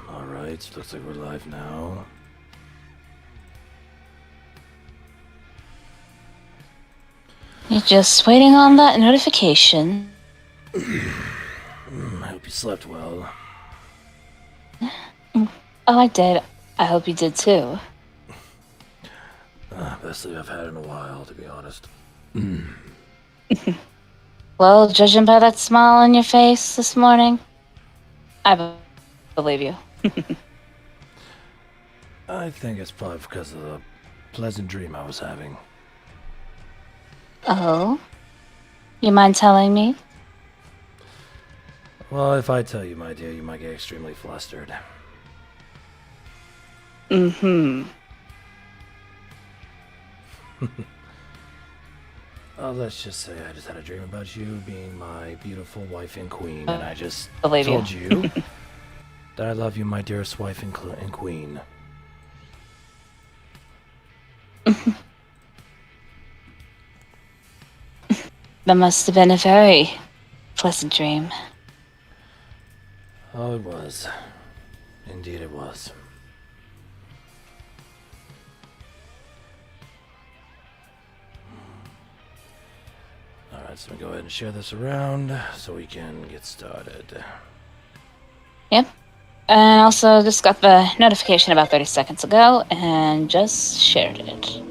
Alright, looks like we're live now. You're just waiting on that notification. I hope you slept well. Oh, I did. I hope you did too. Best sleep I've had in a while, to be honest. Well, judging by that smile on your face this morning, I believe you. I think it's probably because of the pleasant dream I was having. Oh? You mind telling me? Well, if I tell you, my dear, you might get extremely flustered. Let's just say I just had a dream about you being my beautiful wife and queen, and I just told you that I love you, my dearest wife and queen. That must have been a very pleasant dream. Oh, it was. Indeed it was. Alright, so we go ahead and share this around so we can get started. Yep. And also just got the notification about 30 seconds ago and just shared it.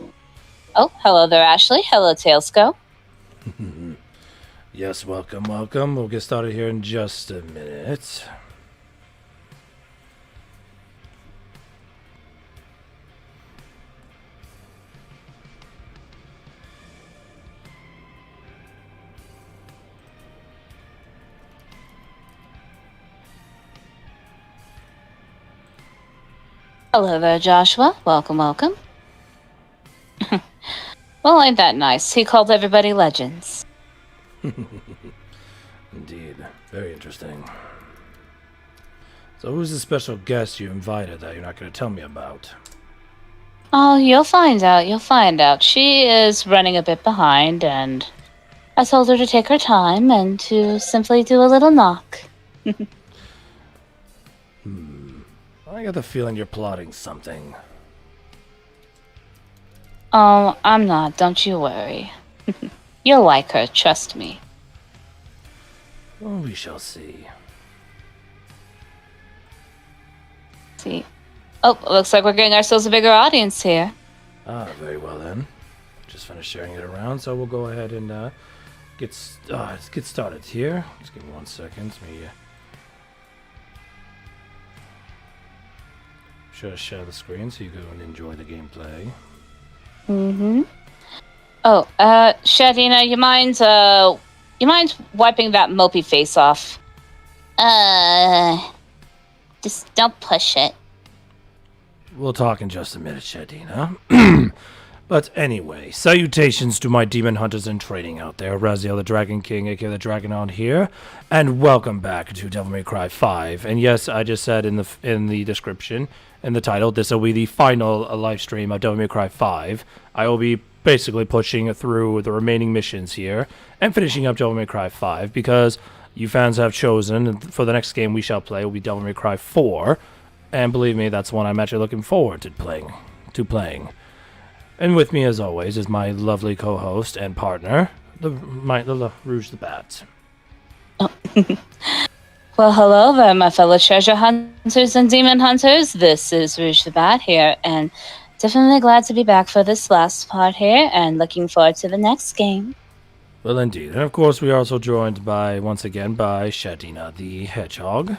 Oh, hello there, Ashley. Hello, Tailsco. Yes, welcome, welcome. We'll get started here in just a minute. Hello there, Joshua. Welcome, welcome. Well, ain't that nice? He called everybody legends. Indeed. Very interesting. So who's the special guest you invited that you're not going to tell me about? Oh, you'll find out. You'll find out. She is running a bit behind, and I told her to take her time and to simply do a little knock. I got the feeling you're plotting something. Oh, I'm not. Don't you worry. You'll like her, trust me. Well, we shall see. See. Oh, looks like we're getting ourselves a bigger audience here. Ah, very well then. Just finished sharing it around, so we'll go ahead and let's get started here. Just give me 1 second. Let me share the screen so you go and enjoy the gameplay. Oh, Shadina, you mind wiping that mopey face off? Just don't push it. We'll talk in just a minute, Shadina. But anyway, salutations to my demon hunters in training out there. Raziel the Dragon King, aka the DragonHog here, and welcome back to Devil May Cry 5. And yes, I just said in the description, in the title, this will be the final live stream of Devil May Cry 5. I will be basically pushing through the remaining missions here and finishing up Devil May Cry 5 because you fans have chosen for the next game we shall play will be Devil May Cry 4, and believe me, that's one I'm actually looking forward to playing. And with me, as always, is my lovely co-host and partner, the Rouge the Bat. Oh. Well, hello there, my fellow treasure hunters and demon hunters. This is Rouge the Bat here, and definitely glad to be back for this last part here, and looking forward to the next game. Well, indeed. And of course, we are also joined once again by Shadina the Hedgehog.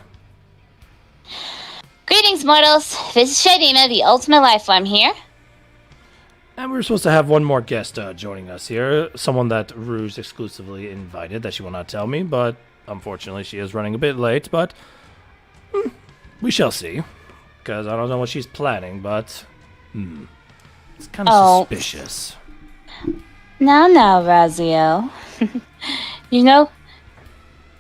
Greetings, mortals. This is Shadina, the ultimate life form here. And we were supposed to have one more guest joining us here, someone that Rouge exclusively invited that she will not tell me, but unfortunately she is running a bit late, but we shall see, because I don't know what she's planning, but it's kind of suspicious. Now, Raziel. you know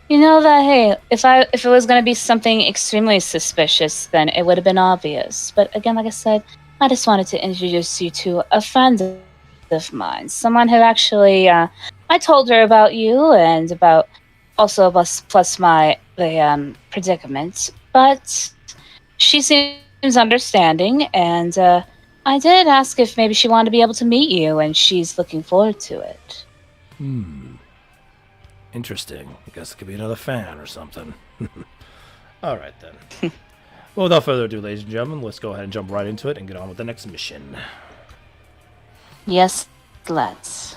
that, hey, if it was going to be something extremely suspicious, then it would have been obvious. But again, like I said, I just wanted to introduce you to a friend of mine, someone who actually, I told her about you and about also plus the predicament but she seems understanding, and I did ask if maybe she wanted to be able to meet you, and she's looking forward to it. Interesting. I guess it could be another fan or something. All right, then. Well, without further ado, ladies and gentlemen, let's go ahead and jump right into it and get on with the next mission. Yes, let's.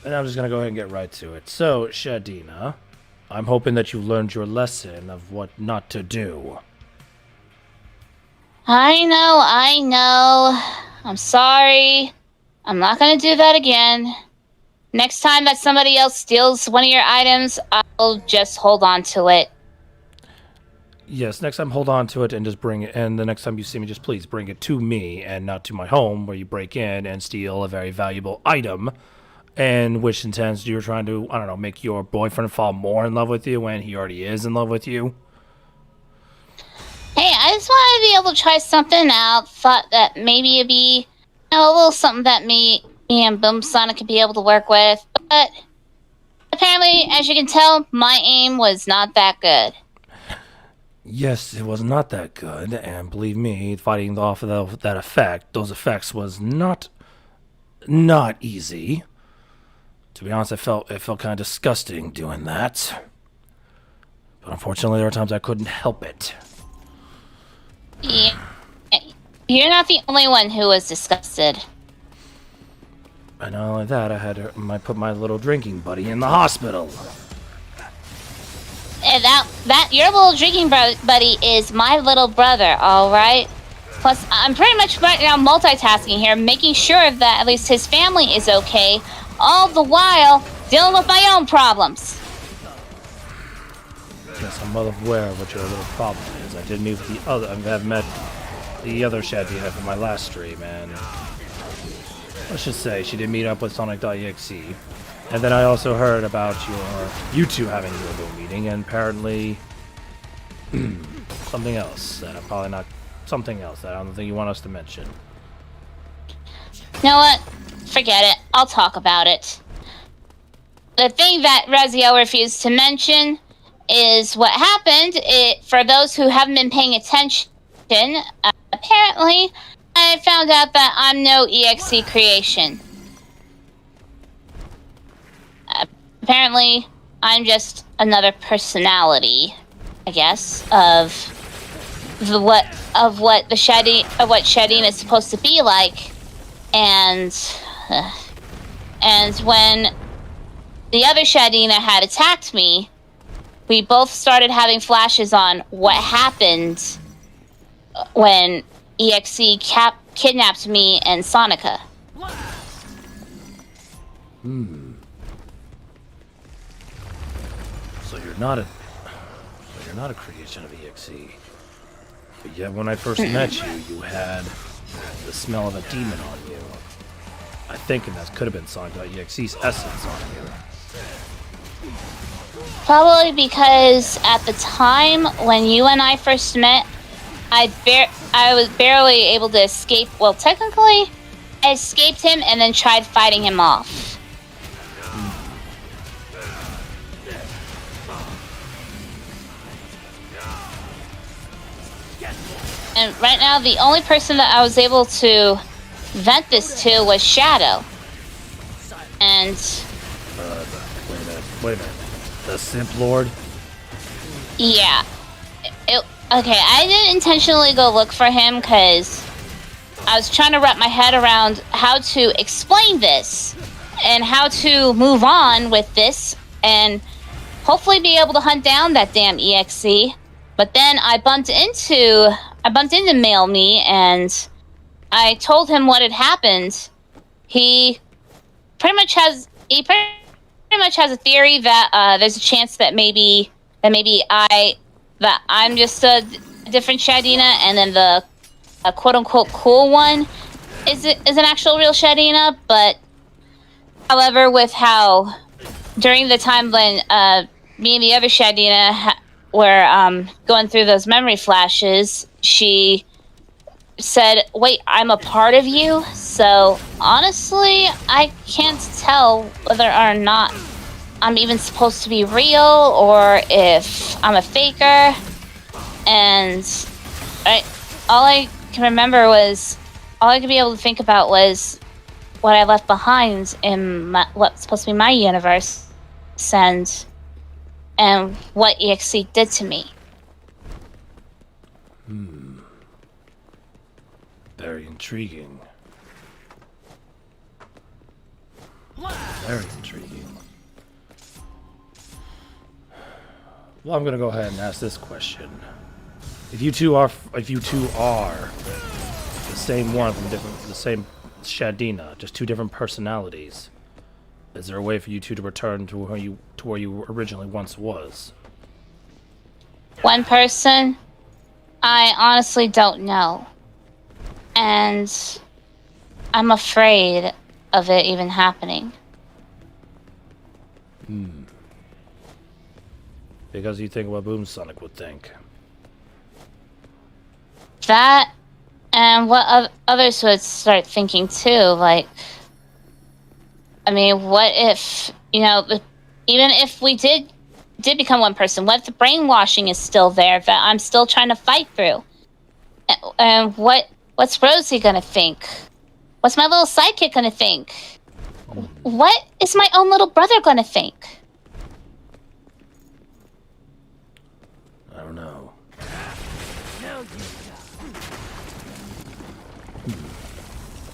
And I'm just going to go ahead and get right to it. So, Shadina, I'm hoping that you learned your lesson of what not to do. I know. I'm sorry. I'm not going to do that again. Next time that somebody else steals one of your items, I'll just hold on to it. Yes, next time hold on to it and just bring it, and the next time you see me, just please bring it to me and not to my home where you break in and steal a very valuable item, and which intends you're trying to, I don't know, make your boyfriend fall more in love with you when he already is in love with you. Hey, I just wanted to be able to try something out. Thought that maybe it'd be a little something that me and Boom Sonic could be able to work with, but apparently, as you can tell, my aim was not that good. Yes, it was not that good, and believe me, fighting off of those effects was not easy. To be honest, it felt kind of disgusting doing that. But unfortunately, there were times I couldn't help it. Yeah, you're not the only one who was disgusted. And not only that, I put my little drinking buddy in the hospital. And that your little drinking buddy is my little brother, all right? Plus, I'm pretty much right now multitasking here, making sure that at least his family is okay, all the while dealing with my own problems. Yes, I'm well aware of what your little problem is. I did meet with I've met the other Shadina from my last stream, and let's just say she did meet up with Sonic.exe. And then I also heard about you two having your little meeting, and apparently something else that I don't think you want us to mention. You know what? Forget it. I'll talk about it. The thing that Raziel refused to mention is what happened. For those who haven't been paying attention, apparently I found out that I'm no EXE creation. Apparently, I'm just another personality, I guess, of what Shadina is supposed to be like, and when the other Shadina had attacked me, we both started having flashes on what happened when EXE kidnapped me and Sonica. So you're not a creation of EXE. But yet when I first met you, you had the smell of a demon on you. I think that could have been Sonic.exe's essence on you. Probably because at the time when you and I first met, I was barely able to escape. Well, technically, I escaped him and then tried fighting him off. And right now, the only person that I was able to vent this to was Shadow. And Wait a minute. The Simp Lord? yeah. Okay, I didn't intentionally go look for him because I was trying to wrap my head around how to explain this and how to move on with this and hopefully be able to hunt down that damn EXE. But then I bumped into Male Me, and I told him what had happened. He pretty much has a theory that there's a chance that maybe I'm just a different Shadina, and then the quote unquote cool one is an actual real Shadina. But however, with how during the time when me and the other Shadina were going through those memory flashes, she said, "Wait, I'm a part of you." So honestly, I can't tell whether or not I'm even supposed to be real or if I'm a faker. And all I can remember was, all I could be able to think about was what I left behind in what's supposed to be my universe, and what EXE did to me. Very intriguing. Very intriguing. Well, I'm gonna go ahead and ask this question: If you two are the same one from the same Shadina, just two different personalities, is there a way for you two to return to where you originally once was? One person? I honestly don't know. And I'm afraid of it even happening. Because you think what Boomsonic would think. That, and what others would start thinking too, like, I mean, what if, even if we did become one person, what if the brainwashing is still there that I'm still trying to fight through? And what's Rosie gonna think? What's my little sidekick gonna think? What is my own little brother gonna think? I don't know.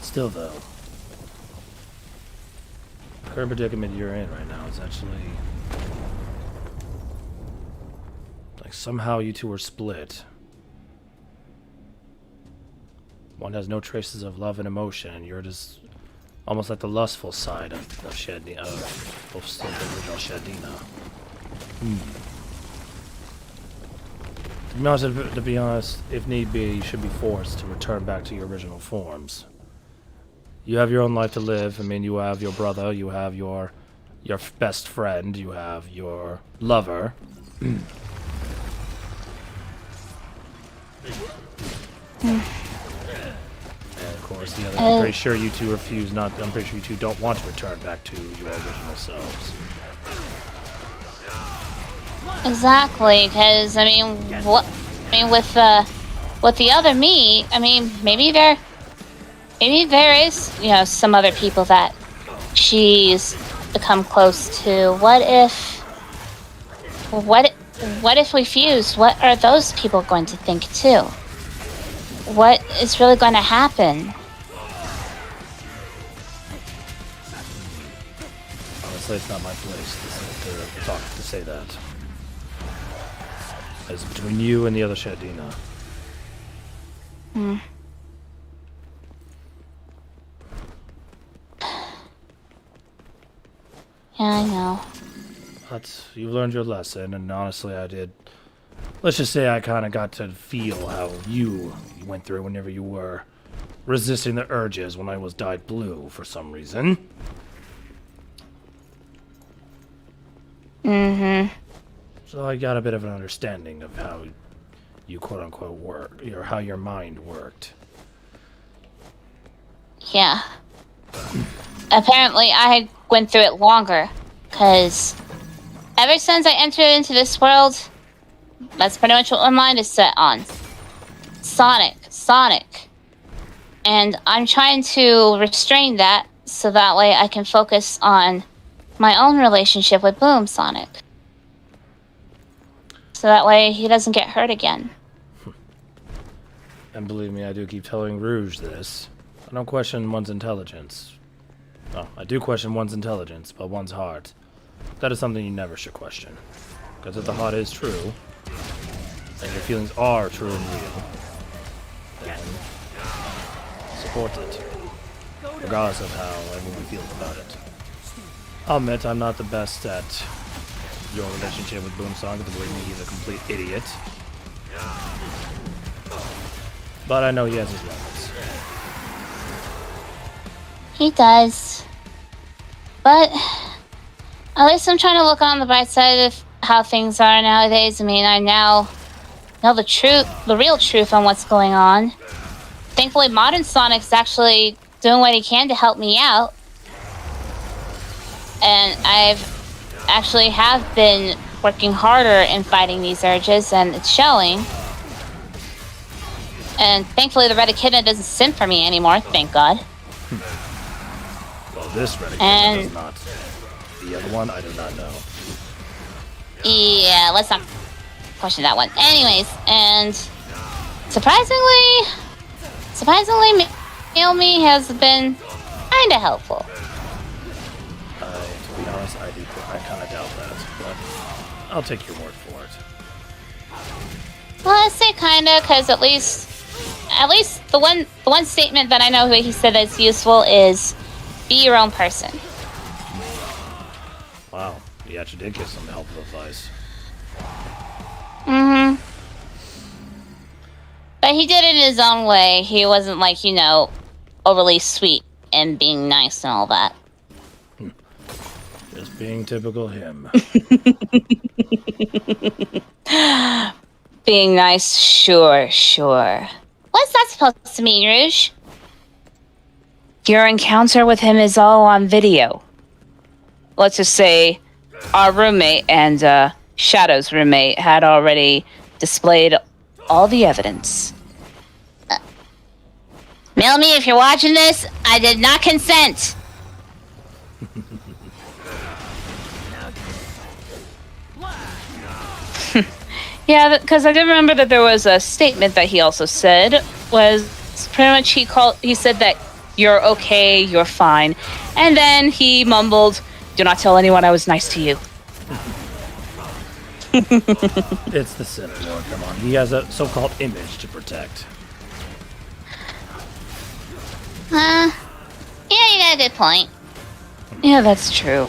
Still, though, the current predicament you're in right now is actually like somehow you two are split. One has no traces of love and emotion, and you're just almost like the lustful side of Shadina, of the original Shadina. To be honest, if need be, you should be forced to return back to your original forms. You have your own life to live. I mean, you have your brother, you have your best friend, you have your lover. And of course, the other. I'm pretty sure you two I'm pretty sure you two don't want to return back to your original selves. Exactly, because with the other me, I mean, maybe there is, some other people that she's become close to. What if we fuse? What are those people going to think too? What is really going to happen? Honestly, it's not my place to say that. It's between you and the other Shadina. Yeah, I know. But you learned your lesson, and honestly, I did. Let's just say I kind of got to feel how you went through whenever you were resisting the urges when I was dyed blue for some reason. So I got a bit of an understanding of how you quote-unquote work, or how your mind worked. Yeah. Apparently, I went through it longer, because ever since I entered into this world, that's pretty much what my mind is set on. Sonic. And I'm trying to restrain that, so that way I can focus on my own relationship with Boom Sonic. So that way he doesn't get hurt again. And believe me, I do keep telling Rouge this. I don't question one's intelligence. Oh, I do question one's intelligence, but one's heart. That is something you never should question. Because if the heart is true, and your feelings are true and real, then support it. Regardless of how everyone feels about it. I'll admit I'm not the best at your relationship with Boomsong, because believe me, he's a complete idiot. But I know he has his limits. He does. But at least I'm trying to look on the bright side of how things are nowadays. I mean, I now know the real truth on what's going on. Thankfully, Modern Sonic's actually doing what he can to help me out. And I've actually have been working harder in fighting these urges, and it's showing. And thankfully the red echidna doesn't simp for me anymore, thank God. Well, this red echidna does not. The other one, I do not know. Yeah, let's not question that one. Anyways, and surprisingly, Naomi has been kinda helpful. To be honest, I kind of doubt that, but I'll take your word for it. Well, I say kinda, because at least the one statement that I know he said that's useful is be your own person. Wow, he actually did give some helpful advice. Mm-hmm. But he did it in his own way. He wasn't like, overly sweet and being nice and all that. Just being typical him. Being nice, sure. What's that supposed to mean, Rouge? Your encounter with him is all on video. Let's just say our roommate and Shadow's roommate had already displayed all the evidence. Melanie, if you're watching this, I did not consent. Yeah, because I did remember that there was a statement that he also said was pretty much he said that you're okay, you're fine, and then he mumbled, "Do not tell anyone I was nice to you." It's the Sith Lord, come on. He has a so-called image to protect. Yeah, you got a good point. Yeah, that's true.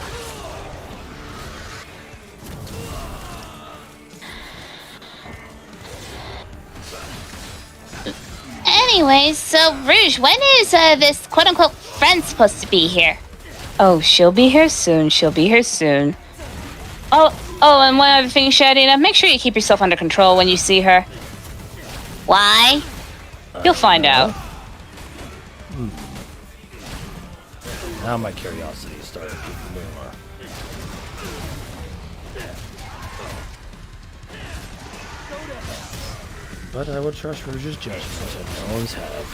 Anyways, so Rouge, when is this quote-unquote friend supposed to be here? Oh, she'll be here soon. Oh, and one other thing, Shadina, make sure you keep yourself under control when you see her. Why? You'll find out. Now my curiosity is starting to more. But I would trust Rouge's judgment, as I always have.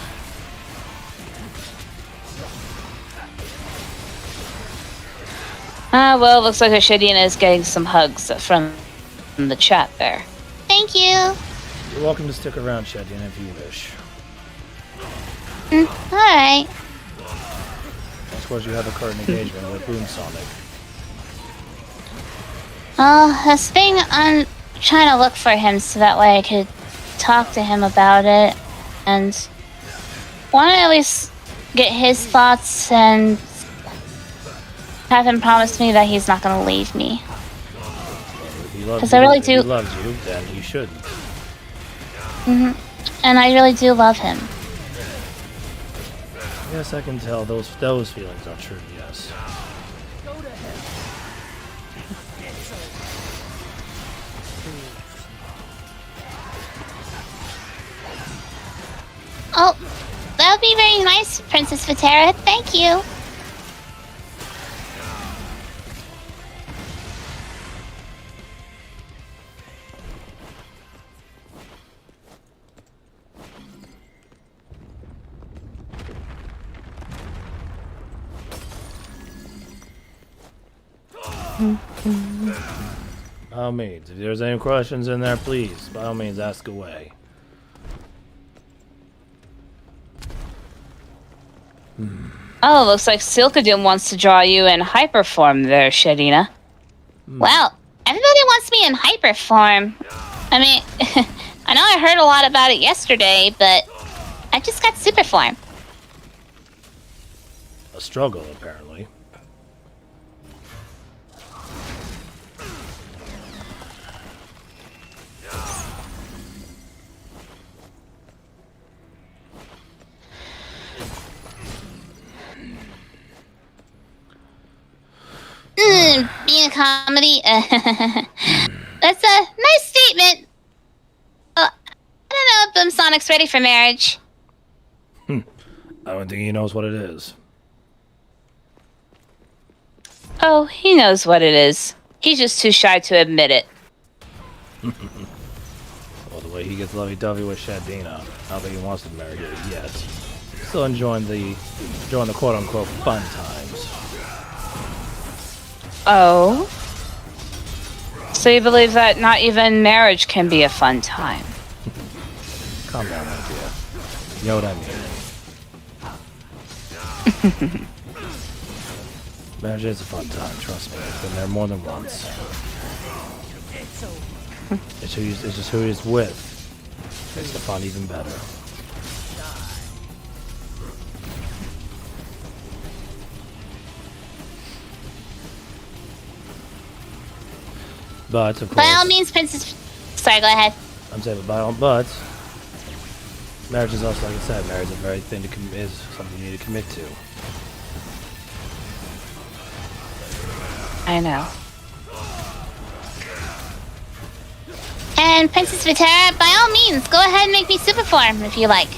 Well, looks like Shadina is getting some hugs from the chat there. Thank you. You're welcome to stick around, Shadina, if you wish. Alright. I suppose you have a current engagement with Boom Sonic. This thing, I'm trying to look for him so that way I could talk to him about it, and want to at least get his thoughts and have him promise me that he's not going to leave me. Because I really do. If he loves you, then you shouldn't. And I really do love him. Yes, I can tell those feelings are true, yes. Oh, that would be very nice, Princess Vatera. Thank you. By all means, if there's any questions in there, please, by all means, ask away. Oh, looks like Silkadoom wants to draw you in hyper form there, Shadina. Well, everybody wants me in hyper form. I mean, I know I heard a lot about it yesterday, but I just got super form. A struggle, apparently. Being a comedy, that's a nice statement. I don't know if Boom Sonic's ready for marriage. I don't think he knows what it is. Oh, he knows what it is. He's just too shy to admit it. Well, the way way he gets lovey-dovey with Shadina. I don't think he wants to marry her yet. Still enjoying the quote-unquote fun times. Oh? So you believe that not even marriage can be a fun time? Calm down, my dear. You know what I mean. Marriage is a fun time, trust me. I've been there more than once. It's just who he's with. Makes the fun even better. But, of course... By all means, Princess... Sorry, go ahead. I'm saying, but... Marriage is also, like I said, marriage is a very thing is something you need to commit to. I know. And Princess Vitera, by all means, go ahead and make me super form if you like.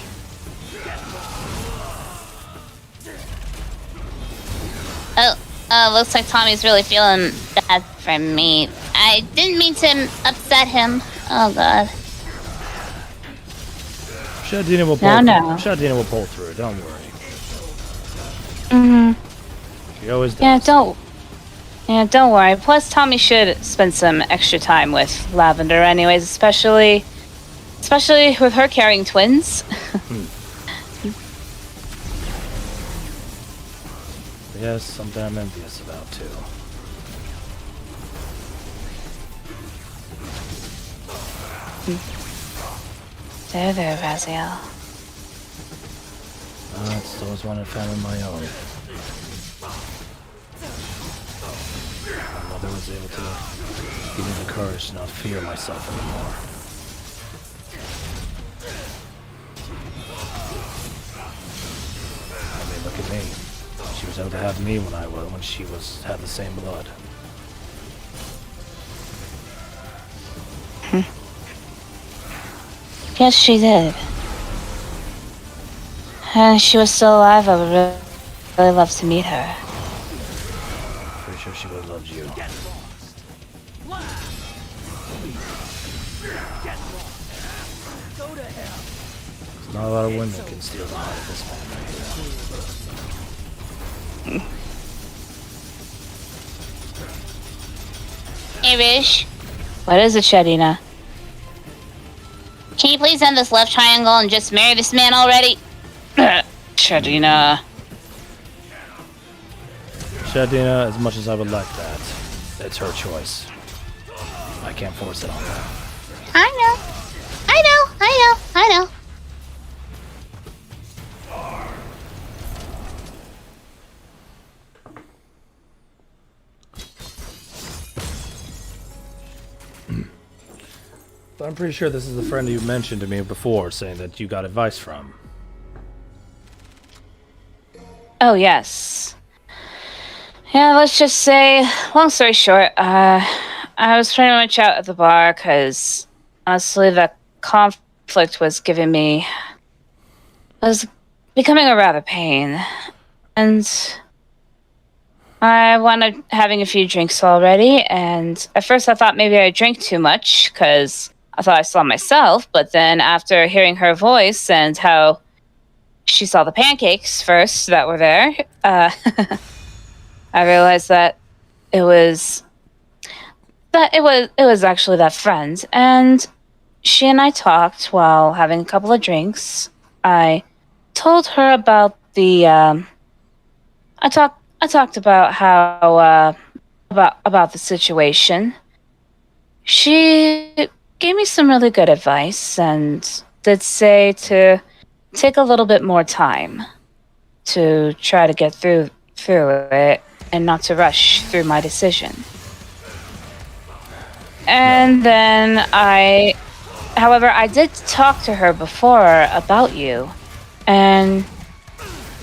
Oh, looks like Tommy's really feeling bad for me. I didn't mean to upset him. Oh god. Shadina will Shadina will pull through. Don't worry. She always does. Don't worry. Plus, Tommy should spend some extra time with Lavender, anyways, especially with her carrying twins. Yes, something I'm envious about too. There, Raziel. I still always wanted a family of my own. My mother was able to give me the courage to not fear myself anymore. I mean, look at me. She was able to have me when she had the same blood. Yes, she did. And if she was still alive, I would really love to meet her. Pretty sure she would have loved you. There's not a lot of women that can steal the heart of this man right here. Hey, Rouge. What is it, Shadina? Can you please end this left triangle and just marry this man already? Shadina. Shadina, as much as I would like that, it's her choice. I can't force it on her. I know. But I'm pretty sure this is the friend you mentioned to me before, saying that you got advice from. Oh, yes. Yeah, let's just say, long story short, I was pretty much out at the bar because, honestly, that conflict was becoming a rather pain. And I wound up having a few drinks already, and at first I thought maybe I drank too much because I thought I saw myself, but then after hearing her voice and how she saw the pancakes first that were there, I realized that it was actually that friend, and she and I talked while having a couple of drinks. I told her about the I talked about how about the situation. She gave me some really good advice and did say to take a little bit more time to try to get through it and not to rush through my decision. And then however, I did talk to her before about you, and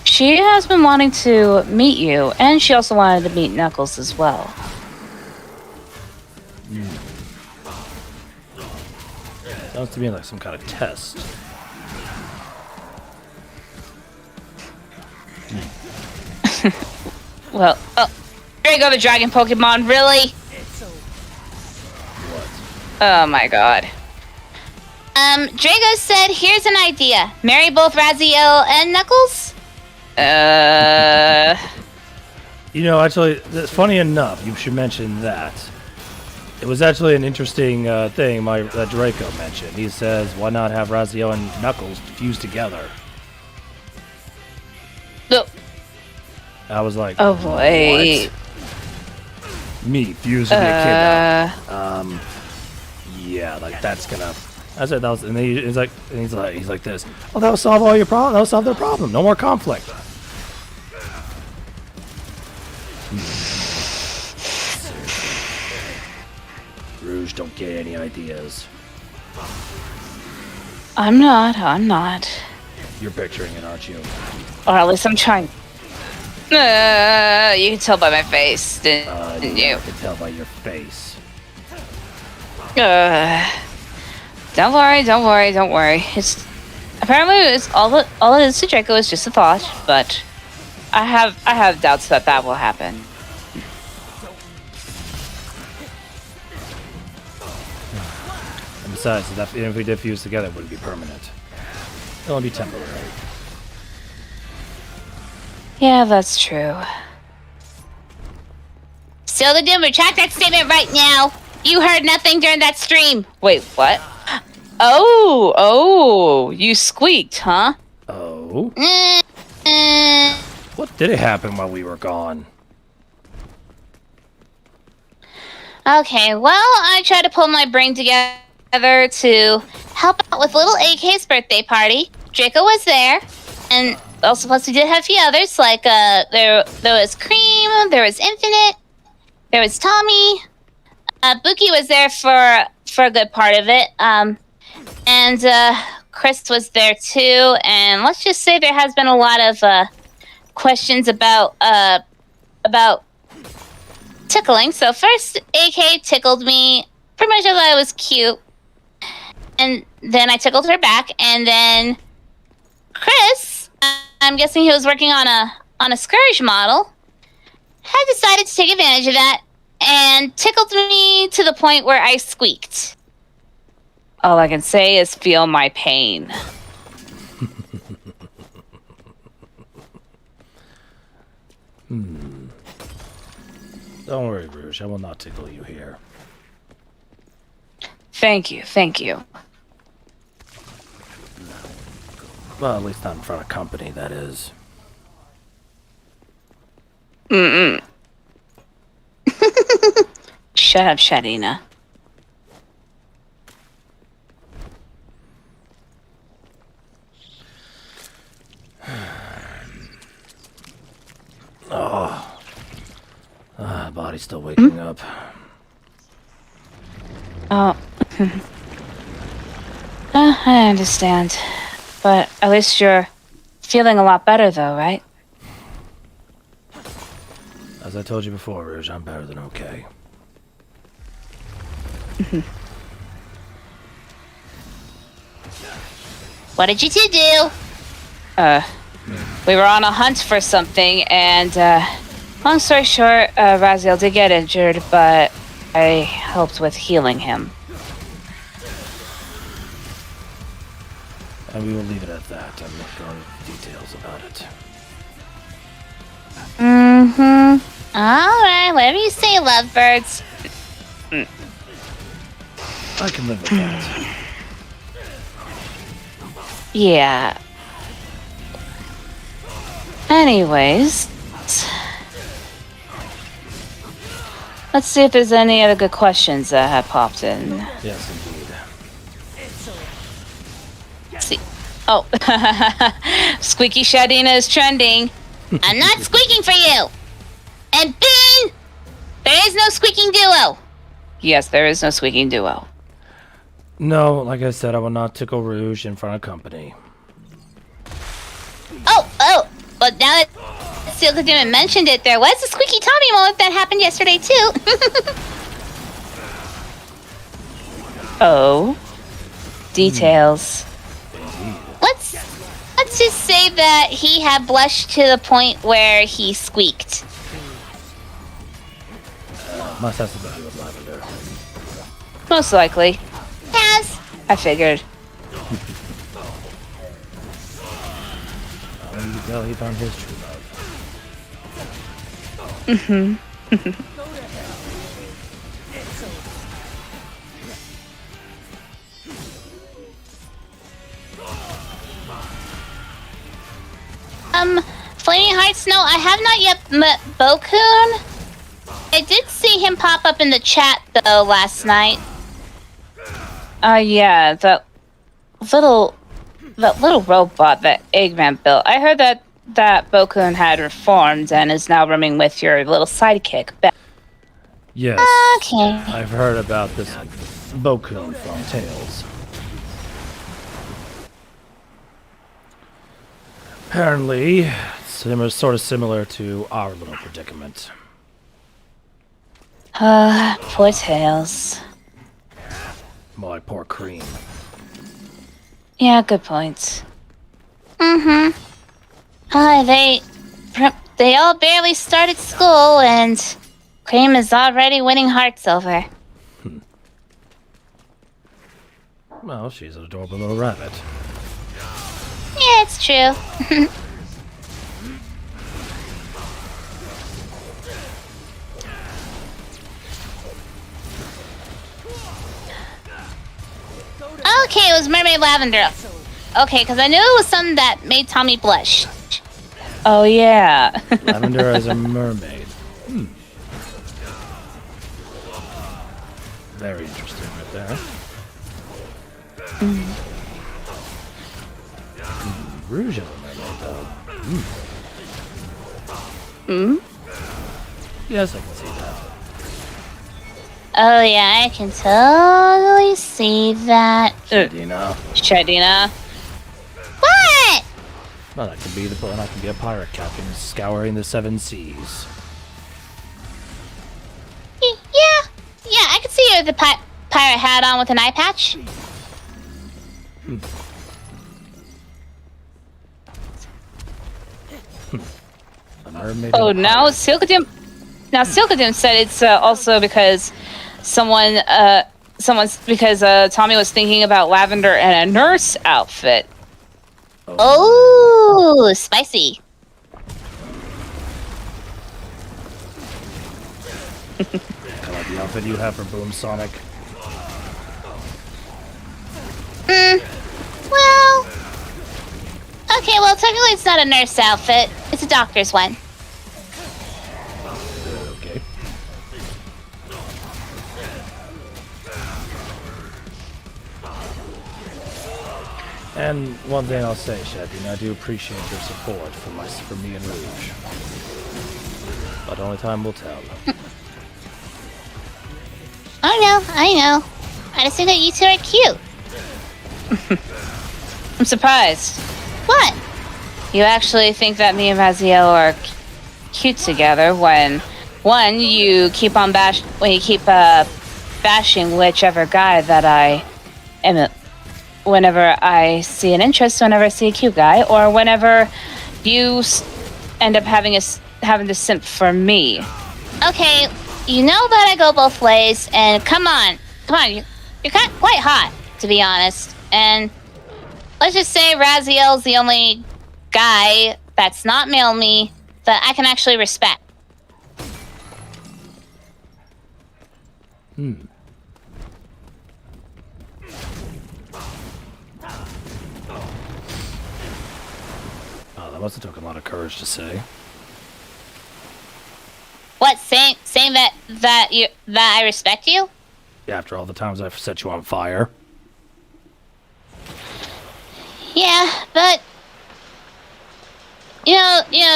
she has been wanting to meet you, and she also wanted to meet Knuckles as well. Sounds to me like some kind of test. Well, oh, there you go, the dragon Pokemon, really? What? Oh my god. Drago said, here's an idea. Marry both Raziel and Knuckles? You know, actually, funny enough, you should mention that. It was actually an interesting thing that Draco mentioned. He says, why not have Raziel and Knuckles fused together? No. I was like, Oh boy. What? Me fusing a kid. Yeah, like that's gonna. I said that was, and he's like this. Oh, that'll solve all your problems. That'll solve their problem. No more conflict. Rouge, don't get any ideas. I'm not. You're picturing it, aren't you? Or at least I'm trying. You can tell by my face, didn't you? I can tell by your face. Don't worry. It's apparently all it is to Draco is just a thought, but I have doubts that will happen. And besides, even if we did fuse together, it wouldn't be permanent. It'll only be temporary. Yeah, that's true. Still the doom, retract that statement right now. You heard nothing during that stream. Wait, what? Oh, you squeaked, huh? Oh? Mm. What did it happen while we were gone? Okay, well, I tried to pull my brain together to help out with little AK's birthday party. Draco was there, and also plus we did have a few others, like there was Cream, there was Infinite, there was Tommy. Buki was there for a good part of it, and Chris was there too. And let's just say there has been a lot of questions about tickling. So first, AK tickled me. Pretty much I thought it was cute, and then I tickled her back, and then Chris, I'm guessing he was working on a Scourge model, had decided to take advantage of that and tickled me to the point where I squeaked. All I can say is feel my pain. Don't worry, Rouge. I will not tickle you here. Thank you. Well, at least not in front of company, that is. Shut up, Shadina. Body's still waking up. Oh. I understand. But at least you're feeling a lot better, though, right? As I told you before, Rouge, I'm better than okay. What did you two do? We were on a hunt for something, and, long story short, Raziel did get injured, but I helped with healing him. And we will leave it at that. I'm not going into details about it. Alright, whatever you say, lovebirds. I can live with that. Yeah. Anyways, let's see if there's any other good questions that have popped in. Yes, indeed. Let's see. Oh, Squeaky Shadina is trending. I'm not squeaking for you! And Bean! There is no squeaking duo! Yes, there is no squeaking duo. No, like I said, I will not tickle Rouge in front of company. Oh! But now that Steel Demon mentioned it, there was a squeaky Tommy moment that happened yesterday, too. Oh. Details. Let's just say that he had blushed to the point where he squeaked. Must have something to do with lavender. Most likely. Has. I figured. Well, you can tell he found his true love. Flaming Hearts, no, I have not yet met Bokun. I did see him pop up in the chat, though, last night. Yeah, that little robot that Eggman built. I heard that Bokun had reformed and is now rooming with your little sidekick. Yes. Okay. I've heard about this Bokun from Tales. Apparently, sort of similar to our little predicament. Poor Tails. More like poor Cream. Yeah, good point. Mm-hmm. They all barely started school, and Cream is already winning hearts over. Well, she's an adorable little rabbit. Yeah, it's true. Okay, it was Mermaid Lavender. Okay, because I knew it was something that made Tommy blush. Oh yeah. Lavender as a mermaid. Very interesting right there. Rouge as a mermaid, though. Yes, I can see that. Oh yeah, I can totally see that. Shadina. What? Well, that could be the plan. I can be a pirate captain scouring the seven seas. Yeah, I can see you with the pirate hat on with an eye patch. A mermaid. Oh, and a now pirate. Silkadoom. Now Silkadoom said it's also because Tommy was thinking about Lavender in a nurse outfit. Oh, spicy. Kind of like the outfit you have for Boom Sonic. Well. Okay, well, technically it's not a nurse outfit. It's a doctor's one. Okay. And one thing I'll say, Sharpen, I do appreciate your support for me and Rouge. But only time will tell. I know. I just think that you two are cute. I'm surprised. What? You actually think that me and Raziel are cute together when you keep bashing whichever guy that I am. Whenever I see an interest, whenever I see a cute guy, or whenever you end up having to simp for me. Okay, you know that I go both ways, and come on, you're quite hot, to be honest. And let's just say Raziel's the only guy that's not male me that I can actually respect. Oh, that must have taken a lot of courage to say. What, saying that I respect you? After all the times I've set you on fire. Yeah, but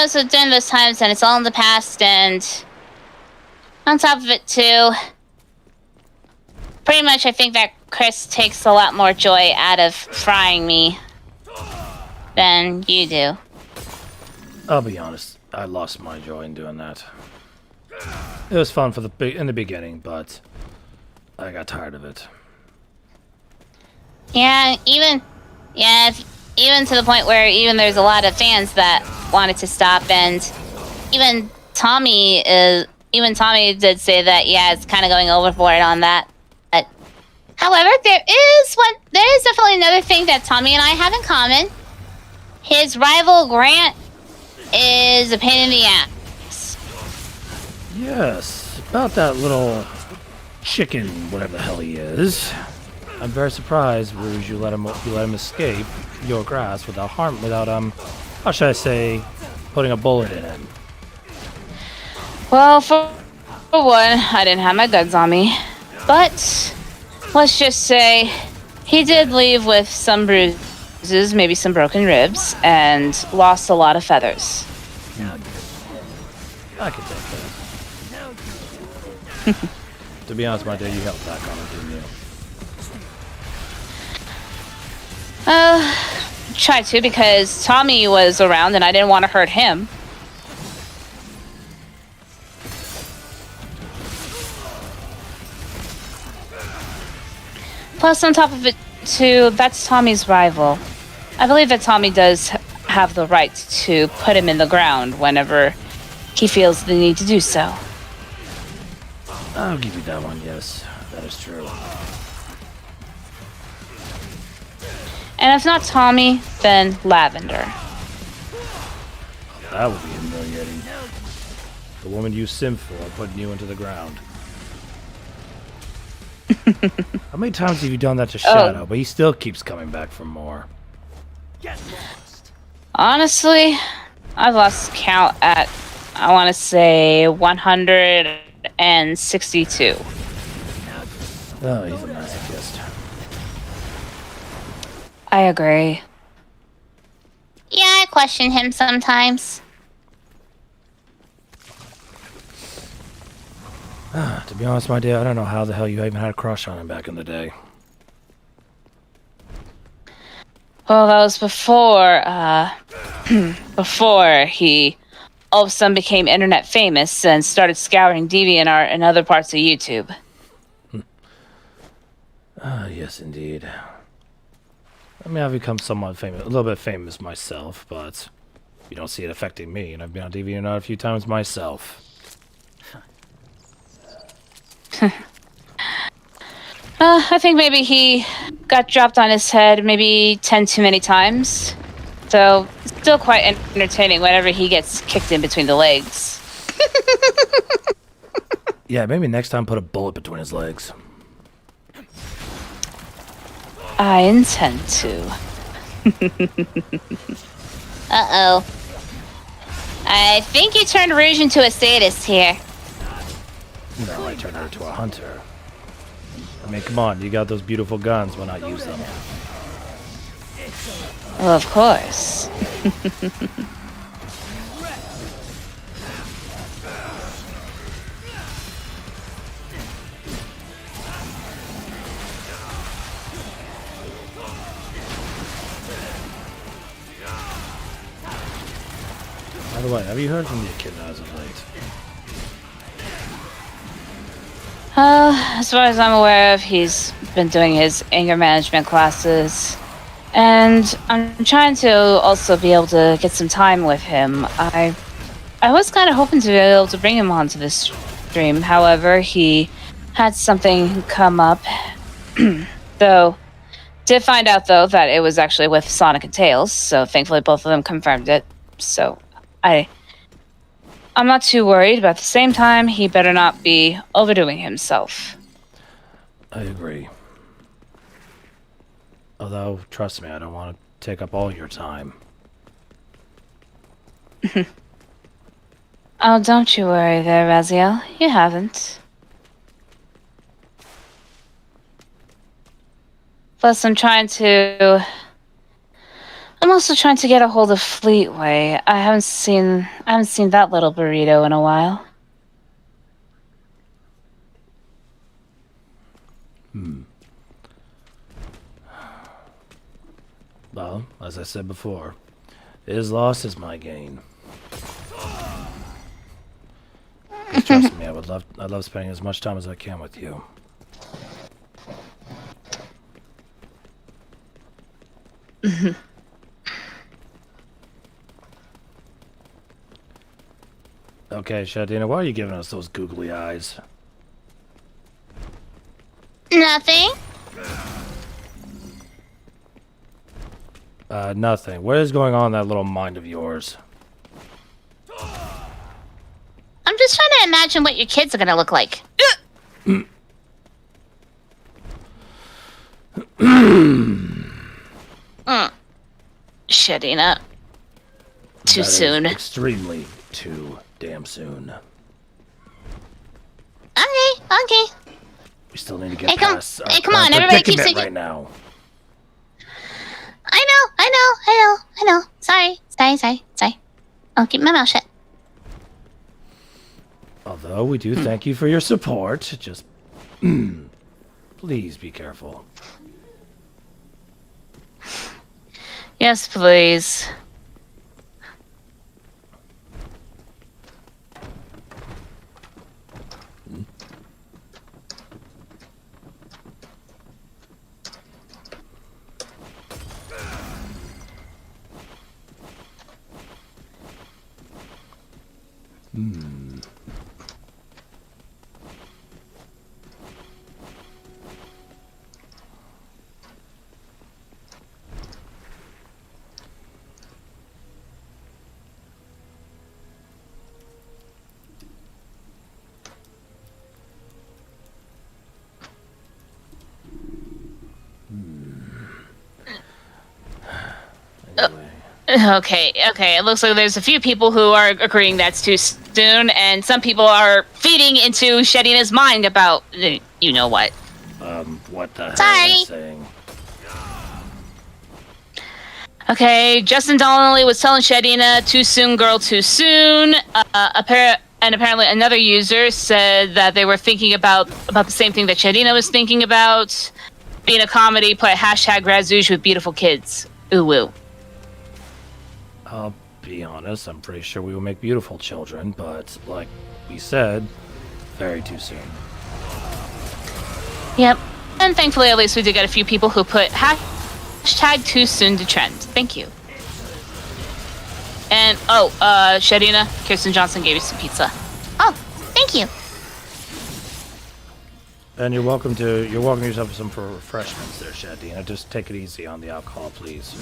so during those times, and it's all in the past, and on top of it too, pretty much I think that Chris takes a lot more joy out of frying me than you do. I'll be honest, I lost my joy in doing that. It was fun in the beginning, but I got tired of it. Yeah, even to the point where even there's a lot of fans that wanted to stop, and even Tommy did say that, yeah, it's kind of going overboard on that. But However, there is definitely another thing that Tommy and I have in common. His rival Grant is a pain in the ass. Yes, about that little chicken, whatever the hell he is. I'm very surprised, Rouge, you let him escape your grasp without how should I say, putting a bullet in him. Well, for one, I didn't have my guns on me. But let's just say he did leave with some bruises, maybe some broken ribs, and lost a lot of feathers. I can take that. To be honest, my dear, you held back on it, didn't you? Tried to because Tommy was around and I didn't want to hurt him. Plus, on top of it, too, that's Tommy's rival. I believe that Tommy does have the right to put him in the ground whenever he feels the need to do so. I'll give you that one, yes. That is true. And if not Tommy, then Lavender. That would be humiliating. The woman you simp for putting you into the ground. How many times have you done that to Shadow? But he still keeps coming back for more. Honestly, I've lost count at, I want to say, 162. Oh, he's a masochist. I agree. Yeah, I question him sometimes. To be honest, my dear, I don't know how the hell you even had a crush on him back in the day. Well, that was before, before he all of a sudden became internet famous and started scouring DeviantArt and other parts of YouTube. Yes, indeed. I mean, I've become somewhat famous, a little bit famous myself, but you don't see it affecting me, and I've been on DeviantArt a few times myself. I think maybe he got dropped on his head maybe 10 too many times. So, it's still quite entertaining whenever he gets kicked in between the legs. Yeah, maybe next time put a bullet between his legs. I intend to. Uh-oh. I think you turned Rouge into a sadist here. No, I turned her into a hunter. I mean, come on, you got those beautiful guns, why not use them? Well, of course. By the way, have you heard from the echidna as of late? As far as I'm aware of, he's been doing his anger management classes. And I'm trying to also be able to get some time with him. I was kind of hoping to be able to bring him onto this stream. However, he had something come up. Though, did find out, though, that it was actually with Sonic and Tails. So thankfully both of them confirmed it. So I'm not too worried, but at the same time, he better not be overdoing himself. I agree. Although, trust me, I don't want to take up all your time. Oh, don't you worry there, Raziel. You haven't. Plus, I'm also trying to get a hold of Fleetway. I haven't seen that little burrito in a while. Well, as I said before, his loss is my gain. Just trust me, I love spending as much time as I can with you. Okay, Shadina, why are you giving us those googly eyes? Nothing. Nothing. What is going on in that little mind of yours? I'm just trying to imagine what your kids are gonna look like. Shadina. Too That is soon. extremely too damn soon. Okay. We still need to get Hey, come- past hey, come on, our everybody keeps predicament thinking- right now. I know. Sorry. I'll keep my mouth shut. Although we do thank you for your support, just please be careful. Yes, please. Anyway. Okay. It looks like there's a few people who are agreeing that's too soon, and some people are feeding into Shadina's mind about you know what. What the hell Sorry. am I saying? Okay, Justin Donnelly was telling Shadina, too soon, girl, too soon. And apparently another user said that they were thinking about the same thing that Shadina was thinking about. Being a comedy, play hashtag Rouge with beautiful kids. Ooh woo. I'll be honest, I'm pretty sure we will make beautiful children, but like we said, very too soon. Yep. And thankfully, at least we did get a few people who put hashtag too soon to trend. Thank you. And, Shadina, Kirsten Johnson gave you some pizza. Oh, thank you. And you're welcome to yourself some for refreshments there, Shadina. Just take it easy on the alcohol, please.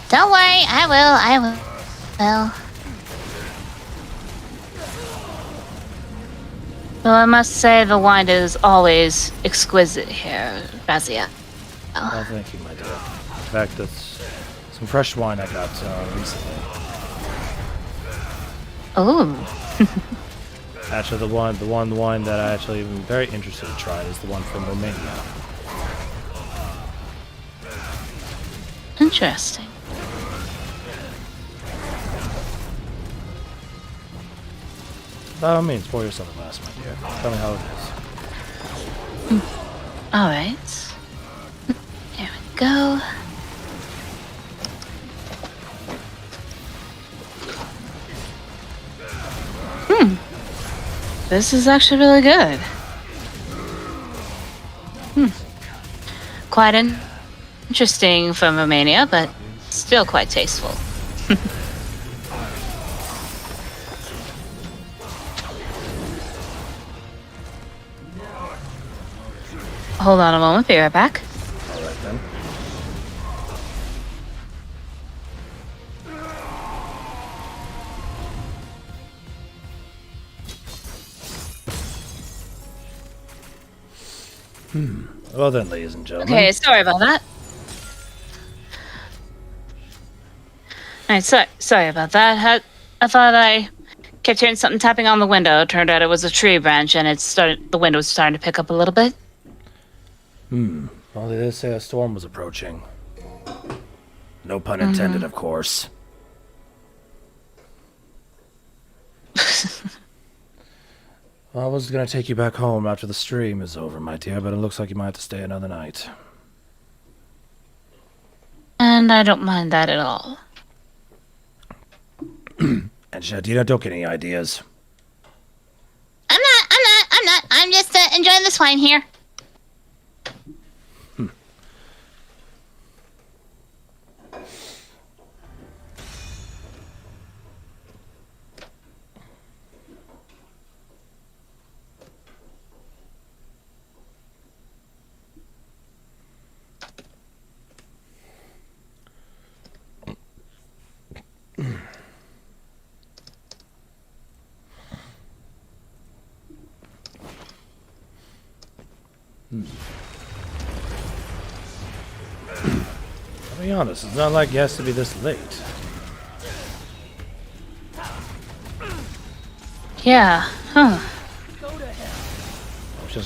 Don't worry, I will. Well, Well, I must say the wine is always exquisite here, Raziel. Oh, thank you, my dear. In fact, that's some fresh wine I got recently. Oh. Actually, the wine that I actually am very interested to try is the one from Romania. Interesting. By all means, pour yourself a glass, my dear. Tell me how it is. All right. There we go. This is actually really good. Quite interesting from Romania, but still quite tasteful. Hold on a moment, be right back. All right, then. Well then, ladies and gentlemen. Okay, sorry about that. Alright, sorry about that. I thought I kept hearing something tapping on the window. It turned out it was a tree branch, and the window was starting to pick up a little bit. Well, they did say a storm was approaching. No pun intended, of course. Well, I was gonna take you back home after the stream is over, my dear, but it looks like you might have to stay another night. And I don't mind that at all. And Shadina, don't get any ideas. I'm not. I'm just enjoying this wine here. I'll be honest, it's not like he has to be this late. Yeah, huh.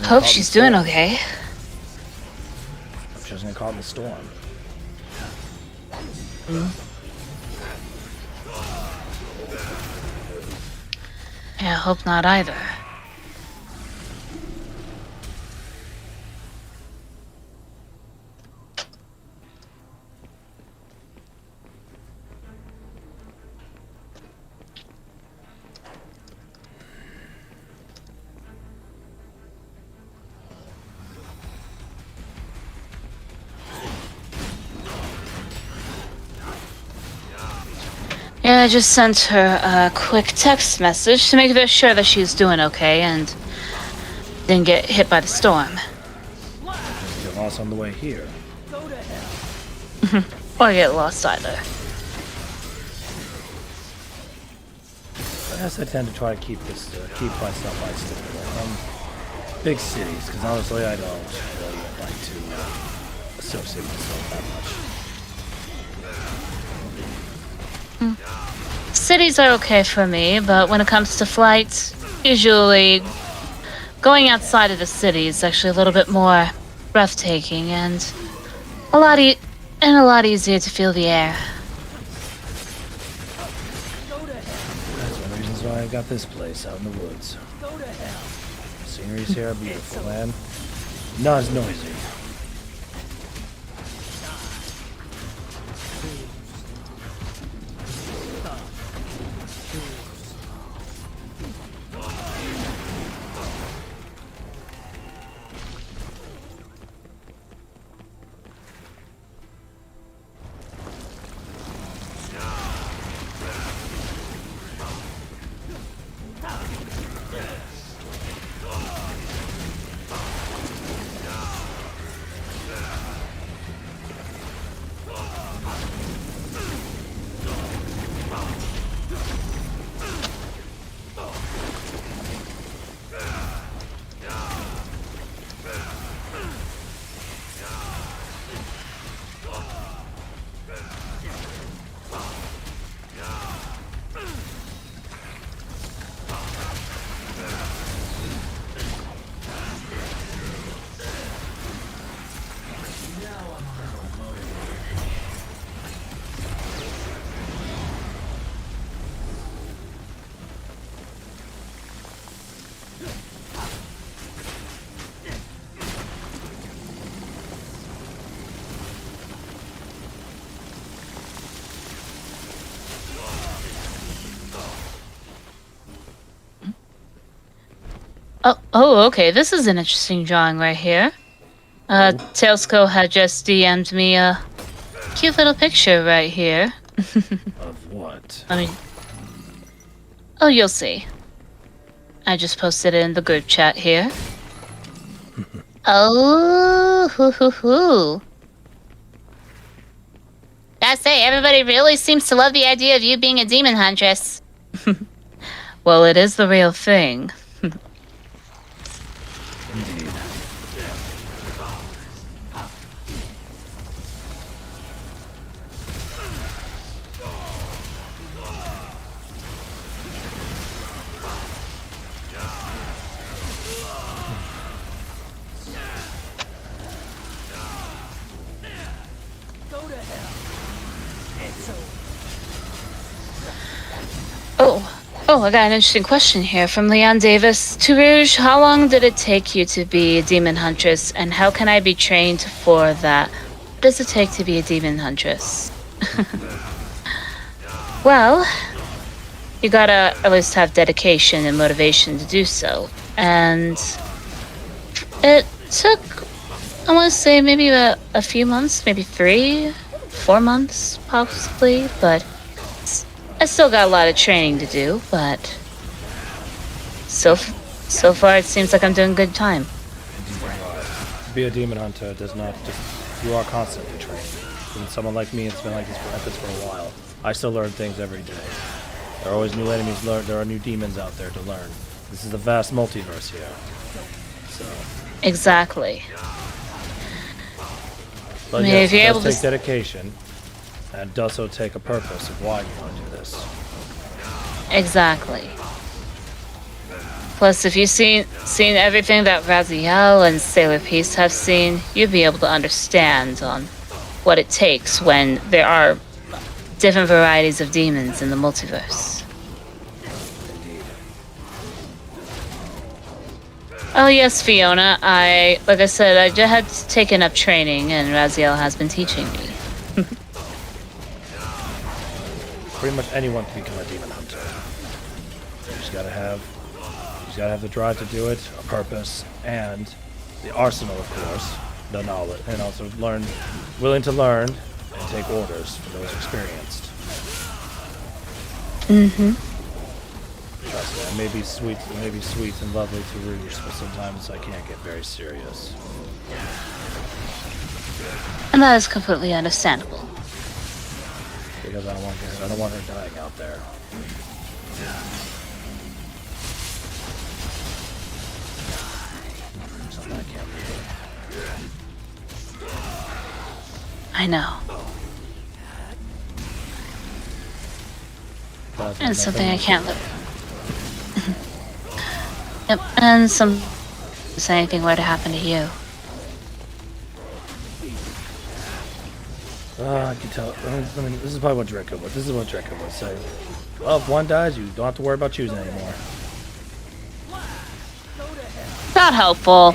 Hope she's doing okay. Hope she doesn't get caught in the storm. Yeah, hope not either. Yeah, I just sent her a quick text message to make sure that she's doing okay and didn't get hit by the storm. Get lost on the way here. Or get lost either. I guess I tend to try to keep myself isolated. Big cities, because honestly I don't really like to associate myself that much. Cities are okay for me, but when it comes to flights, usually going outside of the city is actually a little bit more breathtaking and a lot easier to feel the air. That's one of the reasons why I got this place out in the woods. Sceneries here are beautiful and not as noisy. Oh, okay. This is an interesting drawing right here. Tailsco had just DM'd me a cute little picture right here. Of what? I mean, oh, you'll see. I just posted it in the group chat here. Oh, hoo hoo hoo. Gotta say, everybody really seems to love the idea of you being a demon huntress. Well, it is the real thing. Indeed. Oh, I got an interesting question here from Leon Davis. Two-Rouge, how long did it take you to be a demon huntress, and how can I be trained for that? What does it take to be a demon huntress? Well, you gotta at least have dedication and motivation to do so. And it took, I want to say, maybe about a few months, maybe 3-4 months, possibly, but I still got a lot of training to do, but so far it seems like I'm doing good time. To be a demon hunter does not just, you are constantly training. And someone like me, it's been like this for a while. I still learn things every day. There are always new enemies to learn, there are new demons out there to learn. This is a vast multiverse here. So, Exactly. But I mean, yes, if you're it able does to take dedication, and does so take a purpose of why you want to do this. Exactly. Plus, if you've seen everything that Raziel and Sailor Peace have seen, you'd be able to understand on what it takes when there are different varieties of demons in the multiverse. Indeed. Oh yes, Fiona. Like I said, I just had taken up training, and Raziel has been teaching me. Pretty much anyone can become a demon hunter. You just gotta have the drive to do it, a purpose, and the arsenal, of course, the knowledge, and also willing to learn and take orders from those experienced. Mm-hmm. Trust me, it may be sweet and lovely to Rouge, but sometimes I can't get very serious. And that is completely understandable. Because I don't want her dying out there. Something I can't do. I know. And something I can't live. Yep, and if anything were to happen to you. I can tell. I mean, this is probably what Draco would. This is what Draco would say. Well, if one dies, you don't have to worry about choosing anymore. Not helpful.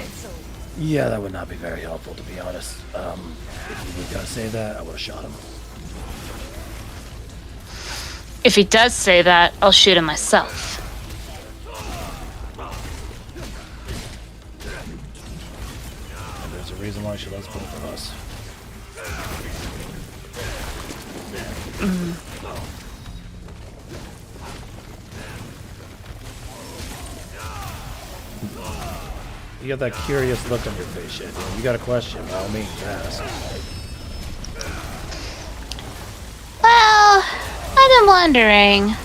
Yeah, that would not be very helpful, to be honest. If he was gonna say that, I would have shot him. If he does say that, I'll shoot him myself. And there's a reason why she loves both of us. You got that curious look on your face, shit. You got a question, by all means, ask. Well, I've been wondering.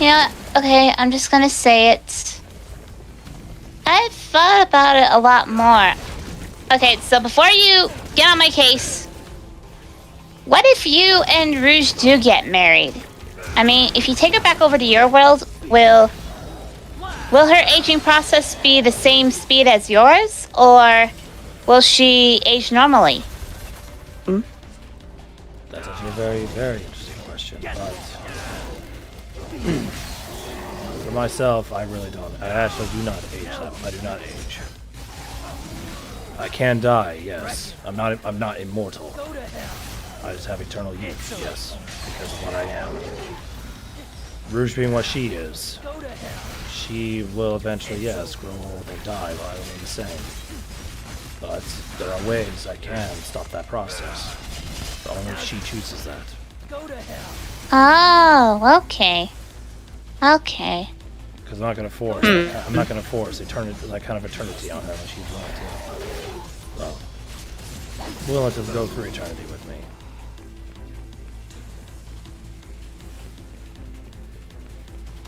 You know what? Okay, I'm just gonna say it. I've thought about it a lot more. Okay, so before you get on my case, what if you and Rouge do get married? I mean, if you take her back over to your world, will her aging process be the same speed as yours, or will she age normally? That's actually a very, very interesting question, but for myself, I really don't. I actually do not age that. I do not age. I can die, yes. I'm not immortal. I just have eternal youth, yes, because of what I am. Rouge being what she is, she will eventually, yes, grow old and die while I remain the same. But there are ways I can stop that process. But only she chooses that. Oh, okay. Okay. Because I'm not gonna force. I'm not gonna force eternity, like kind of eternity on her when she's willing to. Well, willing to go through eternity with me.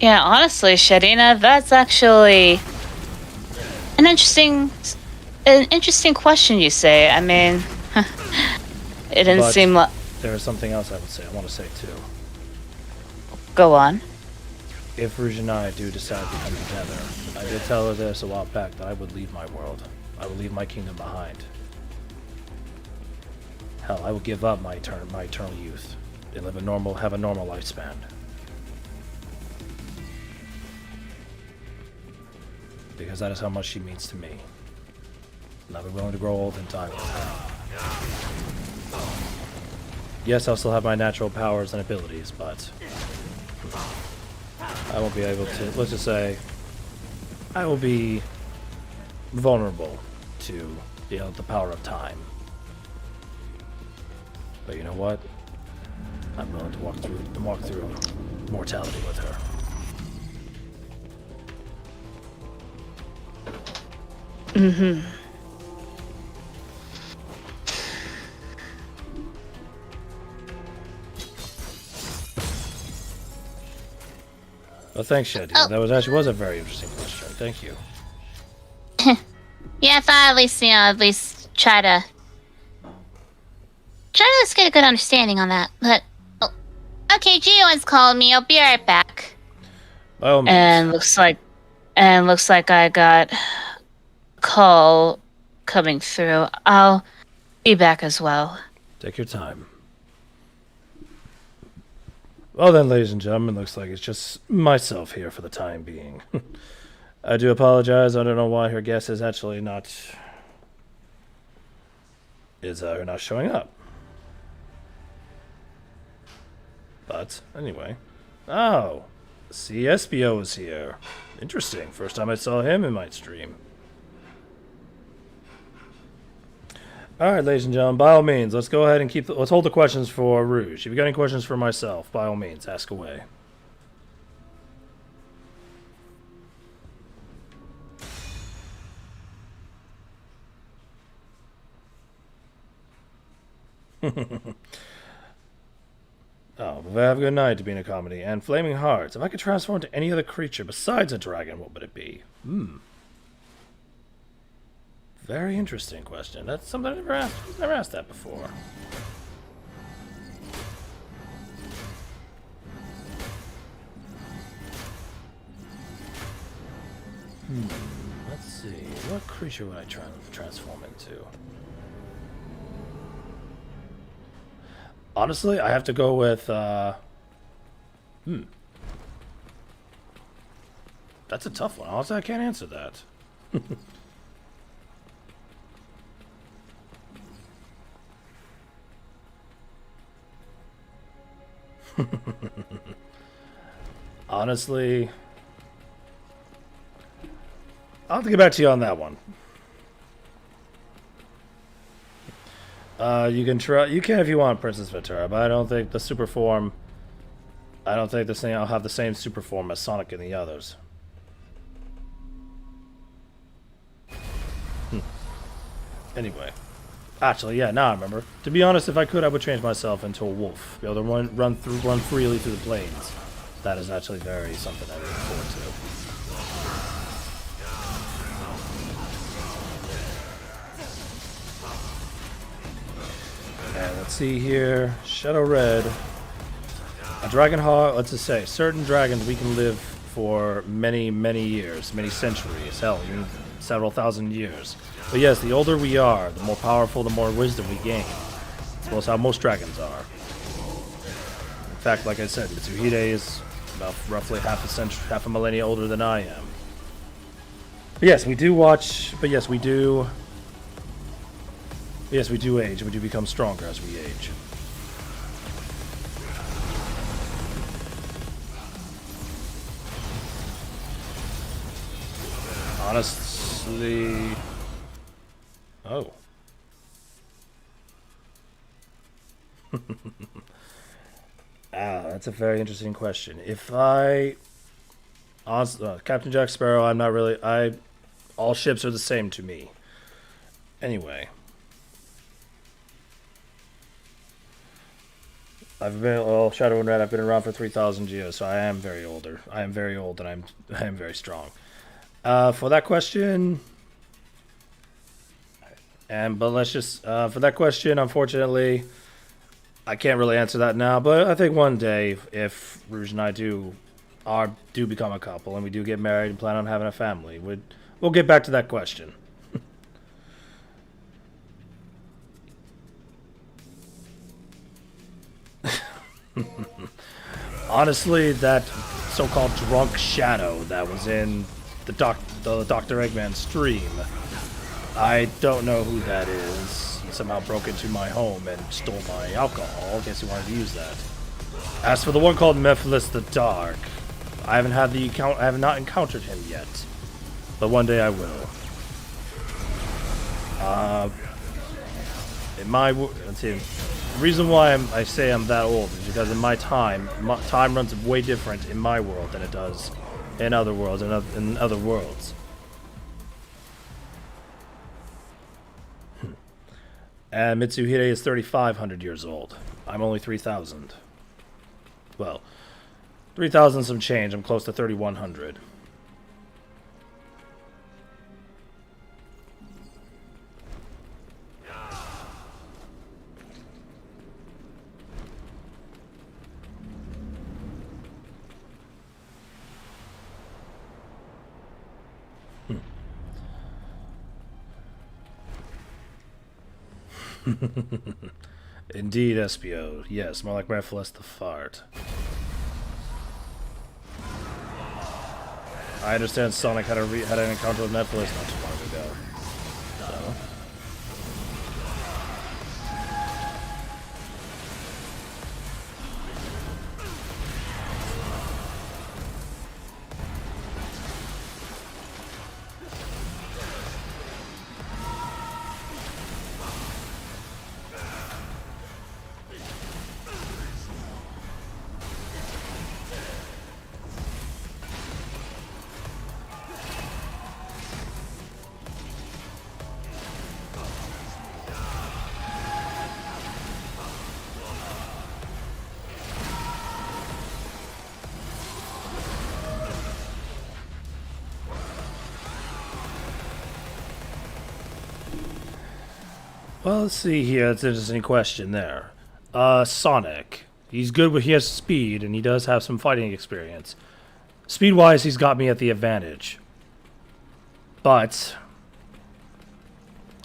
Yeah, honestly, Shadina, that's actually an interesting question you say. I mean, it didn't But seem like... there is something else I would say. I want to say too. Go on. If Rouge and I do decide to come together, I did tell her this a while back that I would leave my world. I would leave my kingdom behind. Hell, I would give up my eternal youth and have a normal lifespan. Because that is how much she means to me. And I'll be willing to grow old and die with her. Yes, I'll still have my natural powers and abilities, but I won't be able to, let's just say, I will be vulnerable to, the power of time. But you know what? I'm willing to walk through mortality with her. Mm-hmm. Well, thanks, Shadi. Oh. That was a very interesting question. Thank you. Yeah, I thought at least try to let's get a good understanding on that. But okay, Gio's calling me. I'll be right back. By all means. And looks like I got a call coming through. I'll be back as well. Take your time. Well then, ladies and gentlemen, looks like it's just myself here for the time being. I do apologize. I don't know why her guest is actually not not showing up. But anyway, oh, CSBO is here. Interesting. First time I saw him in my stream. All right, ladies and gentlemen, by all means, let's go ahead and let's hold the questions for Rouge. If you got any questions for myself, by all means, ask away. Oh, but have a good night to be in a comedy. And Flaming Hearts. If I could transform into any other creature besides a dragon, what would it be? Very interesting question. That's something I've never asked that before. Let's see. What creature would I transform into? Honestly, I have to go with, That's a tough one. Honestly, I can't answer that. Honestly, I'll have to get back to you on that one. You can try. You can if you want, Princess Ventura, but I don't think the super form. I don't think this thing. I'll have the same super form as Sonic and the others. Anyway, actually, yeah. Now I remember. To be honest, if I could, I would change myself into a wolf. Be able to run freely through the plains. That is actually something I look forward to. Okay, let's see here. Shadow Red. A DragonHog, let's just say, certain dragons we can live for many, many years, many centuries, hell, even several thousand years. But yes, the older we are, the more powerful, the more wisdom we gain. That's how most dragons are. In fact, like I said, Mitsuhide is about roughly half a millennia older than I am. But yes, we do watch, but yes, we do... Yes, we do age. We do become stronger as we age. Honestly... Oh. That's a very interesting question. If I... Captain Jack Sparrow, I'm not really... all ships are the same to me. Anyway... Shadow and Red, I've been around for 3,000 years, so I am very older. I am very old, and I am very strong. For that question... But let's just... for that question, unfortunately, I can't really answer that now, but I think one day, if Rouge and I do become a couple, and we do get married and plan on having a family, we'll get back to that question. Honestly, that so-called drunk shadow that was in the Dr. Eggman stream, I don't know who that is. He somehow broke into my home and stole my alcohol. I guess he wanted to use that. As for the one called Mephiles the Dark, I have not encountered him yet, but one day I will. Let's see. The reason why I say I'm that old is because in my time runs way different in my world than it does in other worlds in other worlds. And Mitsuhide is 3,500 years old. I'm only 3,000. Well, 3,000 some change. I'm close to 3,100. Indeed, SPO. Yes, more like Breathless the Fart. I understand Sonic had an encounter with Netflix not too long ago. So. Well, let's see here. That's an interesting question there. Sonic. He's good with, he has speed, and he does have some fighting experience. Speed-wise, he's got me at the advantage. But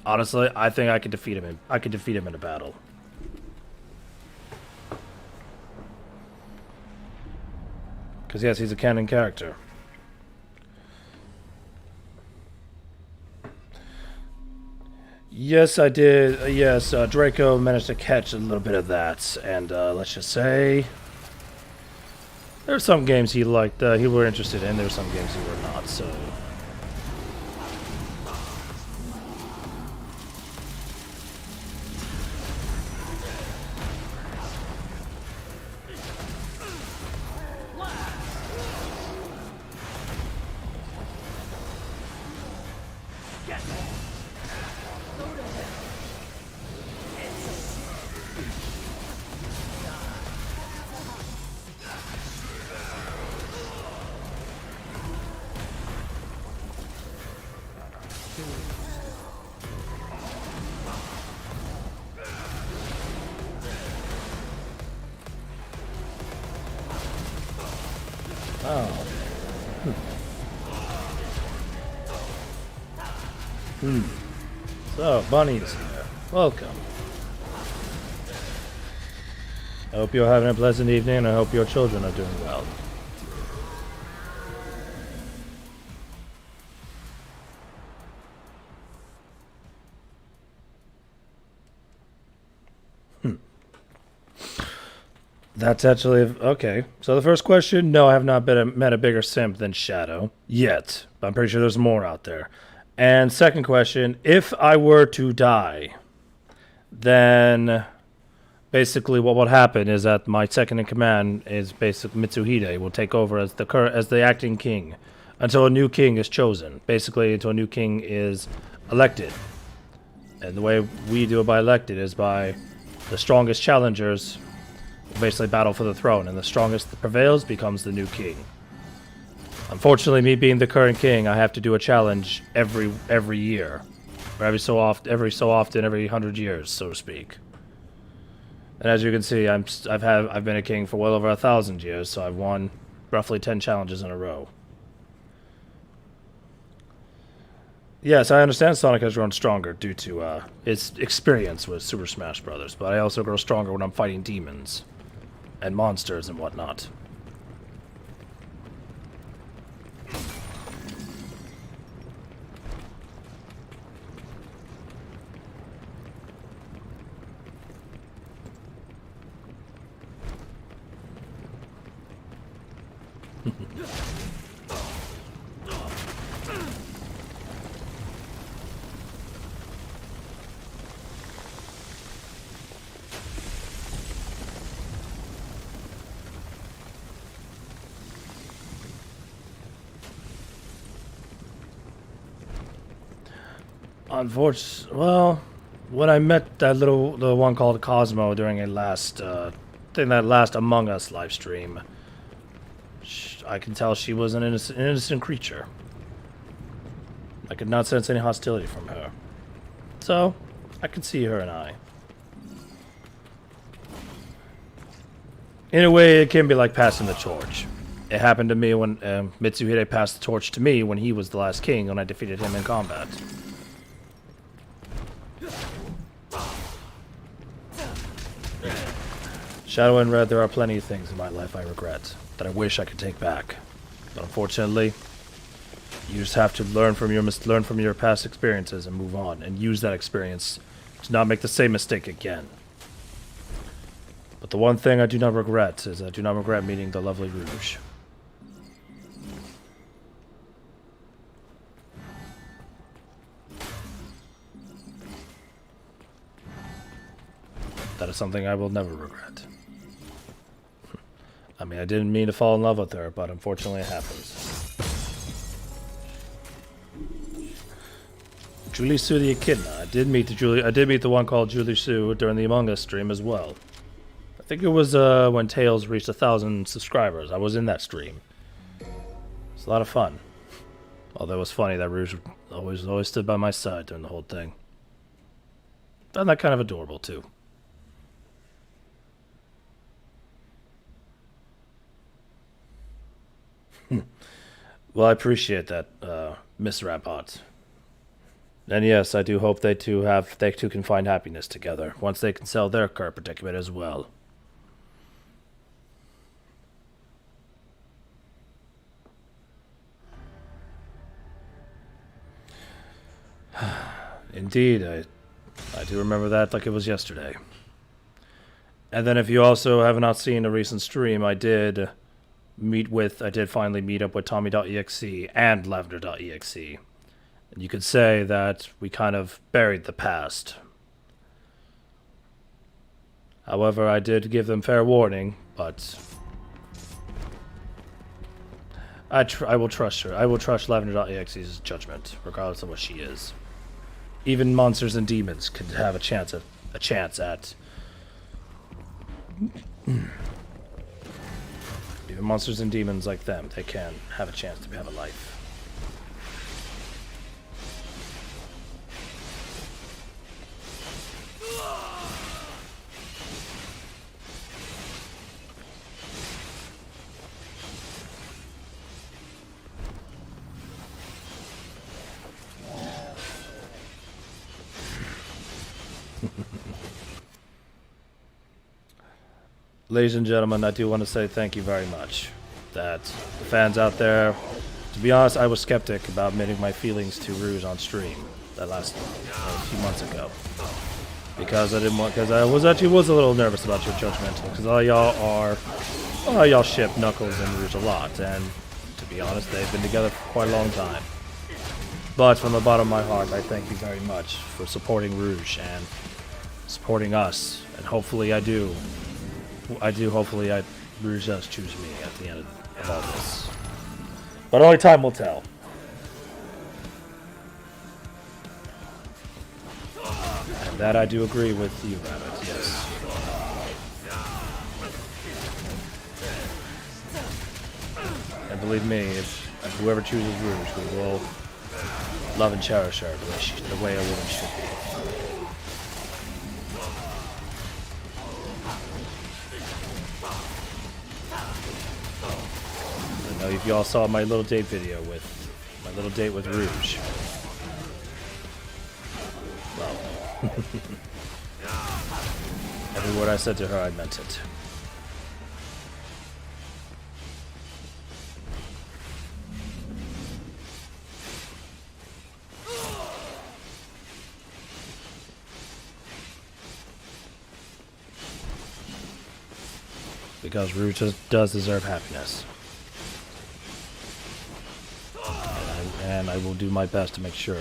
honestly, I think I could defeat him in a battle. Because yes, he's a canon character. Yes, I did. Yes, Draco managed to catch a little bit of that, and let's just say there were some games he liked, he were interested in. There were some games he were not. So. Oh. So, Bunny's here. Welcome. I hope you're having a pleasant evening, and I hope your children are doing well. That's actually okay. So the first question, no, I have not met a bigger simp than Shadow yet, but I'm pretty sure there's more out there. And second question, if I were to die, then basically what would happen is that my second in command is basically Mitsuhide will take over as the acting king until a new king is chosen. Basically until a new king is elected. And the way we do it by elected is by the strongest challengers basically battle for the throne, and the strongest that prevails becomes the new king. Unfortunately, me being the current king, I have to do a challenge every year, or every so often, every 100 years, so to speak. And as you can see, I've been a king for well over 1,000 years, so I've won roughly 10 challenges in a row. Yes, I understand Sonic has grown stronger due to his experience with Super Smash Bros., but I also grow stronger when I'm fighting demons and monsters and whatnot. Unfortunately, well, when I met the one called Cosmo during a last Among Us live stream, I can tell she was an innocent creature. I could not sense any hostility from her. So, I could see her and I. In a way, it can be like passing the torch. It happened to me when Mitsuhide passed the torch to me when he was the last king when I defeated him in combat. Shadow and Red, there are plenty of things in my life I regret, that I wish I could take back. But unfortunately, you just have to learn from your past experiences and move on, and use that experience to not make the same mistake again. But the one thing I do not regret is I do not regret meeting the lovely Rouge. That is something I will never regret. I mean, I didn't mean to fall in love with her, but unfortunately it happens. Julie Sue the Echidna. I did meet the one called Julie Sue during the Among Us stream as well. I think it was when Tails reached 1,000 subscribers. I was in that stream. It's a lot of fun. Although it was funny that Rouge always stood by my side during the whole thing. Found that kind of adorable too. Well, I appreciate that, Miss Rapot. And yes, I do hope they two can find happiness together once they can sell their current predicament as well. Indeed, I do remember that like it was yesterday. And then if you also have not seen a recent stream, I did finally meet up with Tommy.exe and Lavender.exe. And you could say that we kind of buried the past. However, I did give them fair warning, but I will trust her. I will trust Lavender.exe's judgment, regardless of what she is. Even monsters and demons could have a chance at even monsters and demons like them, they can have a chance to have a life. Ladies and gentlemen, I do want to say thank you very much. That the fans out there, to be honest, I was skeptic about admitting my feelings to Rouge on stream that last few months ago. Because I was a little nervous about your judgment. Because all y'all ship Knuckles and Rouge a lot, and to be honest, they've been together for quite a long time. But from the bottom of my heart, I thank you very much for supporting Rouge and supporting us, and hopefully Rouge does choose me at the end of all this. But only time will tell. And that I do agree with you, Rabbit, yes. And believe me, if whoever chooses Rouge, we will love and cherish her the way a woman should be. I know if y'all saw my little date video with Rouge. Well, every word I said to her, I meant it. Because Rouge does deserve happiness. And I will do my best to make sure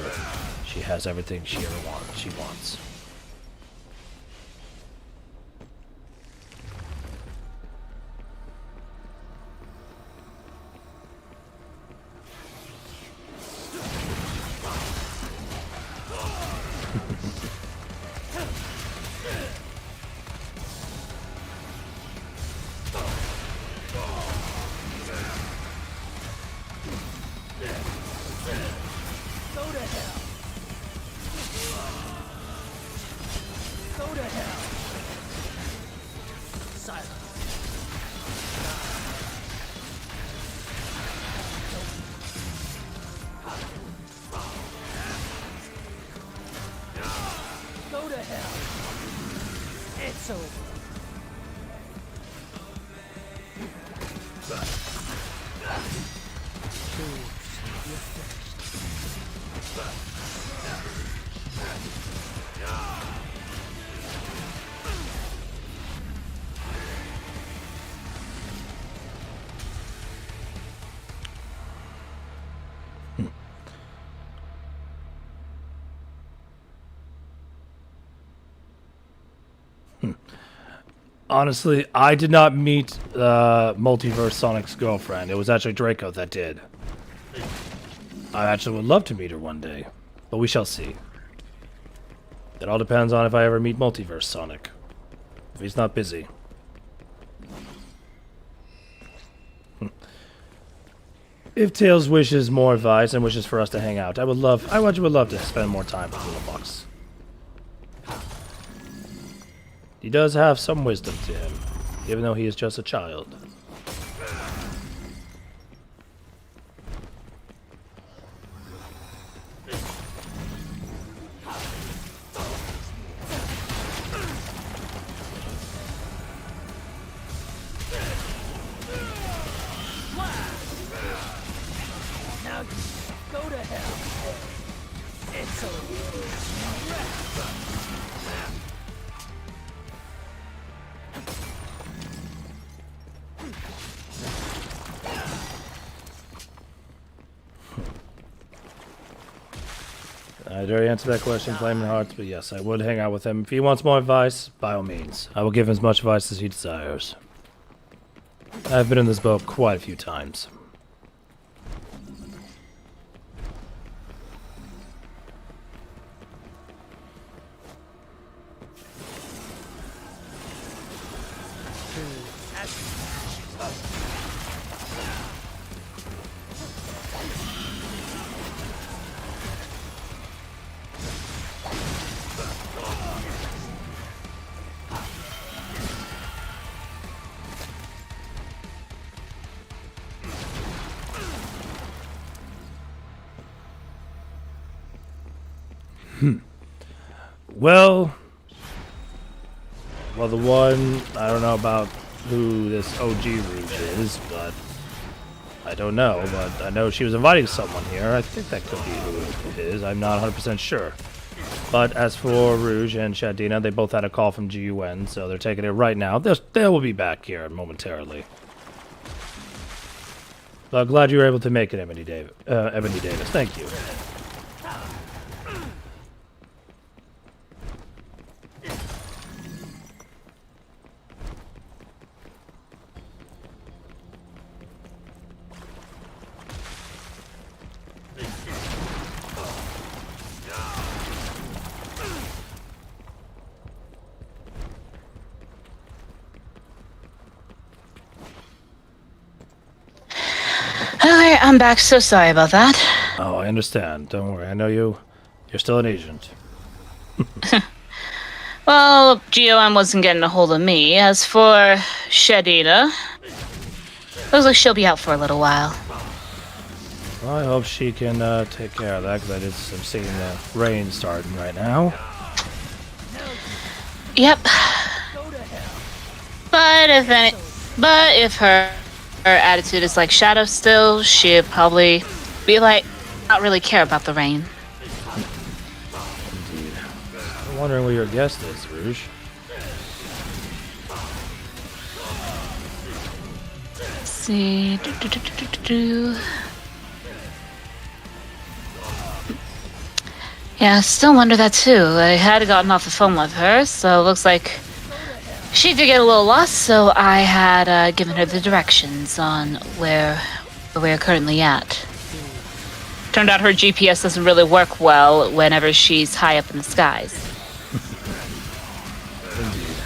she has everything she wants. Honestly, I did not meet Multiverse Sonic's girlfriend. It was actually Draco that did. I actually would love to meet her one day, but we shall see. It all depends on if I ever meet Multiverse Sonic. If he's not busy. If Tails wishes more advice and wishes for us to hang out, I would love to spend more time with Little Fox. He does have some wisdom to him, even though he is just a child. Now go to hell. It's I already answered that question, Flaming Hearts, but yes, I would hang out with him. If he wants more advice, by all means. I will give him as much advice as he desires. I've been in this boat quite a few times. Well, the one, I don't know about who this OG Rouge is, but I don't know, but I know she was inviting someone here. I think that could be who it is. I'm not 100% sure. But as for Rouge and Shadina, they both had a call from GUN, so they're taking it right now. They will be back here momentarily. But glad you were able to make it, Ebony Davis. Thank you. Okay, I'm back. So sorry about that. Oh, I understand. Don't worry. I know you're still an agent. Well, GOM wasn't getting a hold of me. As for Shadina, looks like she'll be out for a little while. Well, I hope she can take care of that, because I'm seeing the rain starting right now. Yep. But if her attitude is like Shadow still, she'd probably be like, not really care about the rain. Indeed. I'm wondering where your guest is, Rouge. Let's see. Yeah, still wonder that too. I had gotten off the phone with her, so it looks like she did get a little lost, so I had given her the directions on where we're currently at. Turned out her GPS doesn't really work well whenever she's high up in the skies. Indeed.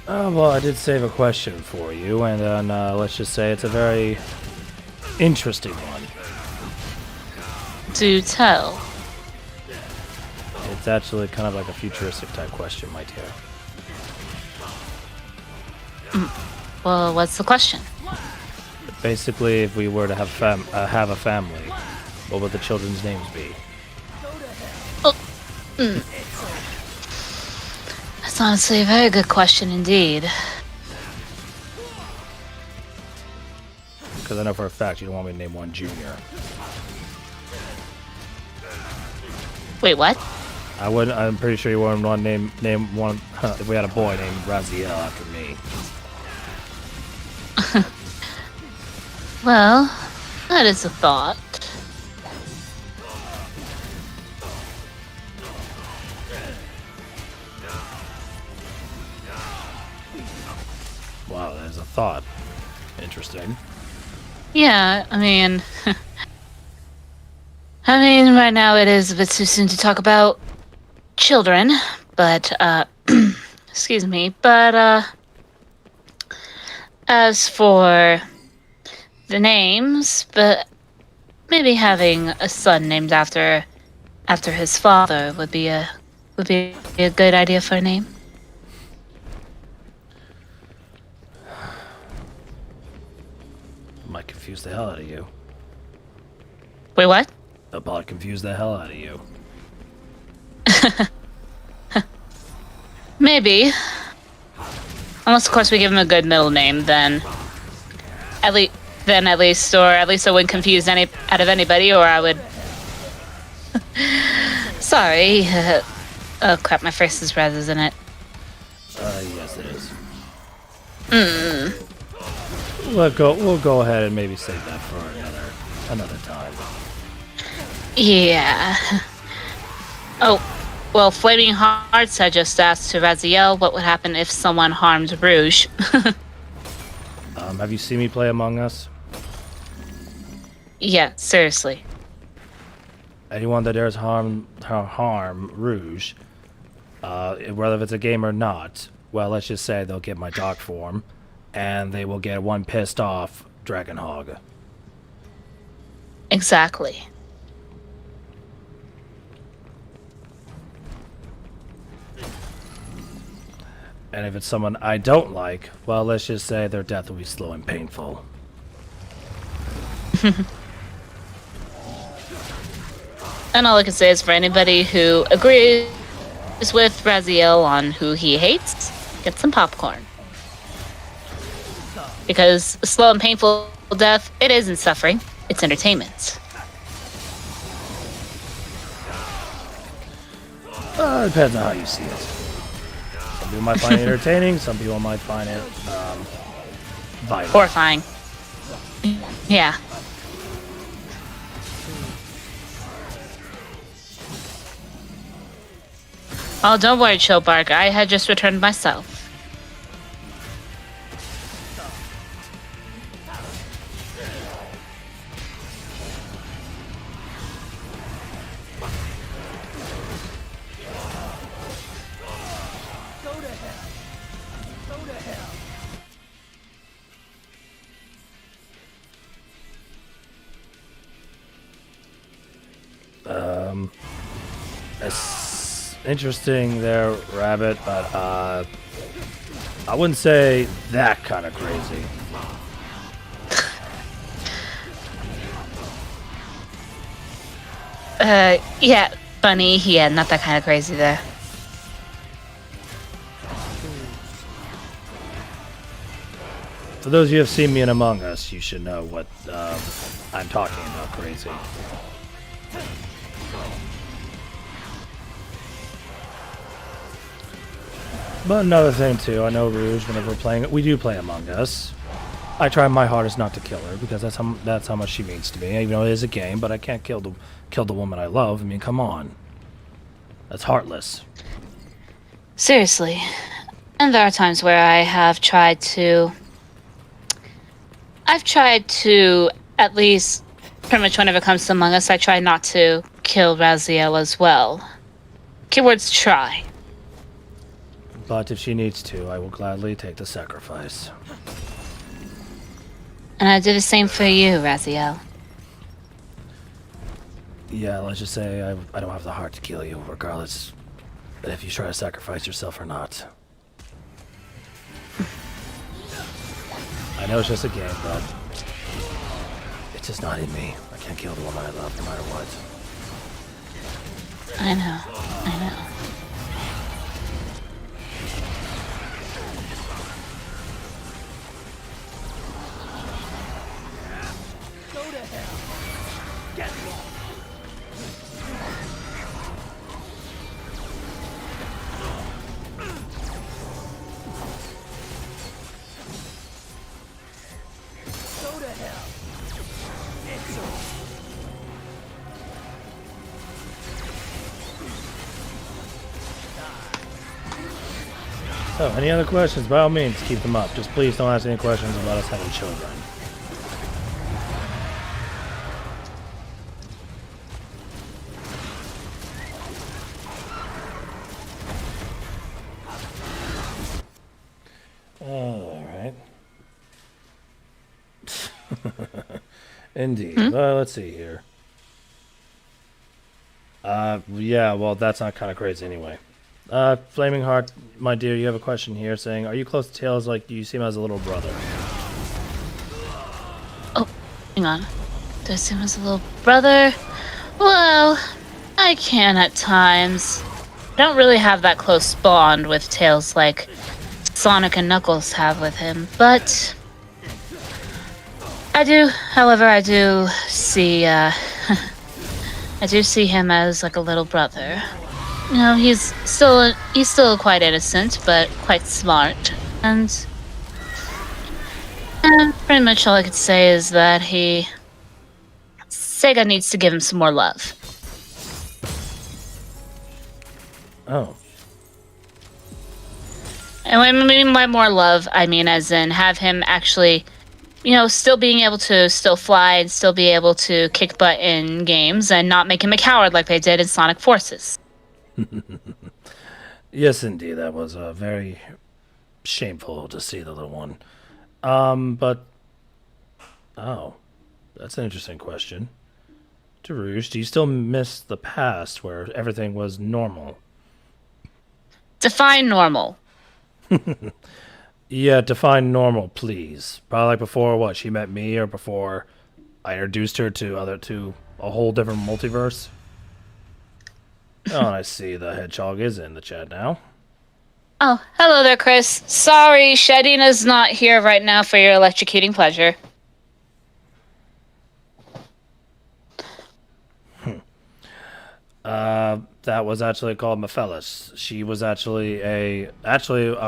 Well, I did save a question for you, and then let's just say it's a very interesting one. Do tell. It's actually kind of like a futuristic type question, my dear. Well, what's the question? Basically, if we were to have a family, what would the children's names be? That's honestly a very good question indeed. Because I know for a fact you don't want me to name one Junior. Wait, what? I wouldn't. I'm pretty sure you wouldn't want to name one if we had a boy named Raziel after me. Well, that is a thought. Wow, there's a thought. Interesting. Yeah, I mean, right now it is a bit too soon to talk about children, but, excuse me, but, as for the names, but maybe having a son named after his father would be a good idea for a name. Might confuse the hell out of you. Wait, what? That'll probably confuse the hell out of you. Maybe. Unless, of course, we give him a good middle name, then at least I wouldn't confuse anybody, or I would. Sorry. Oh crap! My face is red, isn't it? Yes, it is. We'll go ahead and maybe save that for another time. Yeah. Oh, well, Flaming Hearts had just asked to Raziel what would happen if someone harmed Rouge. Have you seen me play Among Us? Yeah, seriously. Anyone that dares harm Rouge, whether it's a game or not, well, let's just say they'll get my dog form, and they will get one pissed off DragonHog. Exactly. And if it's someone I don't like, well, let's just say their death will be slow and painful. And all I can say is for anybody who agrees with Raziel on who he hates, get some popcorn. Because slow and painful death, it isn't suffering, it's entertainment. Depends on how you see it. Some people might find it entertaining, some people might find it violent. Horrifying. Yeah. Oh, don't worry, Chillbark. I had just returned myself. Go to hell. Go to hell. It's interesting there, Rabbit, but I wouldn't say that kind of crazy. Yeah, funny. Yeah, not that kind of crazy there. For those of you who have seen me in Among Us, you should know what I'm talking about crazy. But another thing too, I know Rouge, whenever we're playing it, we do play Among Us. I try my hardest not to kill her because that's how much she means to me. Even though it is a game, but I can't kill the woman I love. I mean, come on, that's heartless. Seriously. And there are times where I've tried to, at least, pretty much whenever it comes to Among Us, I try not to kill Raziel as well. Keywords try. But if she needs to, I will gladly take the sacrifice. And I do the same for you, Raziel. Yeah, let's just say I don't have the heart to kill you, regardless if you try to sacrifice yourself or not. I know it's just a game, but it's just not in me. I can't kill the woman I love no matter what. I know. Go to hell. Get lost. Go to hell. It's over. So, any other questions? By all means, keep them up. Just please don't ask any questions about us having children. Alright. Indeed. Let's see here. Yeah, well, that's not kind of crazy anyway. Flaming Heart, my dear, you have a question here saying, are you close to Tails like you see him as a little brother? Oh, hang on. Do I see him as a little brother? Well, I can at times. I don't really have that close bond with Tails like Sonic and Knuckles have with him, but I do see, I do see him as like a little brother. You know, he's still quite innocent, but quite smart, and pretty much all I could say is that Sega needs to give him some more love. Oh. And when I mean by more love, I mean as in have him actually, you know, still being able to still fly and still be able to kick butt in games and not make him a coward like they did in Sonic Forces. Yes, indeed. That was very shameful to see the little one. But... Oh. That's an interesting question. Two-Rouge, do you still miss the past where everything was normal? Define normal. Yeah, define normal, please. Probably like before, what, she met me, or before I introduced her to a whole different multiverse? Oh, I see the hedgehog is in the chat now. Oh, hello there, Chris. Sorry, Shadina's not here right now for your electrocuting pleasure. That was actually called Mephelis. She was actually I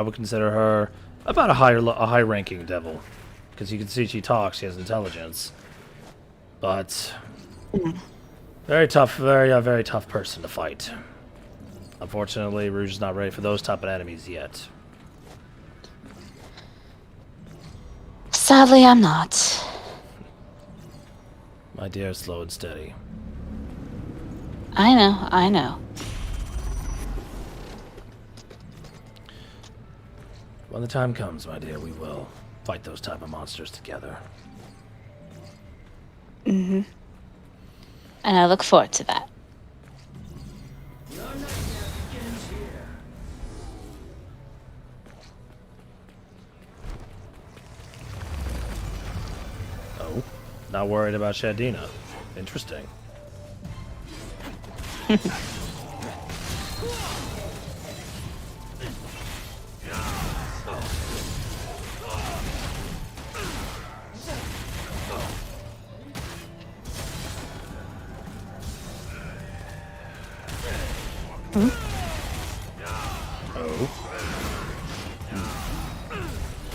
would consider her about a high-ranking devil, because you can see she talks, she has intelligence, but very tough, very tough person to fight. Unfortunately, Rouge is not ready for those type of enemies yet. Sadly, I'm not. My dear, slow and steady. I know. When the time comes, my dear, we will fight those type of monsters together. Mm-hmm. And I look forward to that. Your nightmare begins here. Oh, not worried about Shadina. Interesting.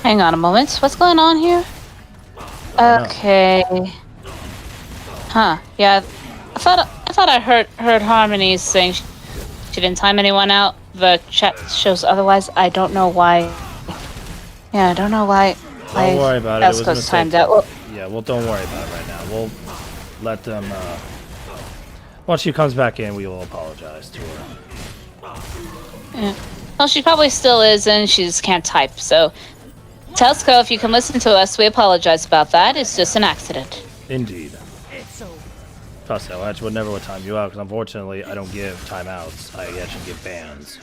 Hang on a moment. What's going on here? Okay. Huh. Yeah. I thought I heard Harmony saying she didn't time anyone out. The chat shows otherwise. I don't know why. Yeah, I don't know why. Don't worry about it. It was a Esco's mistake. timed out. Well, Yeah, well, don't worry about it right now. We'll let them, once she comes back in, we will apologize to her. yeah. Well, she probably still is, and she just can't type. So, Tesco, if you can listen to us, we apologize about that. It's just an accident. Indeed. It's over. Trust me, I actually would never would time you out because unfortunately I don't give timeouts. I actually give bans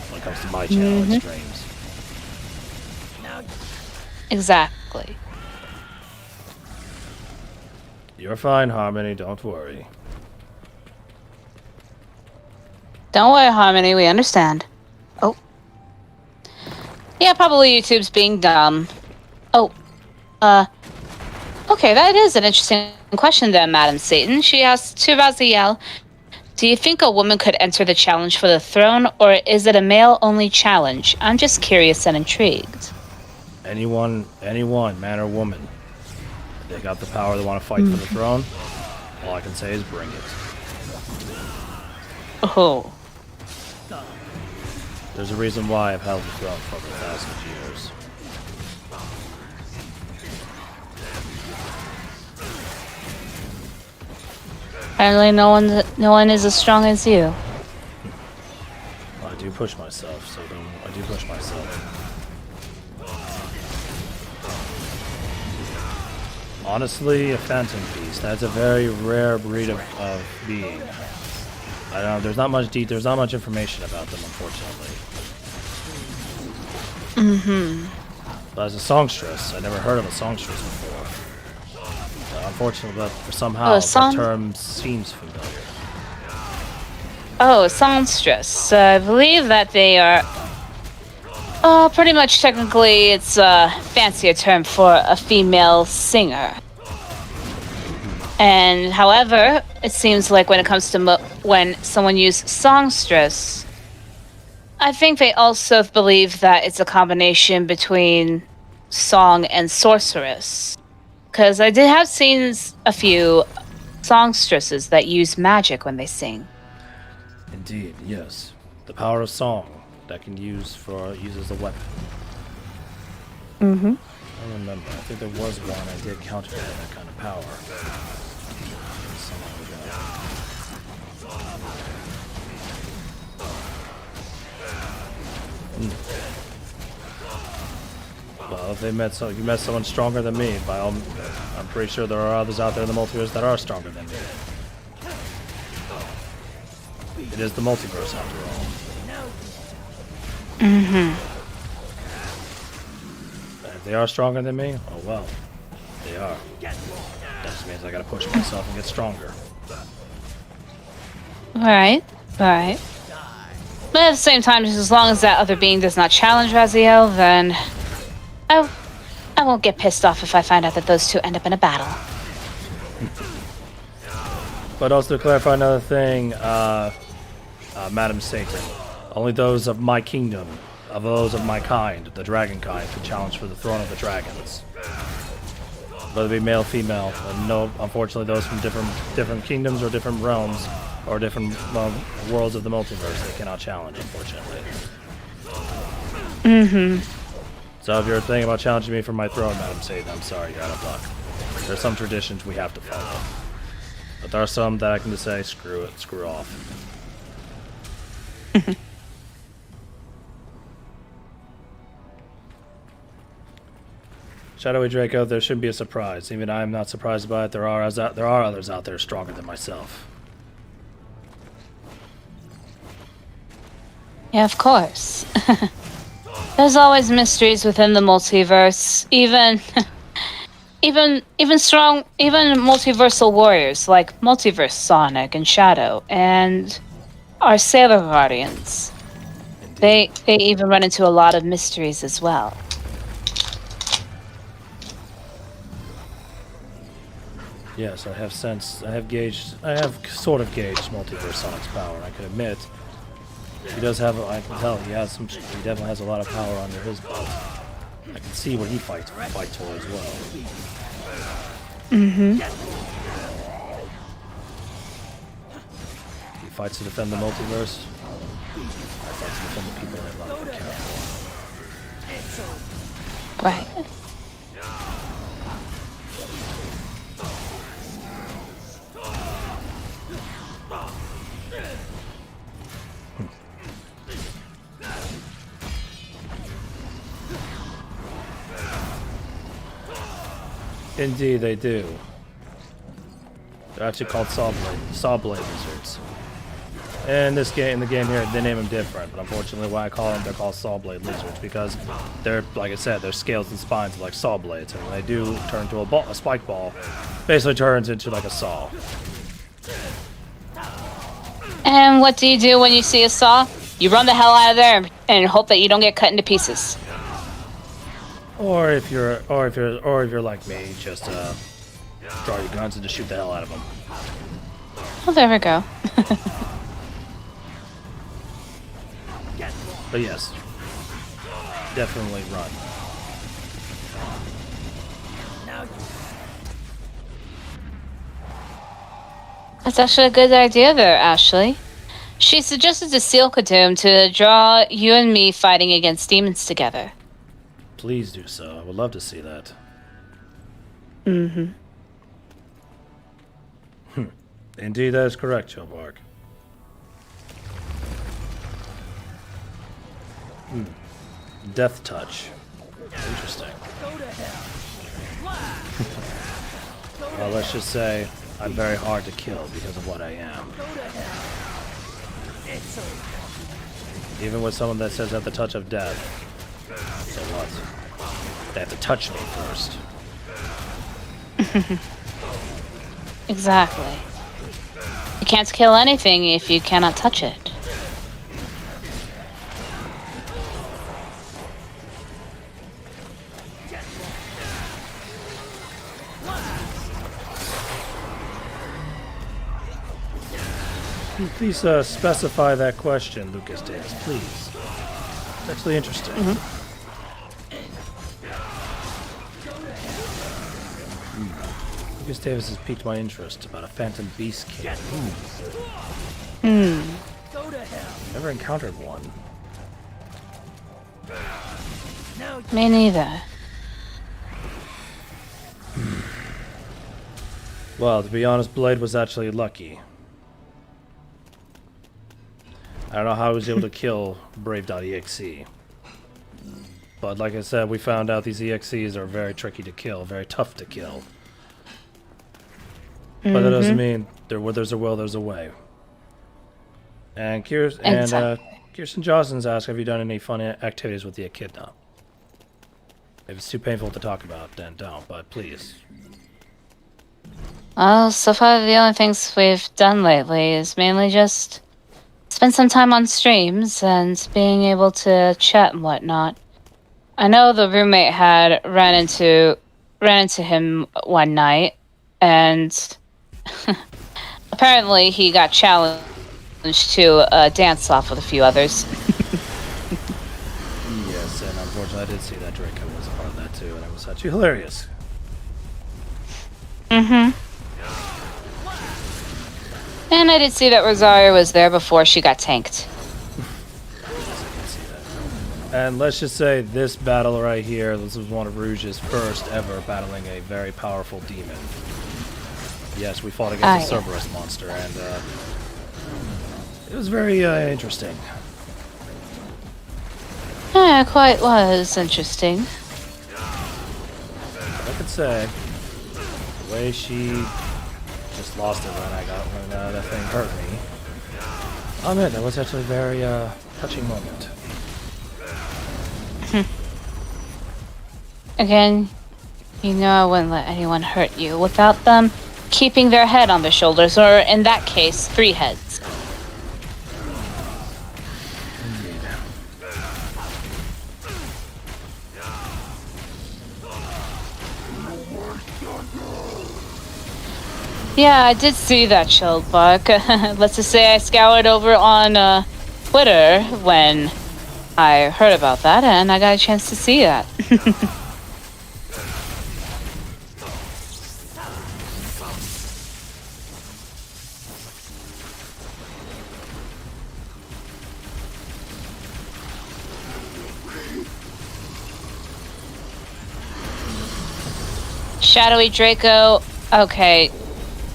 when it comes to my channel and streams. Exactly. You're fine, Harmony. Don't worry. Don't worry, Harmony. We understand. Oh. Yeah, probably YouTube's being dumb. Oh. Okay, that is an interesting question there, Madam Satan. She asked to Raziel, do you think a woman could enter the challenge for the throne, or is it a male-only challenge? I'm just curious and intrigued. Anyone, man or woman, if they got the power, they want to fight for the throne, all I can say is bring it. Oh. There's a reason why I've held the throne for over 1,000 years. Apparently no one is as strong as you. I do push myself, I do push myself. Honestly, a phantom beast. That's a very rare breed of being. I don't know. There's not much information about them, unfortunately. But as a songstress, I never heard of a songstress before. Unfortunately, but somehow the term seems familiar. Oh, songstress. I believe that they are. Pretty much technically, it's a fancier term for a female singer. And however, it seems like when it comes to when someone uses songstress, I think they also believe that it's a combination between song and sorceress. Because I did have seen a few songstresses that use magic when they sing. Indeed, yes. The power of song that can use as a weapon. I remember. I think there was one I did counter that kind of power. So long ago. Well, if you met someone stronger than me, I'm pretty sure there are others out there in the multiverse that are stronger than me. It is the multiverse after all. If they are stronger than me, oh well, they are. That just means I gotta push myself and get stronger. Right. But at the same time, just as long as that other being does not challenge Raziel, then I won't get pissed off if I find out that those two end up in a battle. But also to clarify another thing, Madam Satan, only those of my kingdom, of those of my kind, the dragon kind, can challenge for the throne of the dragons. Whether it be male, female, and no, unfortunately, those from different kingdoms or different realms or different worlds of the multiverse, they cannot challenge, unfortunately. So if you're thinking about challenging me for my throne, Madam Satan, I'm sorry, you're out of luck. There's some traditions we have to follow. But there are some that I can just say, screw it, screw off. Shadowy Draco, there shouldn't be a surprise. Even I am not surprised by it. There are others out there stronger than myself. Yeah, of course. There's always mysteries within the multiverse. Even multiversal warriors like Multiverse Sonic and Shadow and our Sailor Guardians. They even run into a lot of mysteries as well. Yes, I have sort of gauged Multiverse Sonic's power. I can admit, he does have, I can tell, he definitely has a lot of power under his belt. I can see what he fights for as well. He fights to defend the multiverse. I fight to defend the people that love and care. Right. Indeed, they do. They're actually called saw blade lizards. And in the game here, they name them different. But unfortunately, why I call them, they're called saw blade lizards because they're, like I said, their scales and spines are like saw blades, and when they do turn to a spike ball, basically turns into like a saw. And what do you do when you see a saw? You run the hell out of there and hope that you don't get cut into pieces. Or if you're like me, just draw your guns and just shoot the hell out of them. Oh, there we go. But yes, definitely run. That's actually a good idea there, Ashley. She suggested to Seal Kadum to draw you and me fighting against demons together. Please do so. I would love to see that. Mm-hmm. Indeed, that is correct, Joe Bark. Death touch. Interesting. Well, let's just say I'm very hard to kill because of what I am. Even with someone that says at the touch of death. So what? They have to touch me first. Exactly. You can't kill anything if you cannot touch it. Please specify that question, Lucas Davis, please. It's actually interesting. Lucas Davis has piqued my interest about a Phantom Beast King. Never encountered one. Me neither. Well, to be honest, Blade was actually lucky. I don't know how I was able to kill Brave.exe. But like I said, we found out these EXEs are very tricky to kill, very tough to kill. But that doesn't mean where there's a will, there's a way. And Kirsten Johnson's asked, have you done any fun activities with the Echidna? If it's too painful to talk about, then don't, but please. Well, so far the only things we've done lately is mainly just spend some time on streams and being able to chat and whatnot. I know the roommate had ran into him one night, and apparently he got challenged to a dance off with a few others. Yes, and unfortunately I did see that Draco was a part of that too, and it was actually hilarious. And I did see that Rosario was there before she got tanked. And let's just say this battle right here, this was one of Rouge's first ever battling a very powerful demon. Yes, we fought against a Cerberus monster, and it was very interesting. Yeah, it quite was interesting. I could say, the way she just lost it when that thing hurt me. Oh man, that was actually a very touching moment. Again, you know I wouldn't let anyone hurt you without them keeping their head on their shoulders, or in that case, 3 heads. Yeah, I did see that, Shieldbug. Let's just say I scoured over on Twitter when I heard about that, and I got a chance to see that. Shadowy Draco, okay.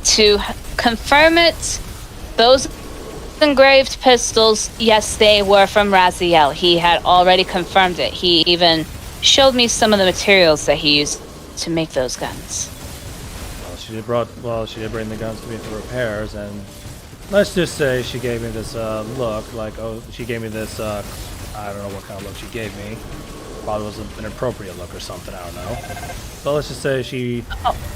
To confirm it, those engraved pistols, yes, they were from Raziel. He had already confirmed it. He even showed me some of the materials that he used to make those guns. Well, she did bring the guns to me for repairs, and let's just say she gave me this look, like, oh, she gave me this, I don't know what kind of look she gave me. Probably was an inappropriate look or something, I don't know. But let's just say she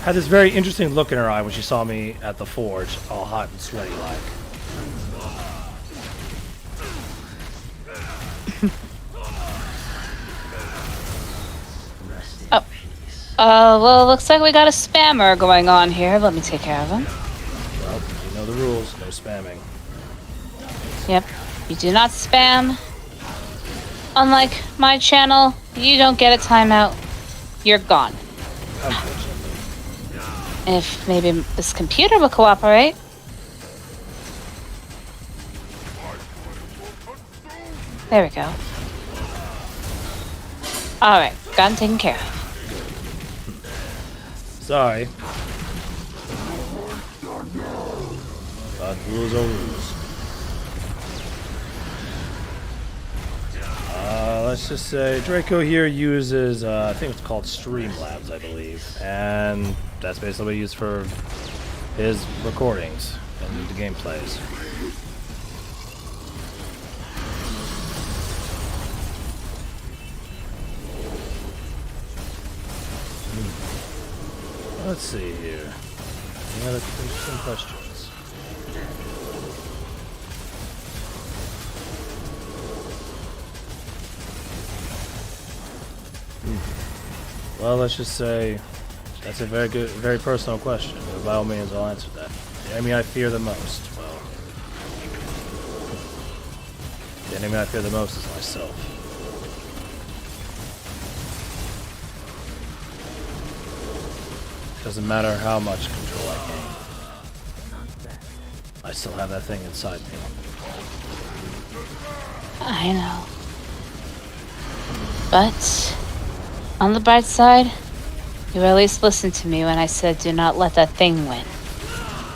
had this very interesting look in her eye when she saw me at the forge, all hot and sweaty like. Well, looks like we got a spammer going on here. Let me take care of him. Well, you know the rules, no spamming. Yep, you do not spam. Unlike my channel, you don't get a timeout. You're gone. Unfortunately. If maybe this computer will cooperate. There we go. Alright, gun taken care of. Sorry. But rules are rules. Let's just say Draco here uses, I think it's called Streamlabs, I believe. And that's basically what he used for his recordings and the gameplays. Let's see here. Any other interesting questions? Well, let's just say that's a very personal question. But by all means, I'll answer that. The enemy I fear the most. Well, the enemy I fear the most is myself. Doesn't matter how much control I gain. I still have that thing inside me. I know. But, on the bright side, you at least listened to me when I said do not let that thing win.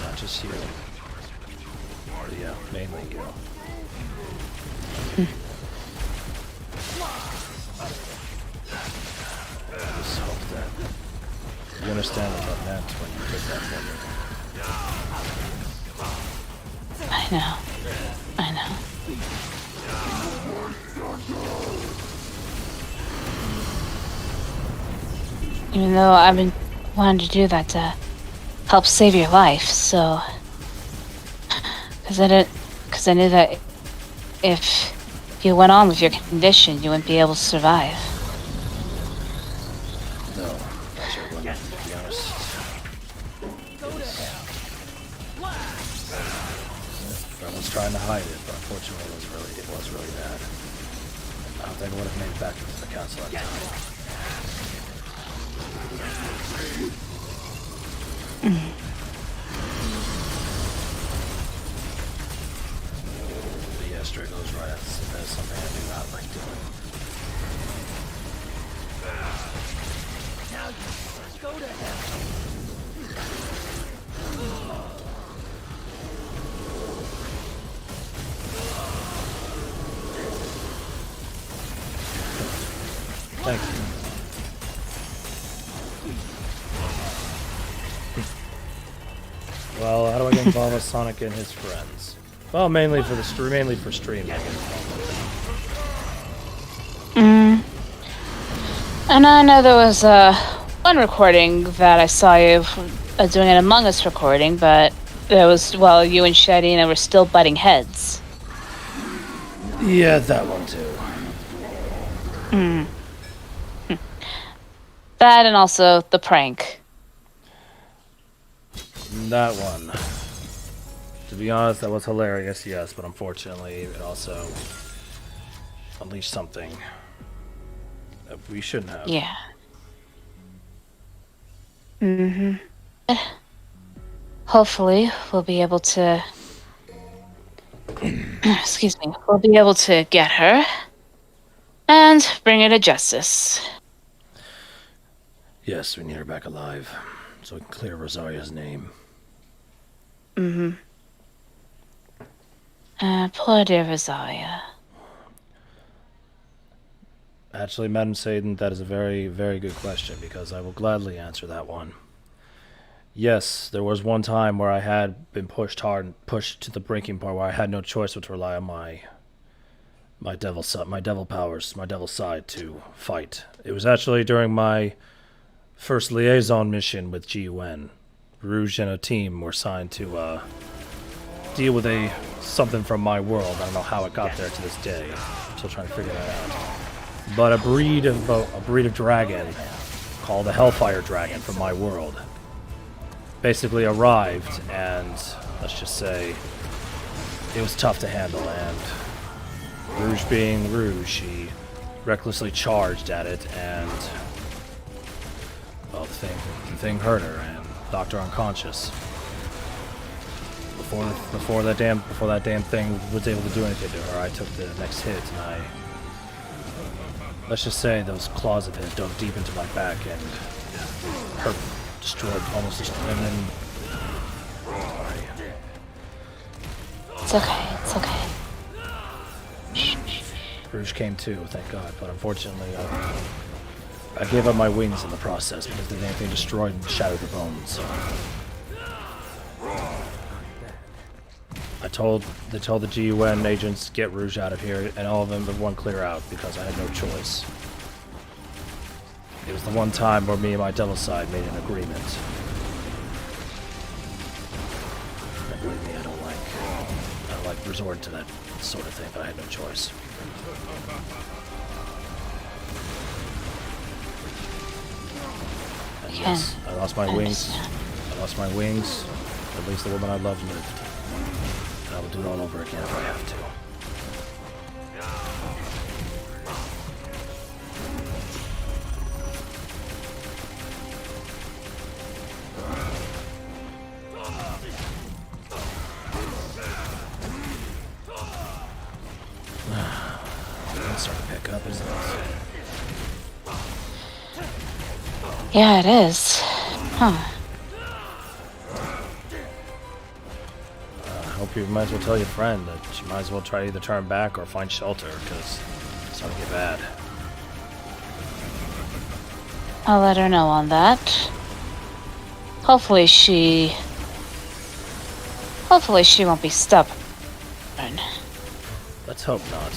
Not just you. But yeah, mainly you. I just hope that you understand what that meant when you did that for me. I know. I know. Even though I've been wanting to do that to help save your life, so... Because I knew that if you went on with your condition, you wouldn't be able to survive. No, I sure wouldn't, to be honest. I was trying to hide it, but unfortunately it was really bad. I don't think I would have made it back to the council at the time. But yes, Draco's right. That's something I do not like doing. Now you go to hell. Thank you. Well, how do I get involved with Sonic and his friends? Well, mainly for stream. I get involved with And I know there was one recording that I saw you doing an Among Us recording, but there was, well, you and Shadina were still butting heads. them. Yeah, that one too. That and also the prank. That one. To be honest, that was hilarious, yes, but unfortunately, it also unleashed something that we shouldn't have. Yeah. Hopefully, we'll be able to... Excuse me. We'll be able to get her and bring her to justice. Yes, we need her back alive, so we can clear Rosaria's name. Poor dear Rosaria. Actually, Madam Satan, that is a very, very good question, because I will gladly answer that one. Yes, there was one time where I had been pushed hard and pushed to the breaking point where I had no choice but to rely on my devil powers, my devil side to fight. It was actually during my first liaison mission with GUN. Rouge and a team were signed to deal with something from my world. I don't know how it got there to this day. I'm still trying to figure that out. But a breed of dragon called a Hellfire Dragon from my world basically arrived, and let's just say it was tough to handle, and Rouge being Rouge, she recklessly charged at it, and well, the thing hurt her and knocked her unconscious. Before that damn thing was able to do anything to her, I took the next hit, and let's just say those claws of his dug deep into my back and hurt, destroyed, almost destroyed, and then... Sorry. It's okay, it's okay. Rouge came too, thank God, but unfortunately I gave up my wings in the process because the damn thing destroyed and shattered the bones. They told the GUN agents, get Rouge out of here, and all of them but one clear out because I had no choice. It was the one time where me and my devil side made an agreement. And believe me, I don't like resorting to that sort of thing, but I had no choice. And yes, I lost my wings. I lost my wings. At least the woman I loved lived. And I will do it all over again if I have to. It's starting to pick up, isn't it? Yeah, it is. Huh. I hope you might as well tell your friend that she might as well try to either turn back or find shelter, because it's starting to get bad. I'll let her know on that. Hopefully she won't be stubborn. Let's hope not.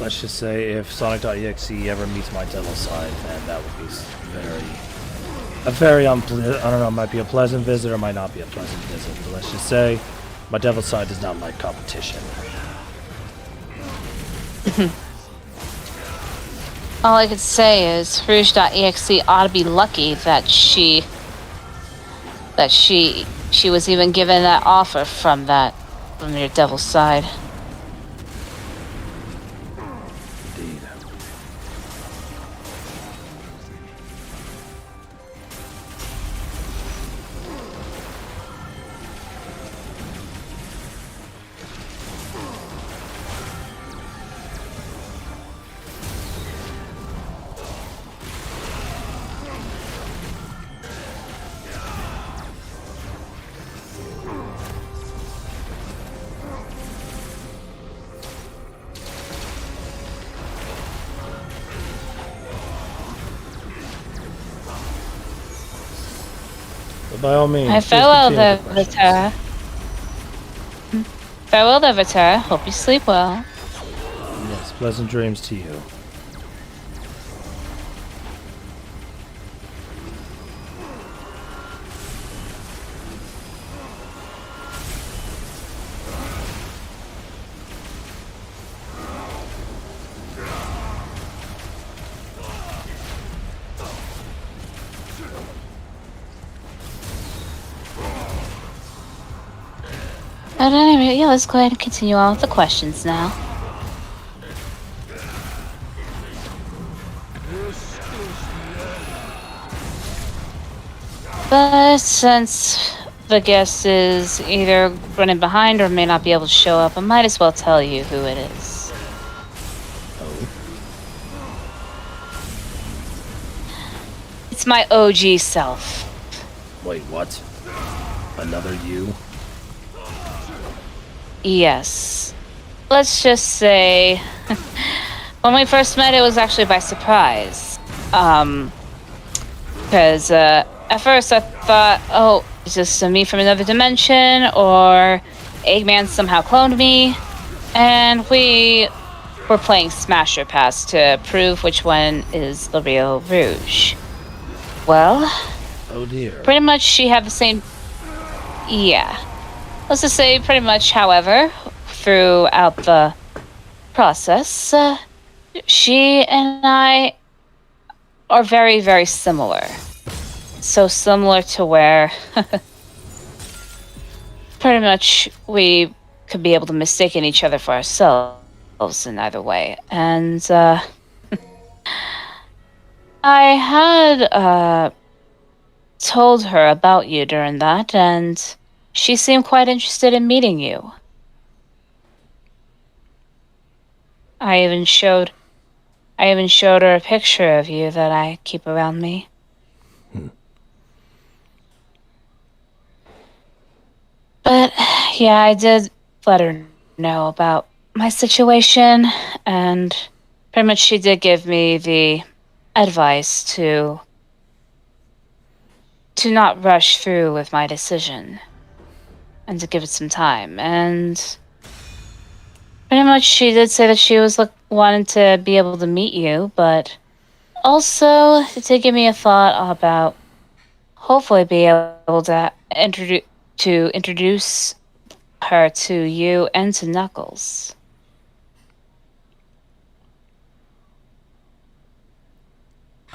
Let's just say if Sonic.exe ever meets my devil side, then that would be I don't know, it might be a pleasant visit or might not be a pleasant visit, but let's just say my devil side does not like competition. All I could say is Rouge.exe ought to be lucky that she was even given that offer from your devil's side. Indeed. By all means, Farewell, the Vitar. Farewell, Vitar. Hope you sleep well. Yes, pleasant dreams to you. But anyway, yeah, let's go ahead and continue on with the questions now. But since the guest is either running behind or may not be able to show up, I might as well tell you who it is. It's my OG self. Wait, what? Another you? Yes. Let's just say, when we first met, it was actually by surprise. Because at first I thought, oh, is this me from another dimension, or Eggman somehow cloned me? And we were playing Smasher Pass to prove which one is the real Rouge. Well, Oh dear. pretty much she had the same... Yeah. Let's just say pretty much, however, throughout the process, she and I are very, very similar. So similar to where pretty much we could be able to mistaken each other for ourselves in either way. And I had told her about you during that, and she seemed quite interested in meeting you. I even showed her a picture of you that I keep around me. But yeah, I did let her know about my situation, and pretty much she did give me the advice to not rush through with my decision and to give it some time. And pretty much she did say that she was wanting to be able to meet you, but also it did give me a thought about hopefully be able to introduce her to you and to Knuckles.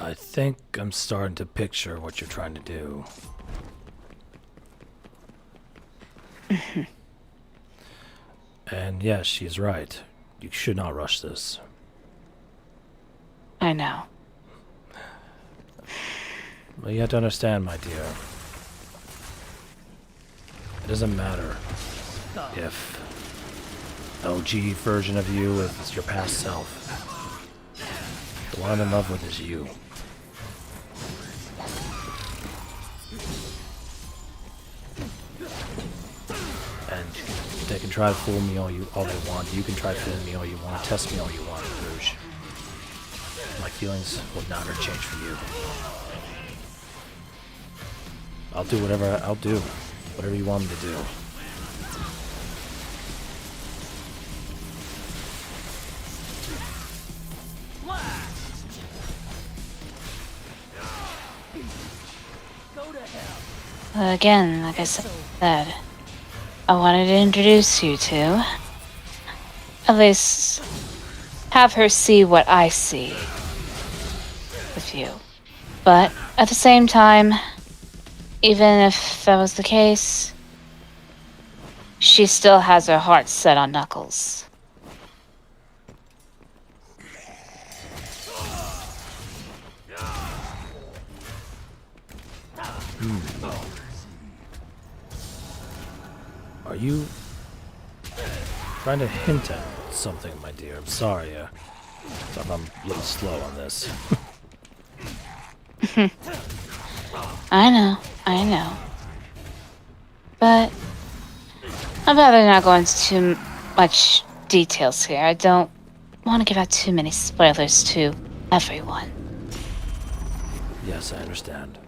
I think I'm starting to picture what you're trying to do. And yes, she's right. You should not rush this. I know. But you have to understand, my dear. It doesn't matter if OG version of you is your past self. The one I'm in love with is you. And they can try to fool me all they want. You can try to fool me all you want. Test me all you want, Rouge. My feelings will never change for you. I'll do whatever you want me to do. Go to hell. Again, like I said, I wanted to introduce you to. At least have her see what I see with you. But at the same time, even if that was the case, she still has her heart set on Knuckles. Are you trying to hint at something, my dear? I'm sorry. I'm a little slow on this. I know. But I'd rather not go into too much details here. I don't want to give out too many spoilers to everyone. Yes, I understand.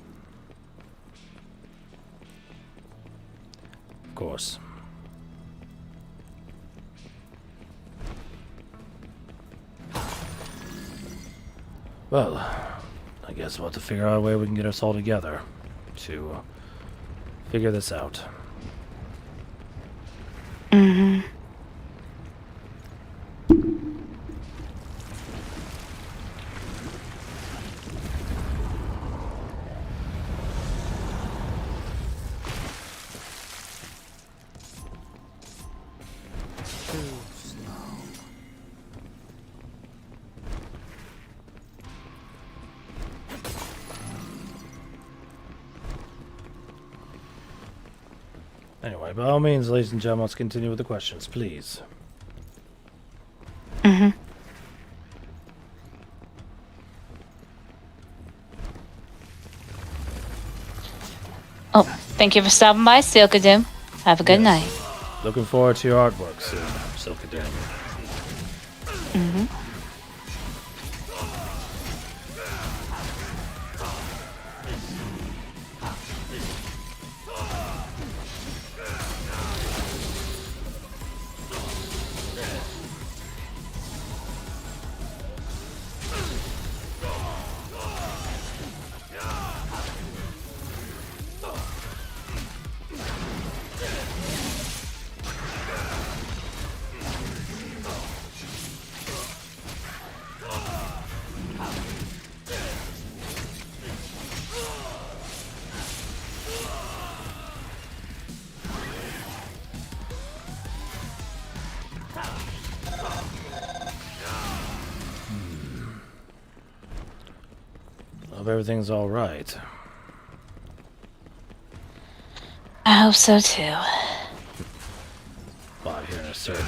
Of course. Well, I guess we'll have to figure out a way we can get us all together to figure this out. Mm-hmm. Anyway, by all means, ladies and gentlemen, let's continue with the questions, please. Mm-hmm. Oh, thank you for stopping by, Silkadoom. Have a good night. Looking forward to your artwork soon, Silkadoom. Mm-hmm. Hope everything's alright. I hope so too. Well, I hear a certain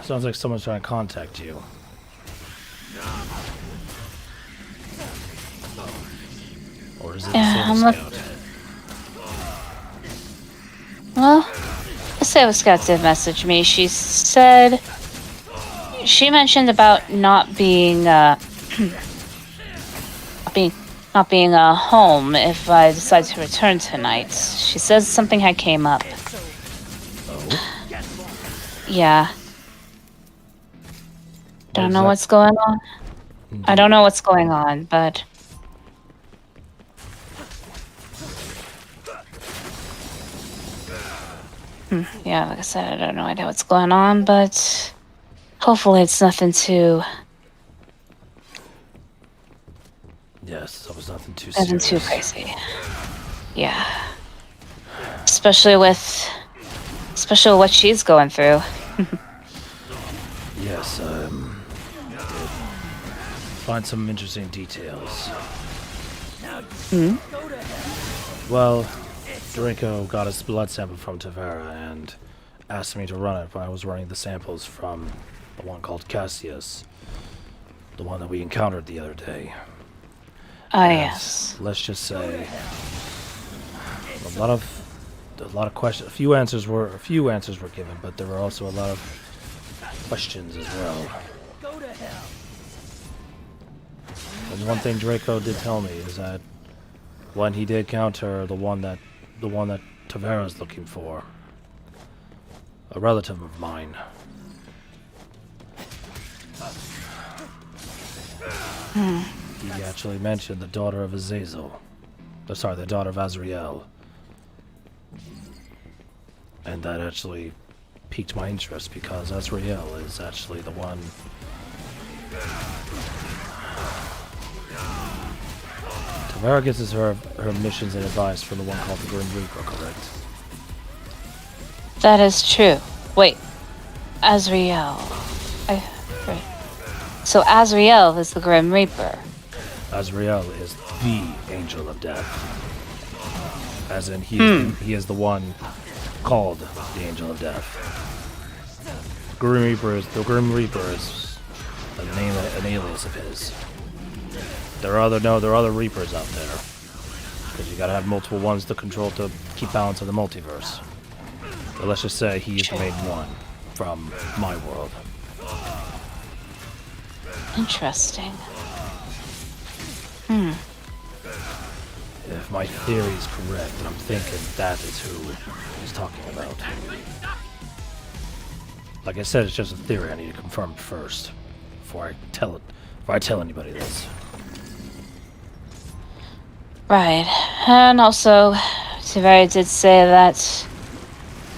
sounds like someone's trying to contact you. Or is it the Yeah, same I'm scout? Well, the Sailor Scout did message me. She said she mentioned about not being not being home if I decide to return tonight. She says something had came up. Oh? Yeah. Don't know that- what's going on. I don't know what's going on, but yeah, like I said, I don't know idea what's going on, but hopefully it's nothing too Yes, that was nothing too nothing serious. too crazy. Yeah. Especially with what she's going through. Yes, did find some interesting details. Hmm? Well, Draco got his blood sample from Tavera and asked me to run it when I was running the samples from the one called Cassius, the one that we encountered the other day. Ah, And yes. let's just say a lot of questions. A few answers were given, but there were also a lot of questions as well. Go to hell. And one thing Draco did tell me is that when he did counter the one that Tavera's looking for, a relative of mine. He actually mentioned the daughter of Azazel. Sorry, the daughter of Azrael. And that actually piqued my interest because Azrael is actually the one. Tavera gets her missions and advice from the one called the Grim Reaper, correct? That is true. Wait. Azrael. Right. So Azrael is the Grim Reaper. Azrael is the Angel of Death. As in, he is the one called the Angel of Death. The Grim Reaper is a name, an alias of his. There are other Reapers out there, because you gotta have multiple ones to control to keep balance of the multiverse. But let's just say he is the main one from my world. Interesting. If my theory is correct, then I'm thinking that is who he's talking about. Like I said, it's just a theory. I need to confirm it first before I tell anybody this. Right. And also, Taveri did say that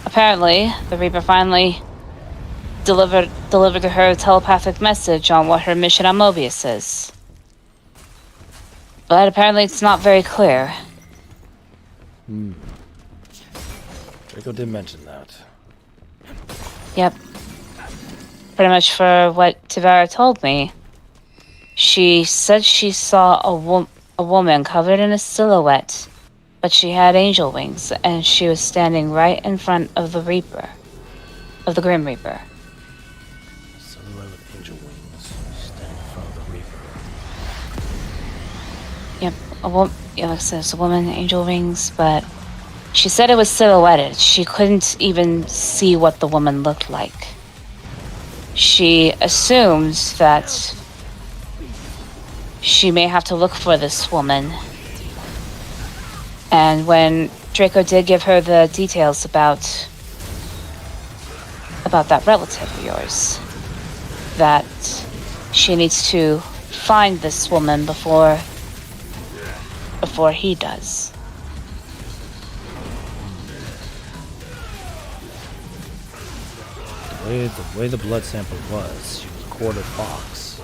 apparently the Reaper finally delivered her a telepathic message on what her mission on Mobius is. But apparently it's not very clear. Draco did mention that. Yep. Pretty much for what Tavera told me. She said she saw a woman covered in a silhouette, but she had angel wings, and she was standing right in front of the Reaper. Of the Grim Reaper. Silhouette with angel wings, standing in front of the Reaper. Yep. a woman. It says a woman, angel wings, but she said it was silhouetted. She couldn't even see what the woman looked like. She assumed that she may have to look for this woman. And when Draco did give her the details about that relative of yours, that she needs to find this woman before he does. The way the blood sample was, she was a quarter fox.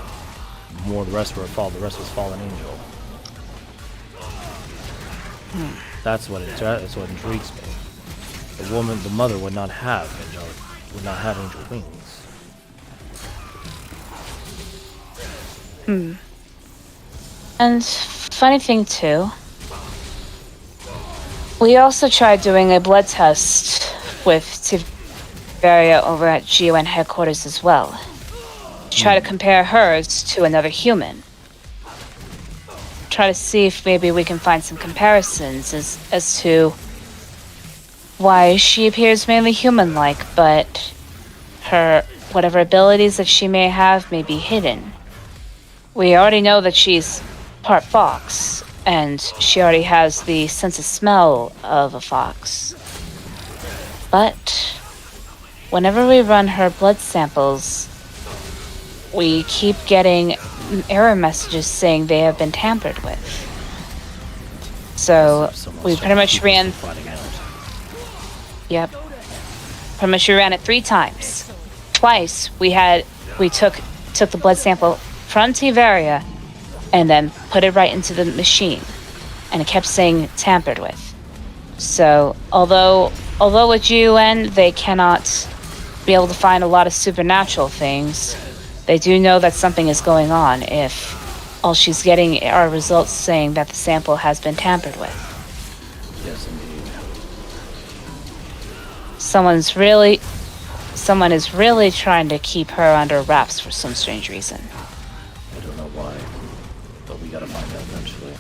More the rest were fall. The rest was fallen angel. That's what intrigues me. The woman, the mother, would not have angel wings. And funny thing too, we also tried doing a blood test with Tiveria over at GON headquarters as well, to try to compare hers to another human. Try to see if maybe we can find some comparisons as to why she appears mainly human-like, but her whatever abilities that she may have may be hidden. We already know that she's part fox, and she already has the sense of smell of a fox. But whenever we run her blood samples, we keep getting error messages saying they have been tampered with. So we pretty much ran. Yep. Pretty much we ran it 3 times. Twice we took the blood sample from Tiveria and then put it right into the machine, and it kept saying tampered with. So although with UN they cannot be able to find a lot of supernatural things, they do know that something is going on if all she's getting are results saying that the sample has been tampered with. Yes, indeed. Someone is really trying to keep her under wraps for some strange reason. I don't know why, but we gotta find out eventually.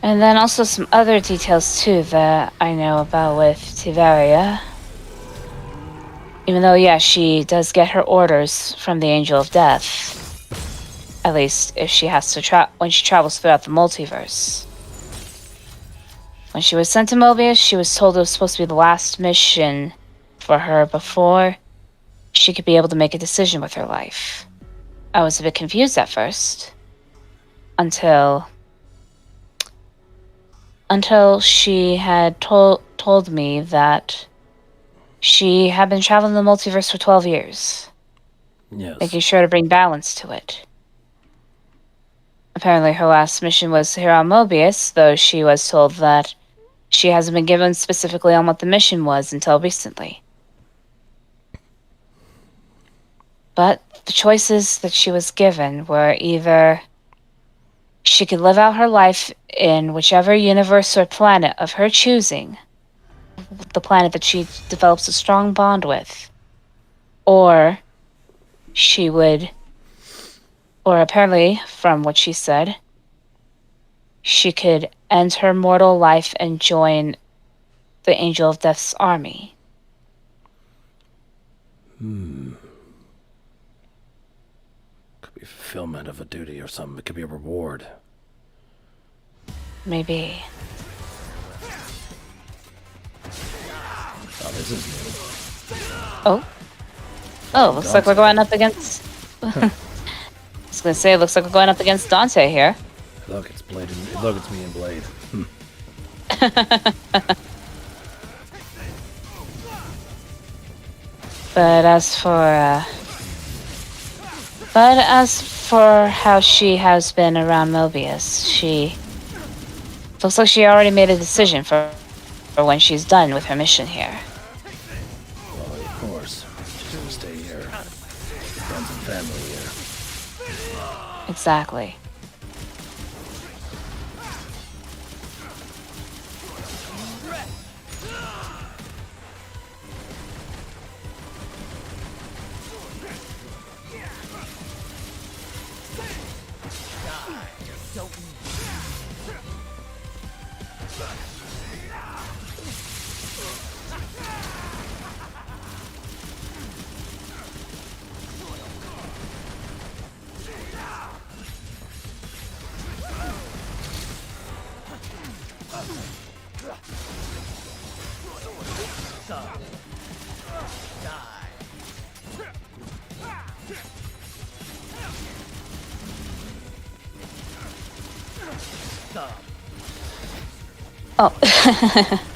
And then also some other details too that I know about with Tiveria. Even though, yeah, she does get her orders from the Angel of Death. At least if she has to when she travels throughout the multiverse. When she was sent to Mobius, she was told it was supposed to be the last mission for her before she could be able to make a decision with her life. I was a bit confused at first. Until she had told me that she had been traveling the multiverse for 12 years. Yes. Making sure to bring balance to it. Apparently her last mission was here on Mobius, though she was told that she hasn't been given specifically on what the mission was until recently. But the choices that she was given were either she could live out her life in whichever universe or planet of her choosing, the planet that she develops a strong bond with, or she would, or apparently, from what she said, she could end her mortal life and join the Angel of Death's army. Could be fulfillment of a duty or something. It could be a reward. Maybe. Oh, this is new. Oh, looks like we're going up against... I was gonna say, looks like we're going up against Dante here. Look, it's Blade. Look, it's me and Blade. But as for how she has been around Mobius, she looks like she already made a decision for when she's done with her mission here. Well, of course. She's gonna stay here. Friends and family here. Exactly. Oh.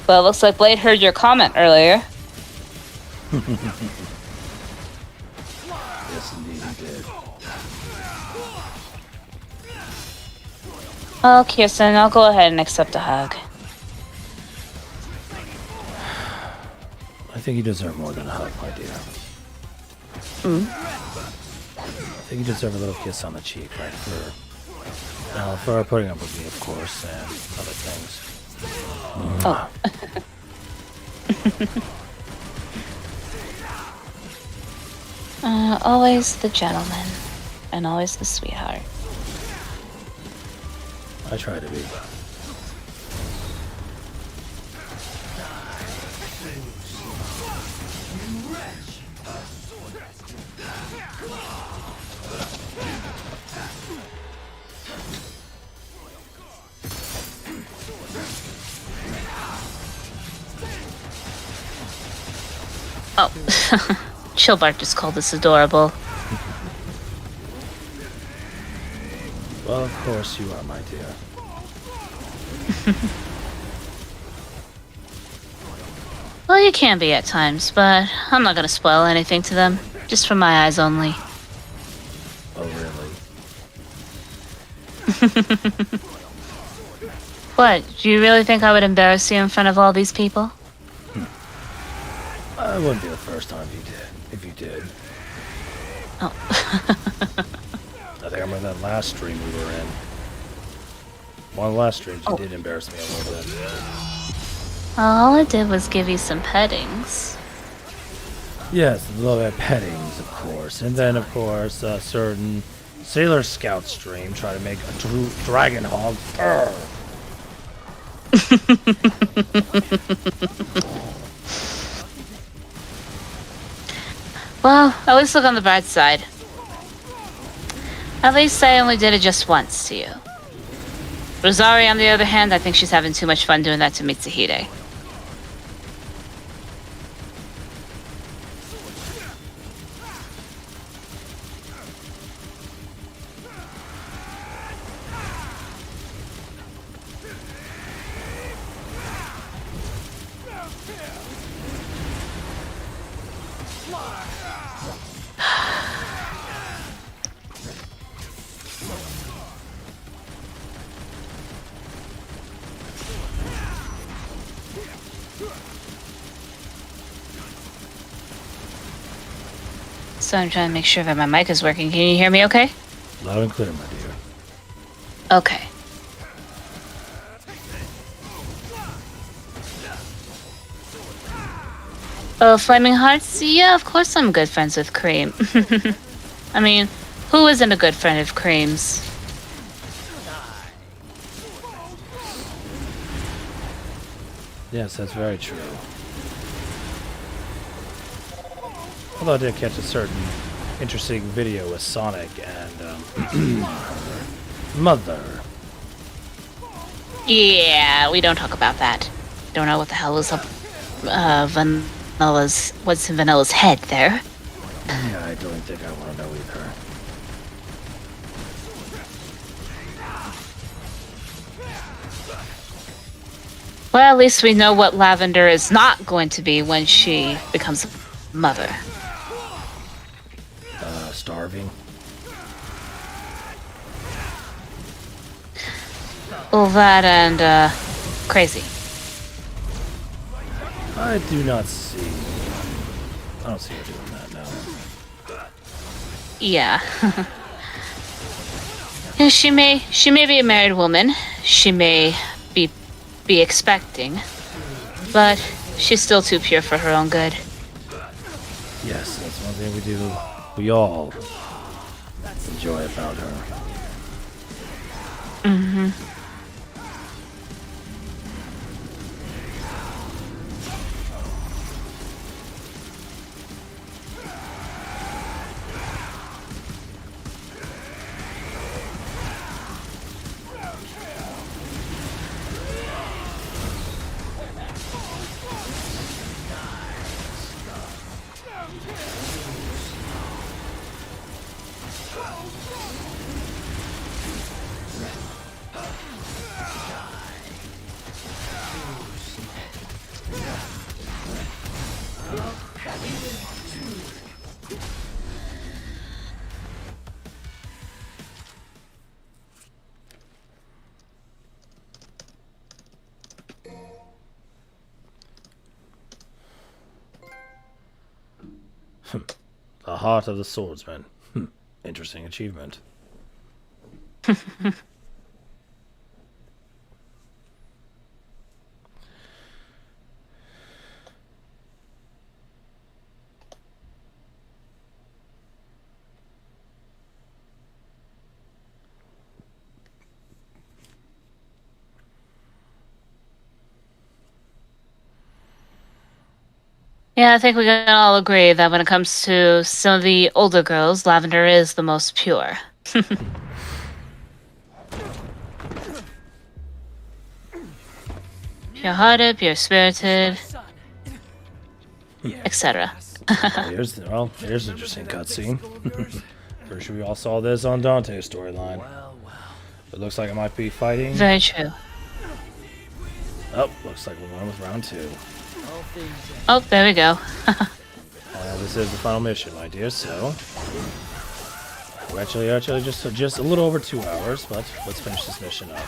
Well, looks like Blade heard your comment earlier. Yes, indeed he did. Oh, Kirsten, I'll go ahead and accept a hug. I think you deserve more than a hug, my dear. I think you deserve a little kiss on the cheek, right? For putting up with me, of course, and other things. Oh. Always the gentleman, and always the sweetheart. I try to be. Oh. Chillbart just called this adorable. Well, of course you are, my dear. Well, you can be at times, but I'm not gonna spoil anything to them. Just for my eyes only. Oh, really? What? Do you really think I would embarrass you in front of all these people? It wouldn't be the first time if you did. Oh. I think I remember that last stream we were in. One of the last streams, you did embarrass me a little bit. All I did was give you some pettings. Yes, a little bit of pettings, of course. And then, of course, a certain Sailor Scout stream try to make a DragonHog. Well, at least look on the bright side. At least I only did it just once to you. Rosari, on the other hand, I think she's having too much fun doing that to Mitsuhide. So I'm trying to make sure that my mic is working. Can you hear me okay? Loud and clear, my dear. Okay. Oh, Flaming Hearts? Yeah, of course I'm good friends with Cream. I mean, who isn't a good friend of Cream's? Yes, that's very true. Although I did catch a certain interesting video with Sonic and her mother. Yeah, we don't talk about that. Don't know what the hell is up what's in Vanilla's head there. Yeah, I don't think I want to know either. Well, at least we know what Lavender is not going to be when she becomes a mother. Starving. Well, that and, crazy. I do not see. I don't see her doing that now. Yeah. Yeah, she may be a married woman. She may be expecting, but she's still too pure for her own good. Yes, that's one thing we do. We all enjoy about her. Mm-hmm. The heart of the swordsman. Interesting achievement. Yeah, I think we can all agree that when it comes to some of the older girls, Lavender is the most pure. Pure-hearted, pure-spirited, etc. Here's an interesting cutscene. Pretty sure we all saw this on Dante's storyline. It looks like it might be fighting. Very true. Oh, looks like we're going with round 2. Oh, there we go. This is the final mission, my dear. So we're actually just a little over 2 hours, but let's finish this mission up.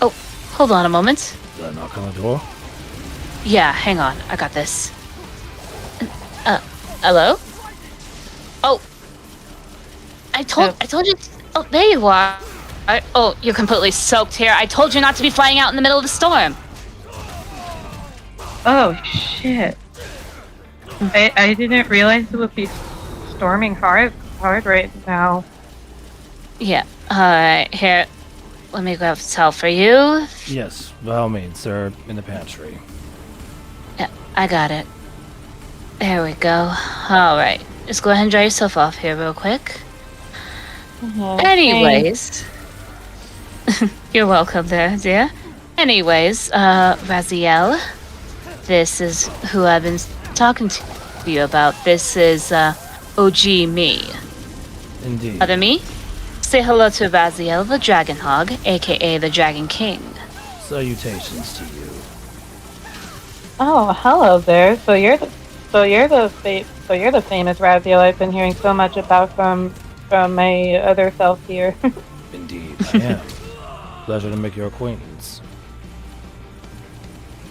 Oh, hold on a moment. Did I knock on the door? Yeah, hang on. I got this. Hello? Oh. I told you. Oh, there you are. Oh, you're completely soaked here. I told you not to be flying out in the middle of the storm. Oh shit! I didn't realize it would be storming hard right now. Yeah. Here. Let me grab a towel for you. Yes, by all means, sir, in the pantry. Yeah, I got it. There we go. Alright. Just go ahead and dry yourself off here real quick. Anyways. You're welcome there, dear. Anyways, Raziel. This is who I've been talking to you about. This is, OG me. Indeed. Other me? Say hello to Raziel the Dragon Hog, aka the Dragon King. Salutations to you. Oh, hello there. So you're the famous Raziel I've been hearing so much about from my other self here. Indeed, I am. Pleasure to make your acquaintance.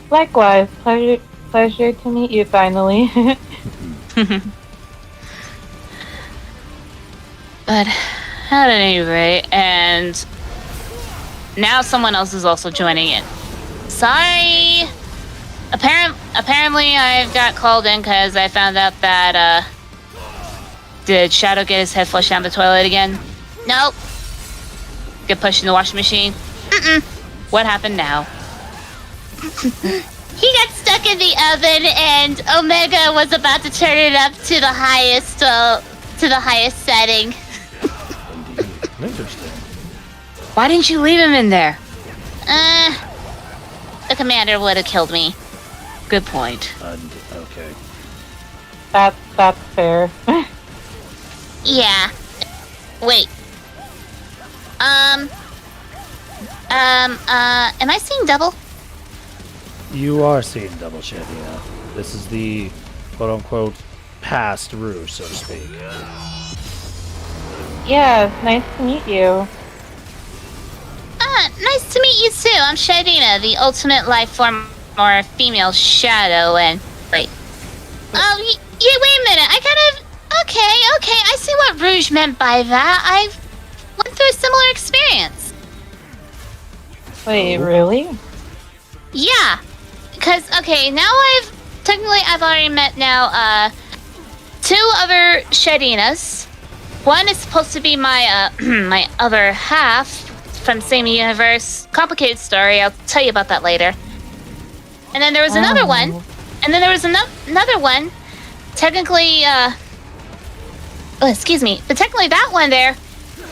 Likewise, pleasure to meet you finally. But at any rate, and now someone else is also joining in. Sorry. Apparently, I've got called in because I found out that did Shadow get his head flushed down the toilet again? Nope. Get pushed in the washing machine? What happened now? He got stuck in the oven, and Omega was about to turn it up to the highest setting. Indeed. Interesting. Why didn't you leave him in there? The commander would have killed me. Good point. Okay. That's fair. Yeah. Wait. Am I seeing double? You are seeing double, Shadina. This is the quote-unquote past Rouge, so to speak. Yeah, nice to meet you. Nice to meet you too. I'm Shadina, the ultimate life form or female shadow, and wait. Oh, yeah, wait a minute. I kind of... Okay, I see what Rouge meant by that. I went through a similar experience. Wait, really? Yeah. Because, okay, now I've already met now, two other Shadinas. One is supposed to be my, my other half from same universe. Complicated story. I'll tell you about that later. And then there was another one. And then there was another one. Technically, oh, excuse me. But technically that one there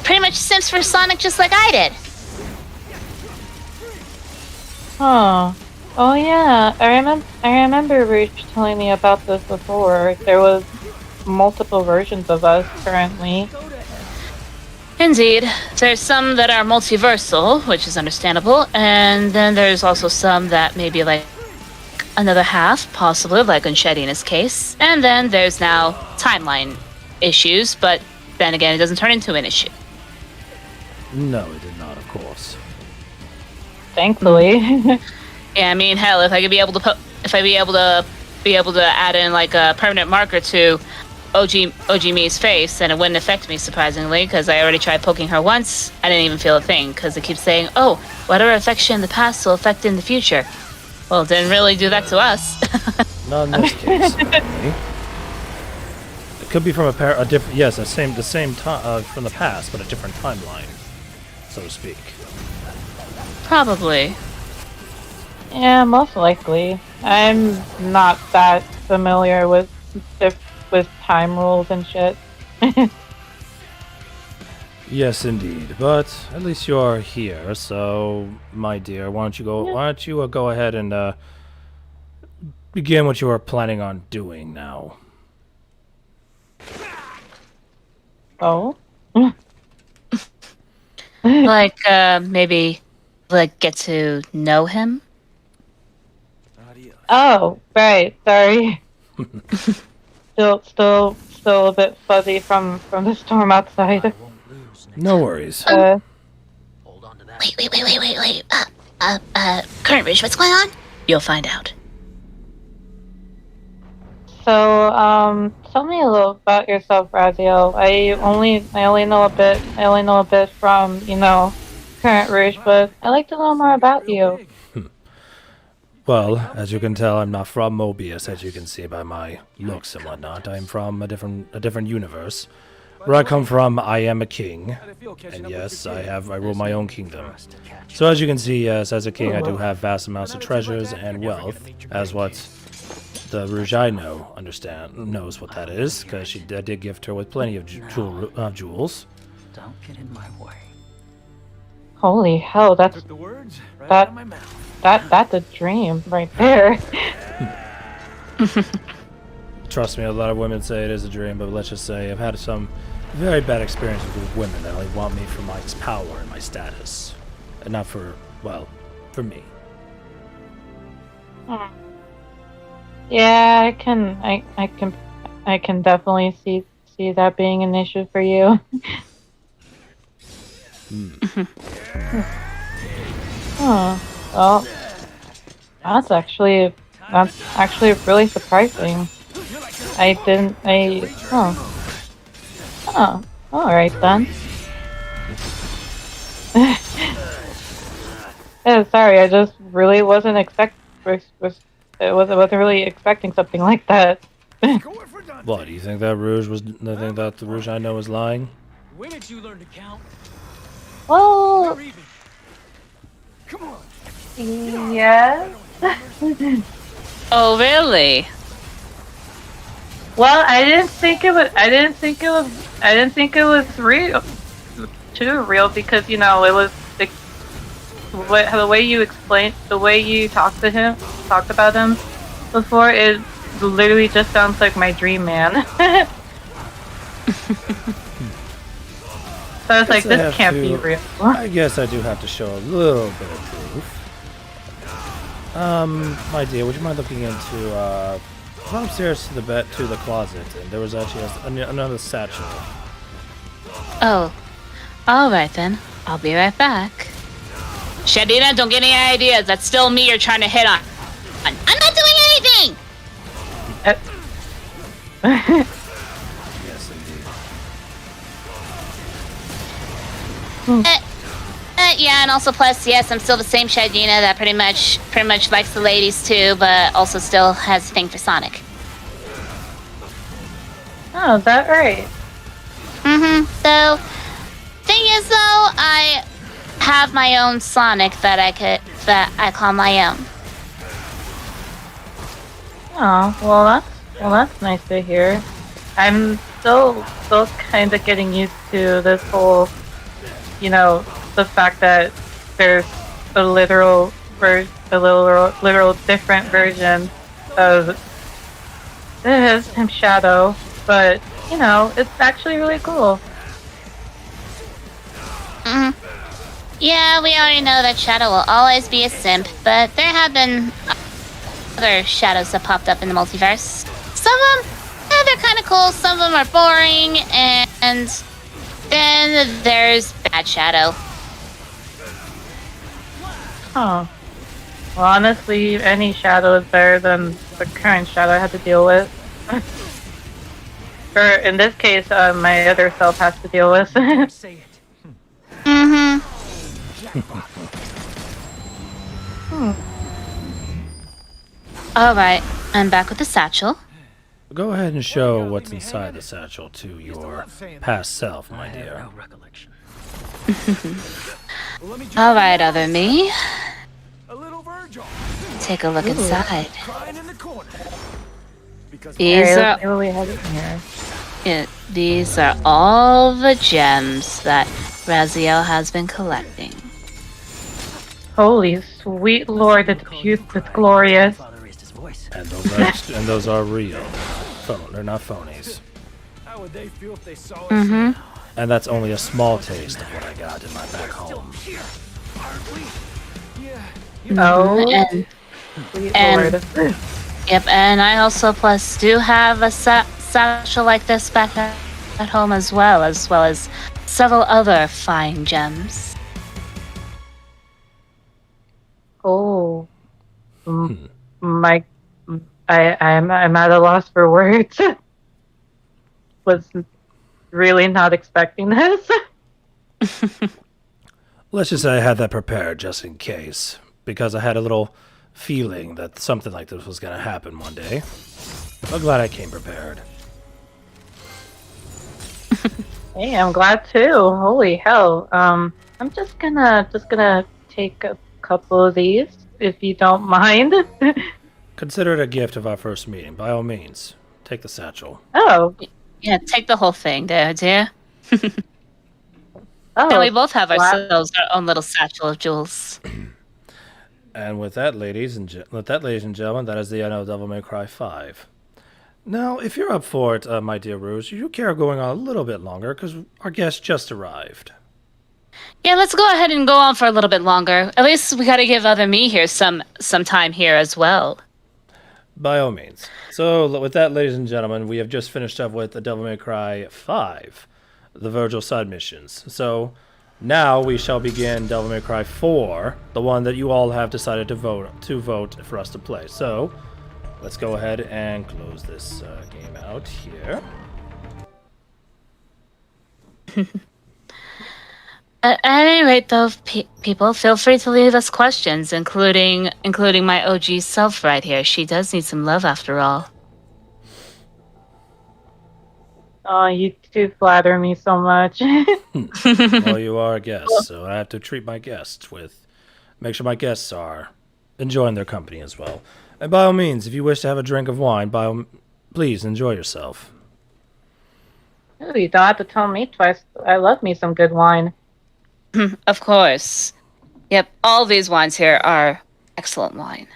pretty much sims for Sonic just like I did. Huh. Oh yeah, I remember Rouge telling me about this before. There was multiple versions of us currently. Indeed. There's some that are multiversal, which is understandable, and then there's also some that may be like another half, possibly, like in Shadina's case. And then there's now timeline issues, but then again, it doesn't turn into an issue. No, it did not, of course. Thankfully. Yeah, I mean, hell, if I could be able to add in like a permanent marker to OG Mi's face, then it wouldn't affect me, surprisingly, because I already tried poking her once. I didn't even feel a thing, because it keeps saying, oh, whatever affects you in the past will affect you in the future. Well, it didn't really do that to us. Not in this case. Apparently. It could be from a different, yes, the same time from the past, but a different timeline, so to speak. Probably. Yeah, most likely. I'm not that familiar with time rules and shit. Yes, indeed. But at least you are here. So, my dear, why don't you go ahead and begin what you are planning on doing now? Oh. Like, maybe, like, get to know him? Oh, right. Sorry. Still a bit fuzzy from the storm outside. No worries. Wait. Current Rouge, what's going on? You'll find out. So, tell me a little about yourself, Raziel. I only know a bit from, Current Rouge, but I'd like to know more about you. Well, as you can tell, I'm not from Mobius, as you can see by my looks and whatnot. I'm from a different universe. Where I come from, I am a king, and yes, I rule my own kingdom. So as you can see, yes, as a king, I do have vast amounts of treasures and wealth, as what the Rouge I know knows what that is, because I did gift her with plenty of jewels. Don't get in my way. Holy hell, that's Took the words right that- out of my mouth. that's a dream right there. Trust me, a lot of women say it is a dream, but let's just say I've had some very bad experiences with women that only want me for my power and my status, and not for, well, for me. Yeah, I can definitely see that being an issue for you. Oh, well, that's actually really surprising. Oh, alright then. Yeah, sorry, I just really wasn't wasn't really expecting something like that. What, do you think that the Rouge I know is lying? When did you learn to count? Well, We're even. Come on. yes. Oh, really? Well, I didn't think it was real, too real, because it was the way you explained, the way you talked about him before, it literally just sounds like my dream man. So I was like, this can't be real. I guess I do have to show a little bit of proof. My dear, would you mind looking into, run upstairs to the closet, and there was actually another satchel. Oh. Alright then. I'll be right back. Shadina, don't get any ideas. That's still me you're trying to hit on. I'm not doing anything! Yes, indeed. Yeah, and also plus, yes, I'm still the same Shadina that pretty much likes the ladies too, but also still has a thing for Sonic. Oh, is that right? So, thing is though, I have my own Sonic that I call my own. Oh, well, that's nice to hear. I'm still kind of getting used to this whole, the fact that there's a literal different version of this Shadow, but it's actually really cool. Yeah, we already know that Shadow will always be a simp, but there have been other Shadows that popped up in the multiverse. Some of them, they're kind of cool, some of them are boring, and then there's Bad Shadow. Oh. Well, honestly, any Shadow is better than the current Shadow I had to deal with. Or, in this case, my other self has to deal with. Say it. Alright, I'm back with the satchel. Go ahead and show what's inside the satchel to your past self, my dear. No recollection. Alright, other me. A little Vergil. Take a look inside. Crying in the corner. Because These are What we have in here? these are all the gems that Raziel has been collecting. Holy sweet lord, it's glorious. Father raised his voice. And those are real. They're not phonies. How would they feel if they saw us? And that's only a small taste of what I got in my back home. Here, aren't we? Yeah. Oh, And sweet and- lord. yep, and I also plus do have a satchel like this back at home as well as several other fine gems. Oh. I'm at a loss for words. Was really not expecting this. Let's just say I had that prepared just in case, because I had a little feeling that something like this was going to happen one day. I'm glad I came prepared. Hey, I'm glad too. Holy hell. I'm just gonna take a couple of these, if you don't mind. Consider it a gift of our first meeting, by all means. Take the satchel. Oh. Yeah, take the whole thing there, dear. Oh. And we both have wow. ourselves our own little satchel of jewels. And with that, ladies and gentlemen, that is the end of Devil May Cry 5. Now, if you're up for it, my dear Rouge, you care going on a little bit longer, because our guest just arrived. Yeah, let's go ahead and go on for a little bit longer. At least we gotta give other me here some time here as well. By all means. So, with that, ladies and gentlemen, we have just finished up with the Devil May Cry 5, the Vergil side missions. So, now we shall begin Devil May Cry 4, the one that you all have decided to vote for us to play. So, let's go ahead and close this game out here. At any rate, though, people, feel free to leave us questions, including my OG self right here. She does need some love, after all. Oh, you two flatter me so much. Well, you are a guest, so I have to treat my guests make sure my guests are enjoying their company as well. And by all means, if you wish to have a drink of wine, please enjoy yourself. Ooh, you don't have to tell me twice. I love me some good wine. Of course. Yep, all these wines here are excellent wine.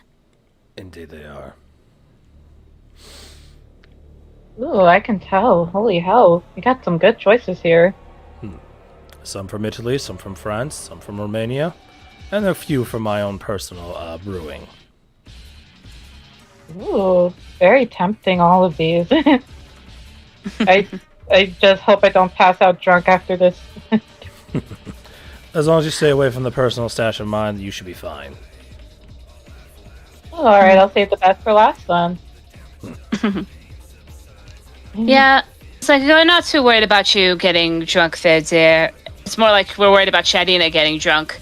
Indeed they are. Ooh, I can tell. Holy hell. You got some good choices here. Some from Italy, some from France, some from Romania, and a few from my own personal brewing. Ooh, very tempting, all of these. I just hope I don't pass out drunk after this. As long as you stay away from the personal stash of mine, you should be fine. Oh, alright, I'll save the best for last then. Yeah, it's like we're not too worried about you getting drunk there, dear. It's more like we're worried about Shadina getting drunk.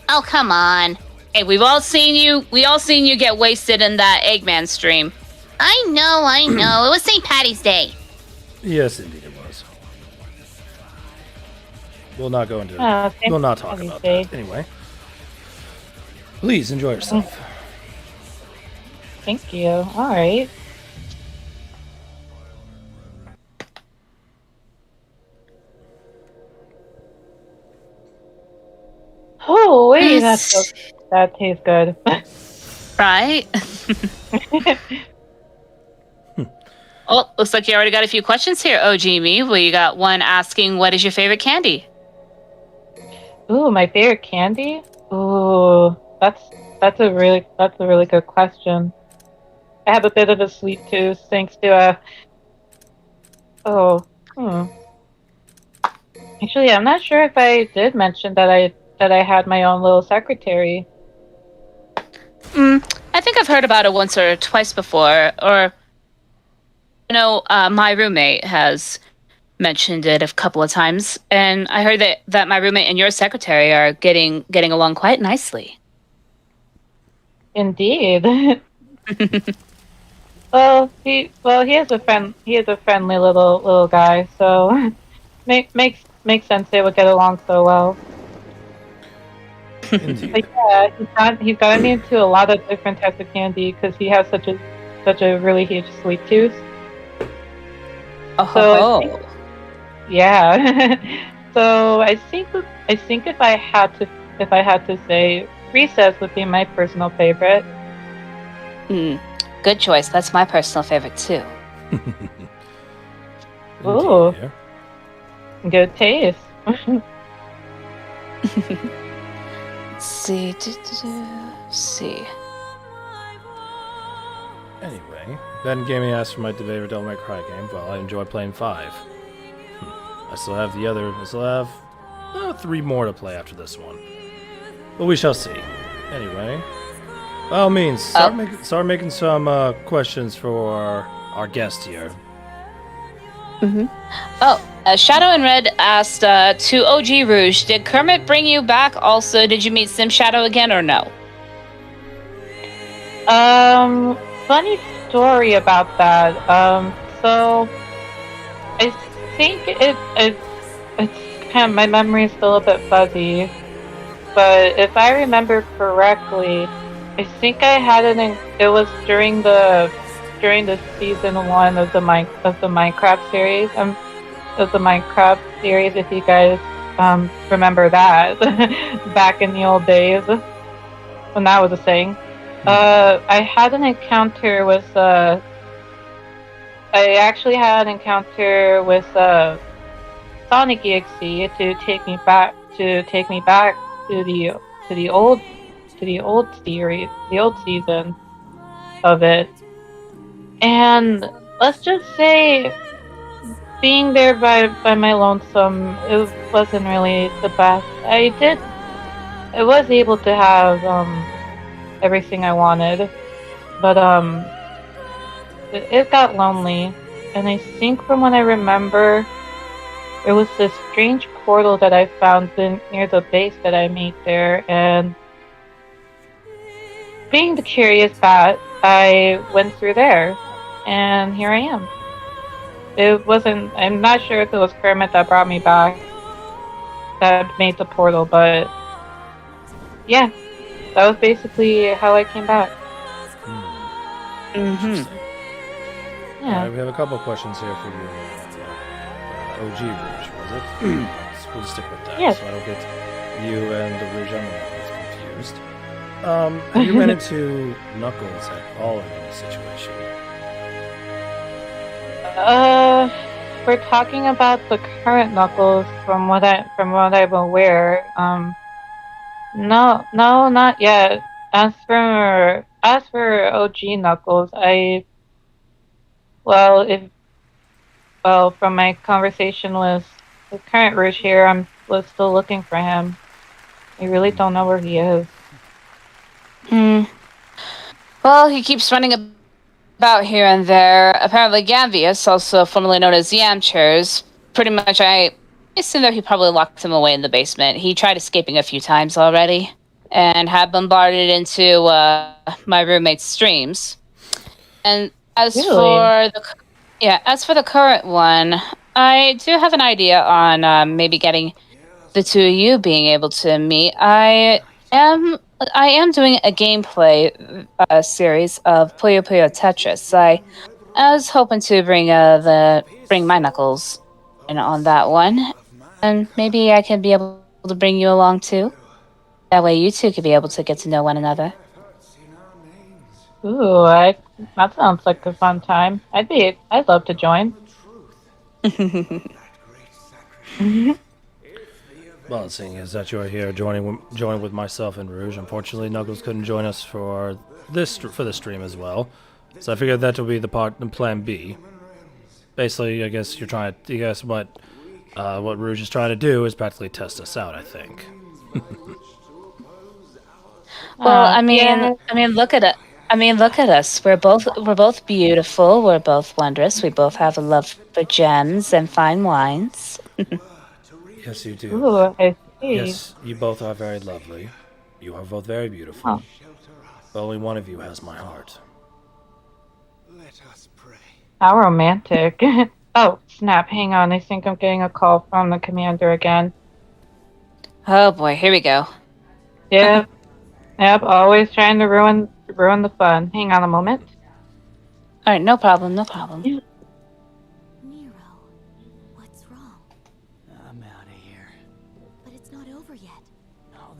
Oh, come on. Hey, we all seen you get wasted in that Eggman stream. I know. It was St. Patty's Day. Yes, indeed it was. We'll not go into we'll not talk about that. Anyway, please enjoy yourself. Thank you. Alright. Oh, wait, that tastes good. Right? Oh, looks like you already got a few questions here, OG me. Well, you got one asking, what is your favorite candy? Ooh, my favorite candy? Ooh, that's a really good question. I have a bit of a sweet tooth thanks to Actually, I'm not sure if I did mention that I had my own little secretary. I think I've heard about it once or twice before, or my roommate has mentioned it a couple of times, and I heard that my roommate and your secretary are getting along quite nicely. Indeed. Well, he is a friendly little guy, so makes sense they would get along so well. Indeed. But yeah, he's gotten me into a lot of different types of candy because he has such a really huge sweet tooth. Oh, yeah. So I think if I had to say, Recess would be my personal favorite. Good choice. That's my personal favorite too. Ooh. Indeed, Good taste. Let's see. See. Anyway, Ben Gaming asked for my favorite Devil May Cry game. Well, I enjoy playing 5. I still have 3 more to play after this one. But we shall see. Anyway, by all means, start making some questions for our guest here. Shadow and Red asked to OG Rouge, did Kermit bring you back? Also, did you meet Sim Shadow again or no? Funny story about that. So I think it's kind of, my memory is still a bit fuzzy, but if I remember correctly, I think I had it was during the season 1 of the Minecraft series. Of the Minecraft series, if you guys remember that back in the old days when that was a thing. I had an encounter with I actually had an encounter with Sonic EXE to take me back to the old series, the old season of it. And let's just say, being there by my lonesome, it wasn't really the best. I was able to have everything I wanted, but it got lonely. And I think from what I remember, there was this strange portal that I found near the base that I made there, and being the curious bat, I went through there, and here I am. I'm not sure if it was Kermit that brought me back, that made the portal, but yeah, that was basically how I came back. Yeah. Alright, we have a couple questions here for you. OG Rouge, was it? We'll stick with that, Yes. so I don't get you and the Rouge Emerald confused. Have you run into Knuckles at all in any situation? We're talking about the current Knuckles, from what I'm aware. No, not yet. As for OG Knuckles, from my conversation with the current Rouge here, was still looking for him. I really don't know where he is. Well, he keeps running about here and there. Apparently Gavius, also formerly known as Yamchers, pretty much I assume that he probably locked him away in the basement. He tried escaping a few times already and had bombarded into my roommate's streams. And as for the current one, I do have an idea on maybe getting the two of you being able to meet. I am doing a gameplay series of Puyo Puyo Tetris. I was hoping to bring my Knuckles in on that one, and maybe I could be able to bring you along too. That way, you two could be able to get to know one another. Ooh, that sounds like a fun time. I'd love to join. Well, seeing as that you're here joining with myself and Rouge, unfortunately Knuckles couldn't join us for the stream as well. So I figured that would be the plan B. Basically, I guess what Rouge is trying to do is practically test us out, I think. Well, I mean, look at it. Look at us. We're both beautiful. We're both wondrous. We both have a love for gems and fine wines. Yes, you do. Ooh, I see. Yes, you both are very lovely. You are both very beautiful. Oh. But only one of you has my heart. How romantic. Oh, snap. Hang on. I think I'm getting a call from the commander again. Oh boy, here we go. Yep. Yep, always trying to ruin the fun. Hang on a moment. All right, no problem. Nero, what's wrong? I'm out of here. But it's not over yet.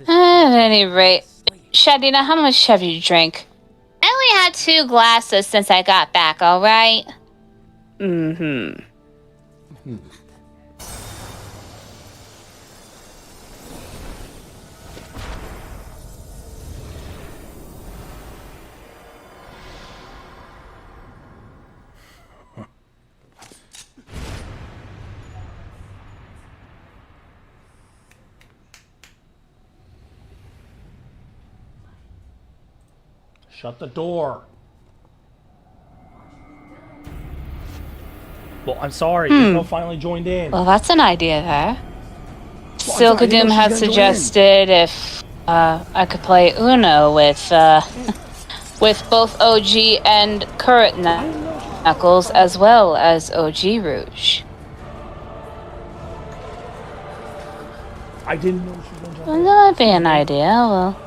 At any rate, Shadina, how much have you drank? I only had 2 glasses since I got back, alright? Mm-hmm. Shut the door. Well, I'm sorry. People finally joined in. Well, that's an idea there. Well, I'm sorry, I didn't Silkadoom know had she was gonna join in. suggested if I could play Uno with with both OG and current Knuckles, as well as OG Rouge. I didn't know she was going to jump Well, in. that might be an idea. Well,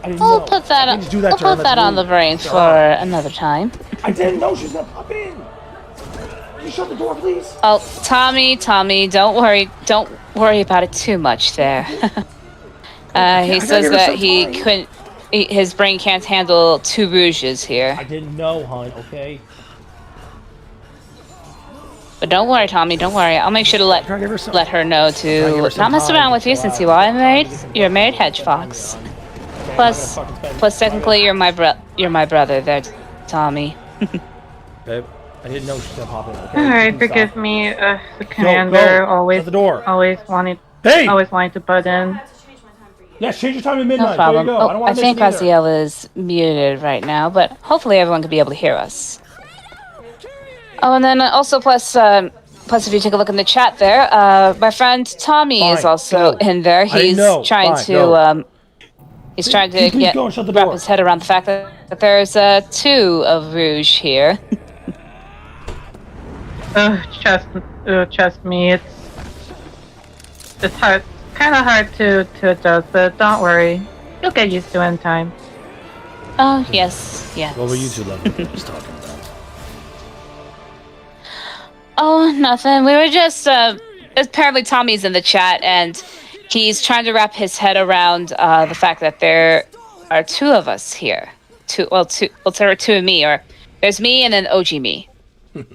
I didn't we'll know. put that. I didn't do that We'll to her, put that that's on the rude. brain for another time. I didn't know she was going to pop in. Can you shut the door, please? Oh, Tommy, don't worry about it too much there. He says that he couldn't. His brain can't handle two Rouges here. I didn't know, hon, okay? But don't worry, Tommy. Don't worry. I'll make sure to let her know Try to give to her some not mess time around to with you, chill since out. you are married. You're a married hedge fox. Plus, technically, you're my brother there, Tommy. Babe, I didn't know she was going to pop in, okay? Alright, Please forgive stop. me, the commander Shut the door. always wanted Hey! to butt in. Yes, change your time to No midnight. problem. There you go. I don't Oh, want I to think miss it either. Raziel is muted right now, but hopefully everyone can be able to hear us. Oh, and then also plus if you take a look in the chat there, my friend Tommy is Fine, also go. in there. I didn't He's know. trying Fine, to go. he's trying to Please go and shut the wrap door. his head around the fact that there's two of Rouge here. Trust me, it's hard, kind of hard to adjust, but don't worry, you'll get used to it in time. Oh yes, yes. What were you two lovely boys talking about? Oh, nothing. We were just apparently Tommy's in the chat and he's trying to wrap his head around the fact that there are two of us here. There are two of me, or there's me and then OG me.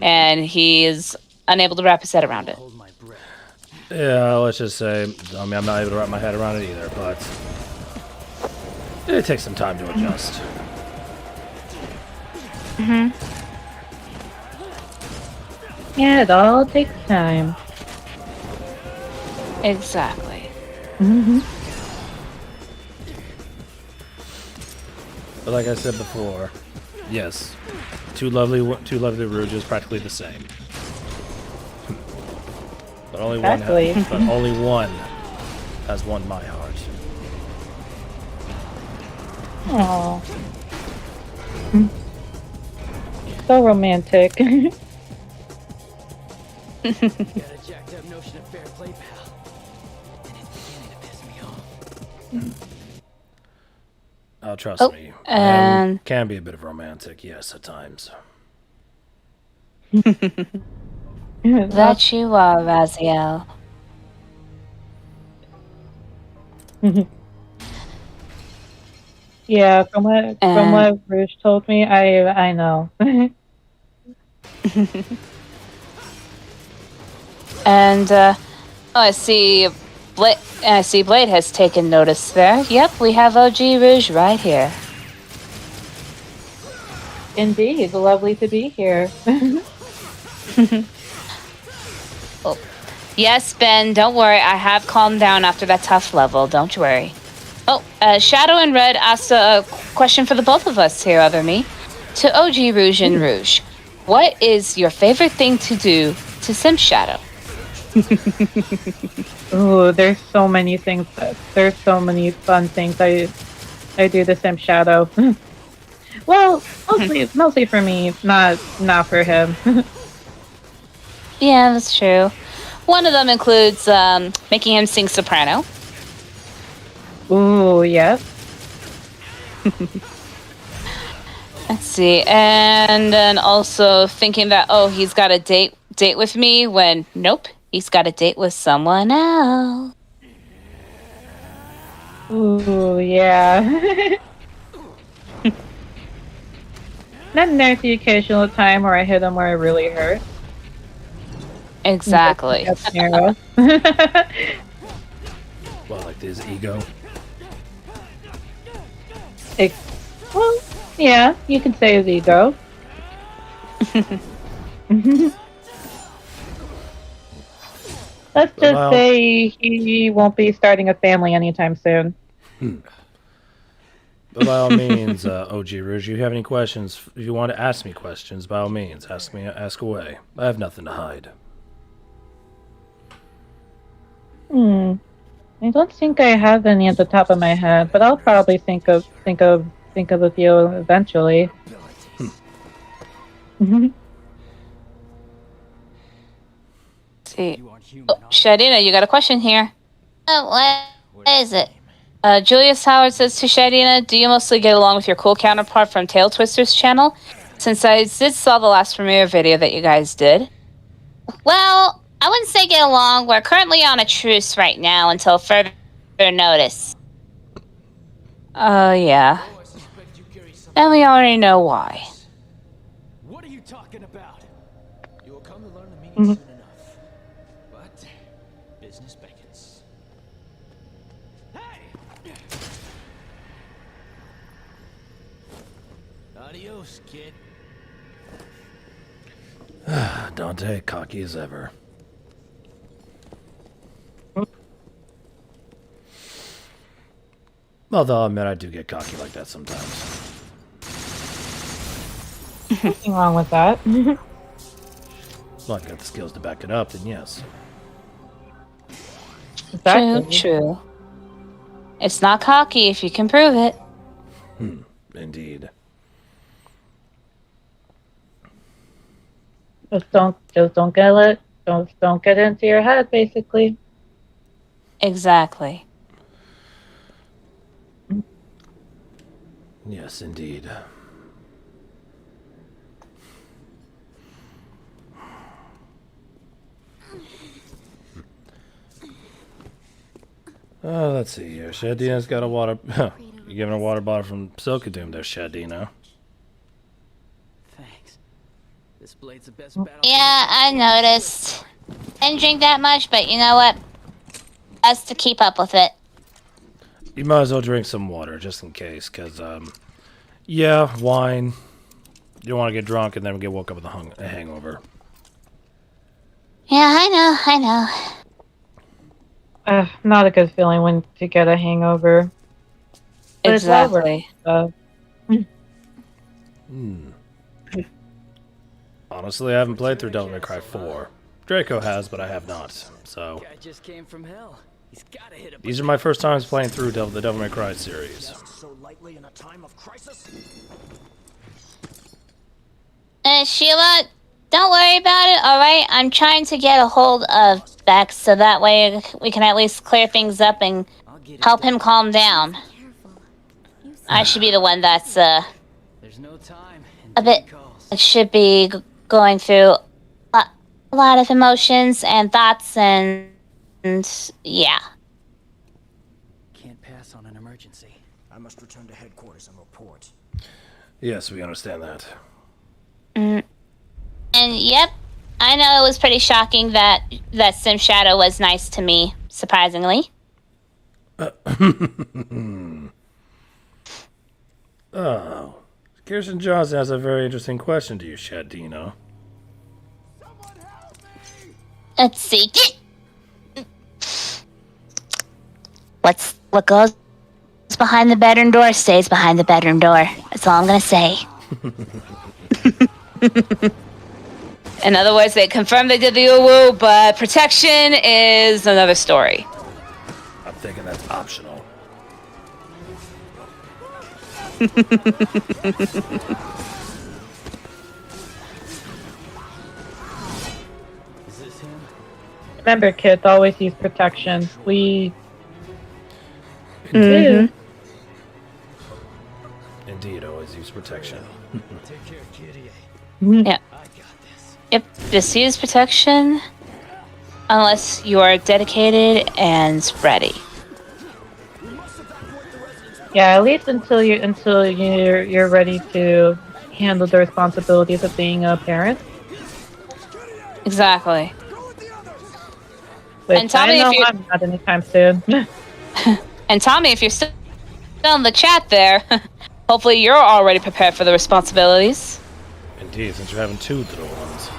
And he's unable to wrap his head around it. Yeah, let's just say, I mean, I'm not able to wrap my head around it either, but it takes some time to adjust. Yeah, it all takes time. Exactly. But like I said before, yes, two lovely Rouge is practically the same. But only Exactly. one has won my heart. Aww. So romantic. Got a jacked up notion of fair play, pal. And it's beginning to piss me off. Oh, trust Oh, me. and- Can be a bit of romantic, yes, at times. That you are, Raziel. Yeah, from what Rouge told me, I know. And I see Blade has taken notice there. Yep, we have OG Rouge right here. Indeed, lovely to be here. Oh. Yes, Ben, don't worry. I have calmed down after that tough level. Don't worry. Oh, Shadow and Red asked a question for the both of us here, other me. To OG Rouge and Rouge, what is your favorite thing to do to Sim Shadow? Ooh, there's so many things. There's so many fun things I do to Sim Shadow. Well, mostly for me, not for him. Yeah, that's true. One of them includes making him sing soprano. Ooh, yes. Let's see, and then also thinking that he's got a date with me when nope, he's got a date with someone else. Ooh, yeah. Then there's the occasional time where I hit him where it really hurt. Exactly. That's narrow. Well, like his ego. Well, yeah, you could say his ego. Let's just Well- say he won't be starting a family anytime soon. But by all means, OG Rouge, if you have any questions, if you want to ask me questions, by all means, ask away. I have nothing to hide. I don't think I have any at the top of my head, but I'll probably think of think of a few eventually. See. You aren't human. Oh, Shadina, you got a question here. Oh, what is it? Julius Howard says to Shadina, do you mostly get along with your cool counterpart from Tail Twister's channel? Since I did saw the last premiere video that you guys did. Well, I wouldn't say get along. We're currently on a truce right now until further notice. Oh, yeah. Oh, I suspect you carry something. And we already know why. What are you talking about? You will come to learn the meaning soon enough. But business beckons. Hey! Adios, kid. Dante, cocky as ever. Although, I admit, I do get cocky like that sometimes. Nothing wrong with that. Well, I've got the skills to back it up, then yes. Exactly. True. It's not cocky if you can prove it. Indeed. Just don't get into your head, basically. Exactly. Yes, indeed. Let's see here. Shadina's got a water... You're giving a water bottle from Silkadoom there, Shadina. Thanks. This blade's the best battle. Yeah, I noticed. Didn't drink that much, but you know what? Best to keep up with it. You might as well drink some water, just in case, because, yeah, wine. You don't want to get drunk and then get woke up with a hangover. Yeah, I know. Not a good feeling when to get a hangover. But it's over. Exactly. Honestly, I haven't played through Devil May Cry 4. Draco has, but I have not. So, Guy just came from hell. He's gotta hit a these are my first times playing through the Devil May Cry series. So lightly in a time of crisis? Sheila, don't worry about it, alright? I'm trying to get a hold of Bex so that way we can at least clear things up and I'll get it help done. him calm down. Careful. You I should be the one that's, There's no time. a bit, should be going through a lot of emotions and thoughts and yeah. Can't pass on an emergency. I must return to headquarters and report. Yes, we understand that. And yep, I know it was pretty shocking that Sim Shadow was nice to me, surprisingly. Oh. Kirsten Johnson has a very interesting question to you, Shadina. Let's see. What goes behind the bedroom door stays behind the bedroom door. That's all I'm gonna say. In other words, they confirmed they did the uwu, but protection is another story. I'm thinking that's optional. Is this him? Remember, kids, always use protection. We do. Indeed, always use protection. Take care, kitty. Yeah. I got this. Yep, just use protection unless you are dedicated and ready. Yeah, at least until you're ready to handle the responsibilities of being a parent. Exactly. Which And tell me I know if you- I'm not anytime soon. And Tommy, if you're still in the chat there, hopefully you're already prepared for the responsibilities. Indeed, since you're having two little ones.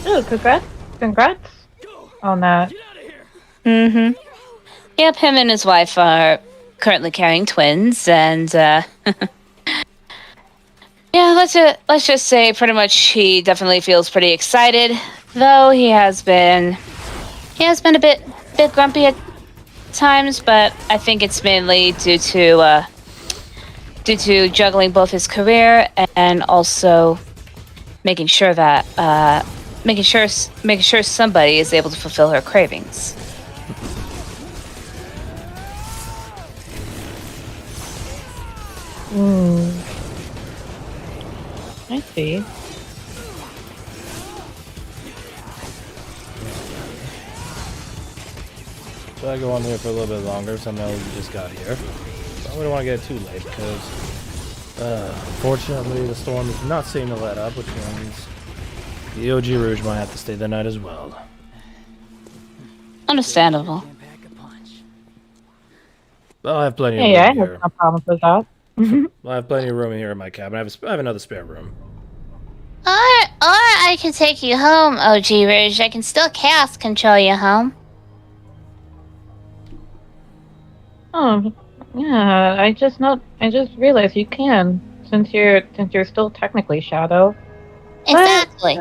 Ooh, congrats on that. Yep, him and his wife are currently carrying twins, and yeah, let's just say pretty much he definitely feels pretty excited, though he has been a bit grumpy times, but I think it's mainly due to juggling both his career and also making sure that making sure somebody is able to fulfill her cravings. I see. So I go on here for a little bit longer, so I know we just got here. But we don't want to get too late because, unfortunately, the storm is not seeming to let up, which means the OG Rouge might have to stay the night as well. Understandable. Well, I have plenty of Yeah, room yeah, I here. have no problems with that. Well, I have plenty of room here in my cabin. I have another spare room. Or I could take you home, OG Rouge. I can still chaos control you home. Oh, yeah. I just realized you can, since you're still technically Shadow. Exactly.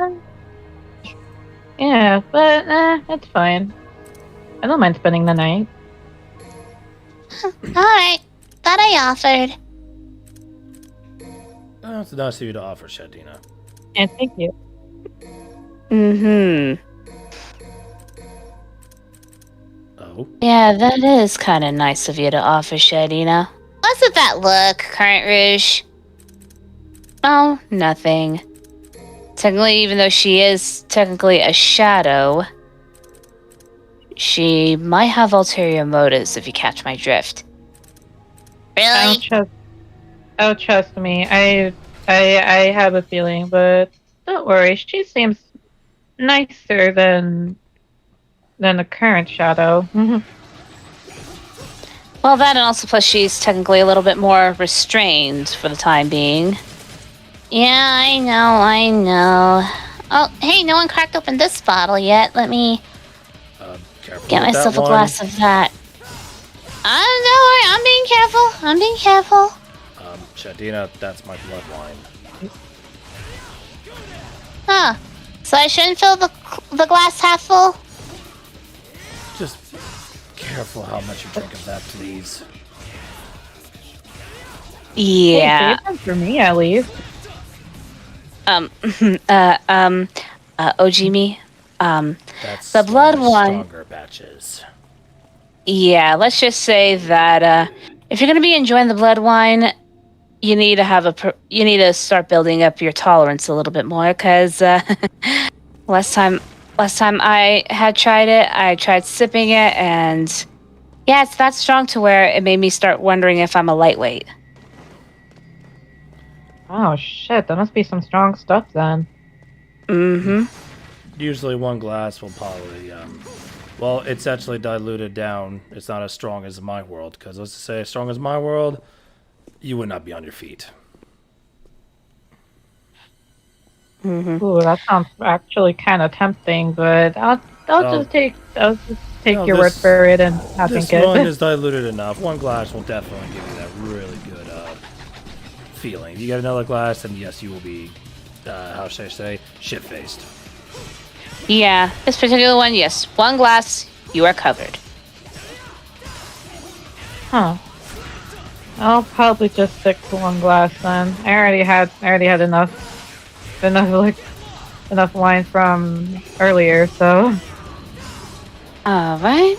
Yeah, but it's fine. I don't mind spending the night. Alright. Thought I offered. Oh, it's nice of you to offer, Shadina. And thank you. Mm-hmm. Oh? Yeah, that is kind of nice of you to offer, Shadina. What's with that look, Current Rouge? Oh, nothing. Technically, even though she is technically a shadow, she might have ulterior motives, if you catch my drift. Really? Trust me. I have a feeling, but don't worry. She seems nicer than the current Shadow. Well, that and also plus she's technically a little bit more restrained for the time being. Yeah, I know. Oh, hey, no one cracked open this bottle yet. Let me Careful get with myself that a glass of that. don't worry, I'm being careful. Shadina, that's my bloodline. Huh. So I shouldn't fill the glass half full? Just careful how much you drink of that, please. Yeah. Hey, save them for me at least. Ojimi, That's the blood one of the one. stronger batches. Yeah, let's just say that if you're going to be enjoying the blood wine, you need to start building up your tolerance a little bit more, because last time I had tried it, I tried sipping it, and yeah, it's that strong to where it made me start wondering if I'm a lightweight. Oh shit, that must be some strong stuff then. Mm-hmm. Usually one glass will probably, well, it's actually diluted down. It's not as strong as my world, because let's just say as strong as my world, you would not be on your feet. Mm-hmm. Ooh, that sounds actually kind of tempting, but I'll just take No, your word this- for it and I This think one it. is diluted enough. One glass will definitely give you that really good feeling. If you get another glass, then yes, you will be, how should I say, shit-faced. Yeah, this particular one, yes. One glass, you are covered. Huh. I'll probably just stick to one glass then. I already had enough wine from earlier, so. All right,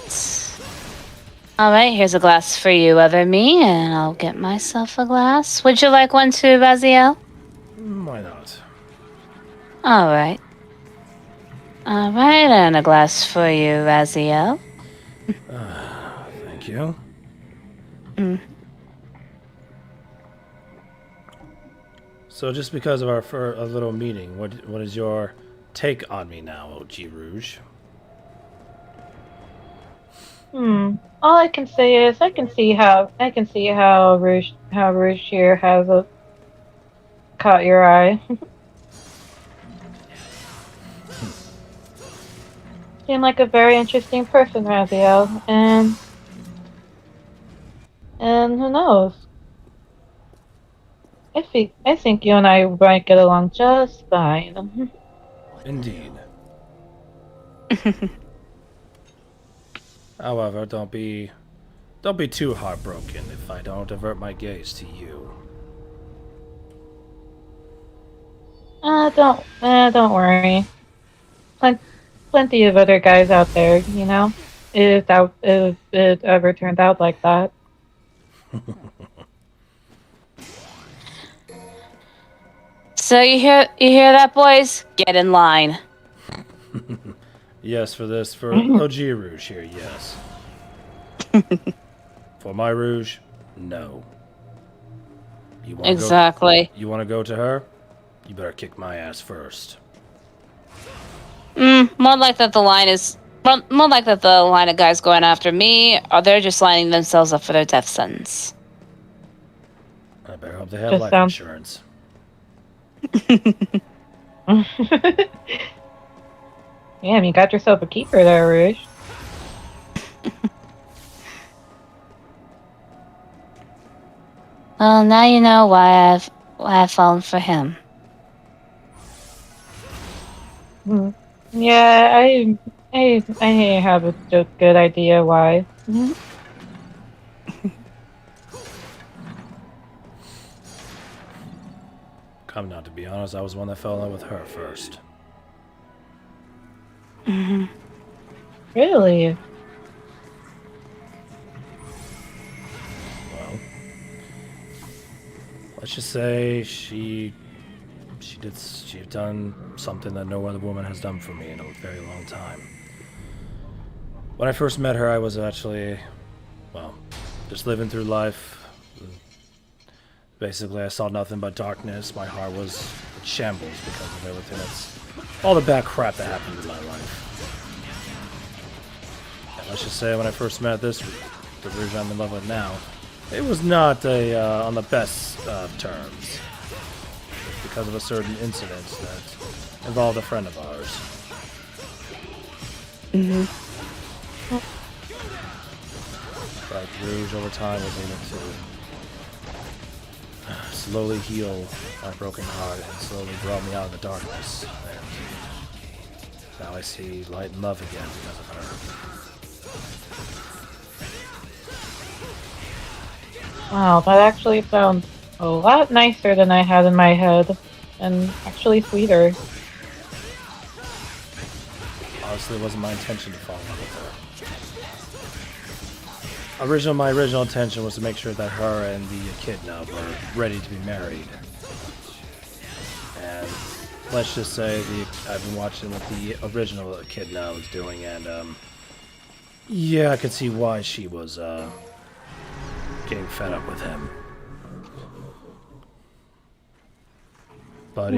here's a glass for you, other me, and I'll get myself a glass. Would you like one too, Raziel? Why not? All right, and a glass for you, Raziel. Thank you. So just because of our a little meeting, what is your take on me now, OG Rouge? All I can say is I can see how Rouge here has caught your eye. Seem like a very interesting person, Raziel, and who knows? I think you and I might get along just fine. Indeed. However, don't be Don't be too heartbroken if I don't divert my gaze to you. Don't worry. Plenty of other guys out there, you know. If it ever turned out like that. So you hear that, boys? Get in line. Yes, for OG Rouge here, yes. For my Rouge, no. You wanna Exactly. You want to go to her? You better kick my ass first. More like that the line of guys going after me, or they're just lining themselves up for their death sentence. I better hope they have Just life sounds- insurance. Damn, you got yourself a keeper there, Rouge. Well, now you know why I've fallen for him. Yeah, I have a good idea why. Come now, to be honest, I was the one that fell in love with her first. Really? Well, let's just say she done something that no other woman has done for me in a very long time. When I first met her, I was actually, well, just living through life. Basically, I saw nothing but darkness. My heart was in shambles because of everything all the bad crap that happened in my life. And let's just say when I first met the Rouge I'm in love with now, it was not on the best of terms. Because of a certain incident that involved a friend of ours. But Rouge over time was able to slowly heal my broken heart and slowly brought me out of the darkness. And now I see light and love again because of her. Wow, that actually sounds a lot nicer than I had in my head, and actually sweeter. Honestly, it wasn't my intention to fall in love with her. My original intention was to make sure that her and the echidna were ready to be married. And let's just say I've been watching what the original echidna was doing, and yeah, I could see why she was getting fed up with him. But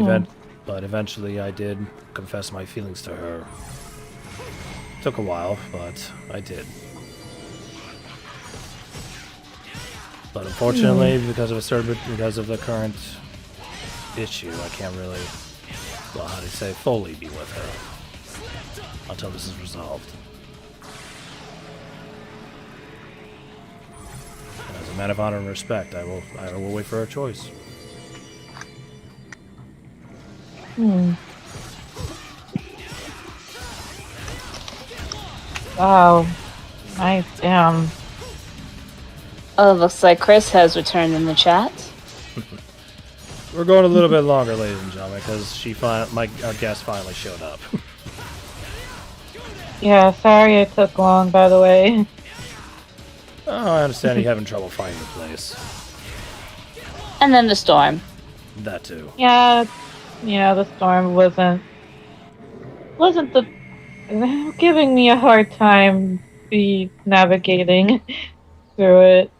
eventually I did confess my feelings to her. Took a while, but I did. But unfortunately, because of the current issue, I can't really, well, how do you say, fully be with her until this is resolved. And as a man of honor and respect, I will wait for her choice. Wow. Nice, damn. Oh, looks like Chris has returned in the chat. We're going a little bit longer, ladies and gentlemen, because our guest finally showed up. Yeah, sorry it took long, by the way. Oh, I understand you're having trouble finding the place. And then the storm. That too. Yeah, the storm wasn't giving me a hard time be navigating through it.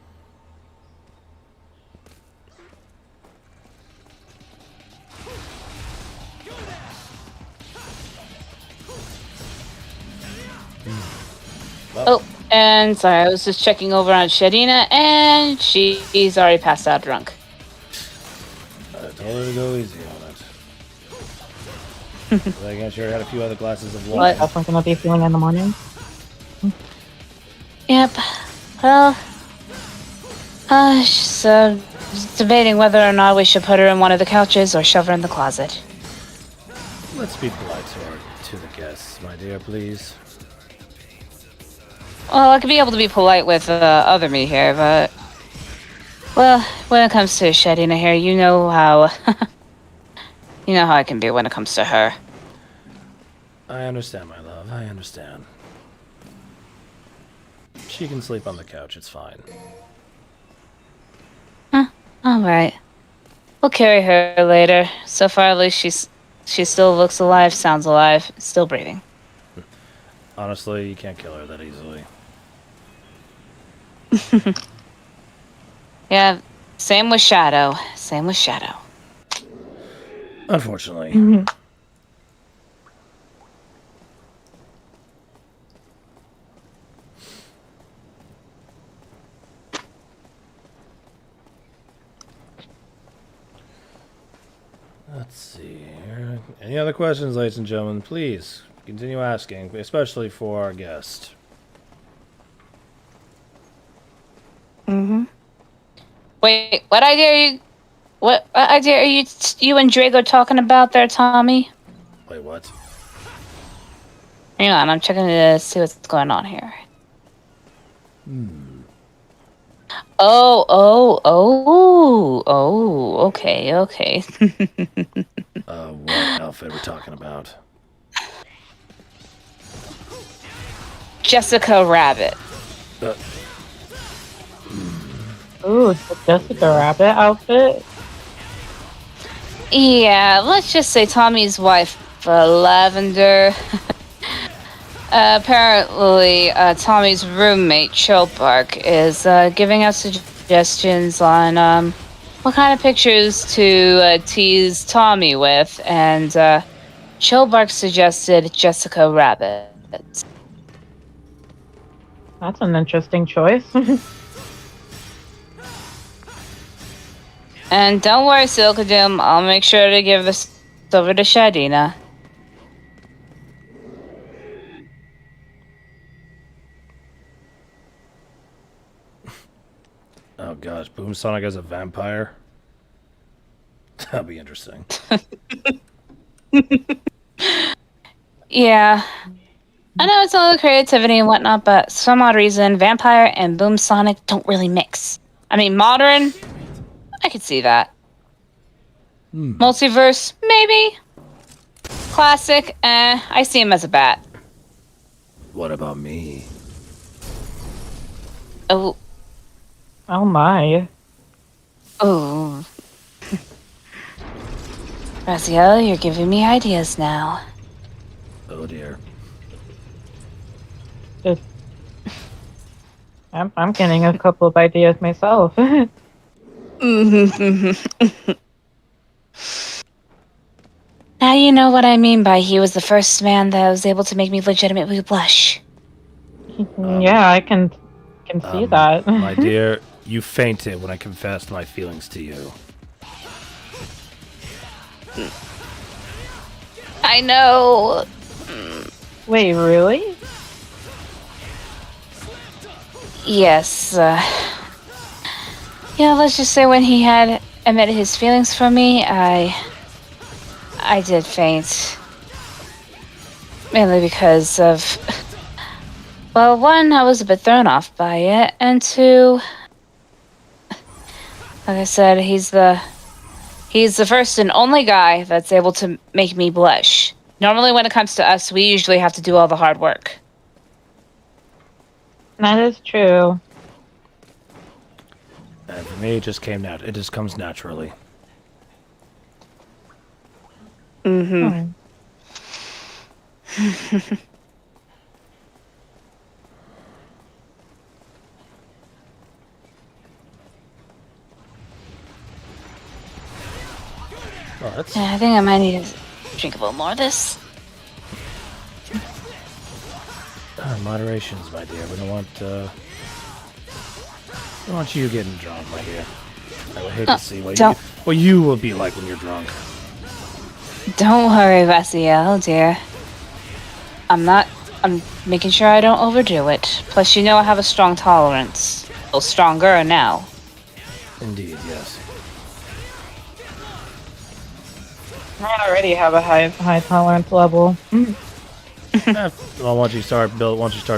Oh, and sorry, I was just checking over on Shadina, and she's already passed out drunk. I told her to go easy on it. But I guess she already had a few other glasses of wine. That's what I'm gonna be feeling in the morning. Yep. Well, so debating whether or not we should put her in one of the couches or shove her in the closet. Let's be polite to the guests, my dear, please. Well, I could be able to be polite with other me here, but well, when it comes to Shadina here, you know how you know how I can be when it comes to her. I understand, my love. I understand. She can sleep on the couch. It's fine. All right, we'll carry her later. So far, at least she still looks alive, sounds alive, still breathing. Honestly, you can't kill her that easily. Yeah, same with Shadow. Same with Shadow. Unfortunately. Let's see here. Any other questions, ladies and gentlemen? Please continue asking, especially for our guest. Wait, what idea are you? What idea are you and Drago talking about there, Tommy? Wait, what? Hang on, I'm checking to see what's going on here. Oh, okay. What outfit we're talking about? Jessica Rabbit. Ooh, it's the Jessica Rabbit outfit. Yeah, let's just say Tommy's wife, Lavender. Apparently, Tommy's roommate, Chillbark, is giving us suggestions on what kind of pictures to tease Tommy with, and Chillbark suggested Jessica Rabbit. That's an interesting choice. And don't worry, Silkadoom, I'll make sure to give this over to Shadina. Oh gosh, Boomsonic as a vampire? That'll be interesting. Yeah. I know it's all the creativity and whatnot, but for some odd reason, Vampire and Boomsonic don't really mix. I mean, modern, I could see that. Multiverse, maybe. Classic, I see him as a bat. What about me? Oh, Oh my. oh. Raziel, you're giving me ideas now. Oh dear. Just, I'm getting a couple of ideas myself. Now you know what I mean by he was the first man that was able to make me legitimately blush. Yeah, I can see that. My dear, you fainted when I confessed my feelings to you. I know. Wait, really? Yes. Yeah, let's just say when he had admitted his feelings for me, I did faint. Mainly because of, well, one, I was a bit thrown off by it, and two, like I said, he's the first and only guy that's able to make me blush. Normally when it comes to us, we usually have to do all the hard work. That is true. And for me, it just comes naturally. Mm-hmm. Oh, that's Yeah, I think I might need to drink a little more of this. moderations, my dear. We don't want you getting drunk, my dear. I would hate to see what you will be like when you're drunk. Don't worry, Raziel, dear. I'm making sure I don't overdo it. Plus, you know I have a strong tolerance. Well, stronger now. Indeed, yes. I already have a high tolerance level. Well, once you start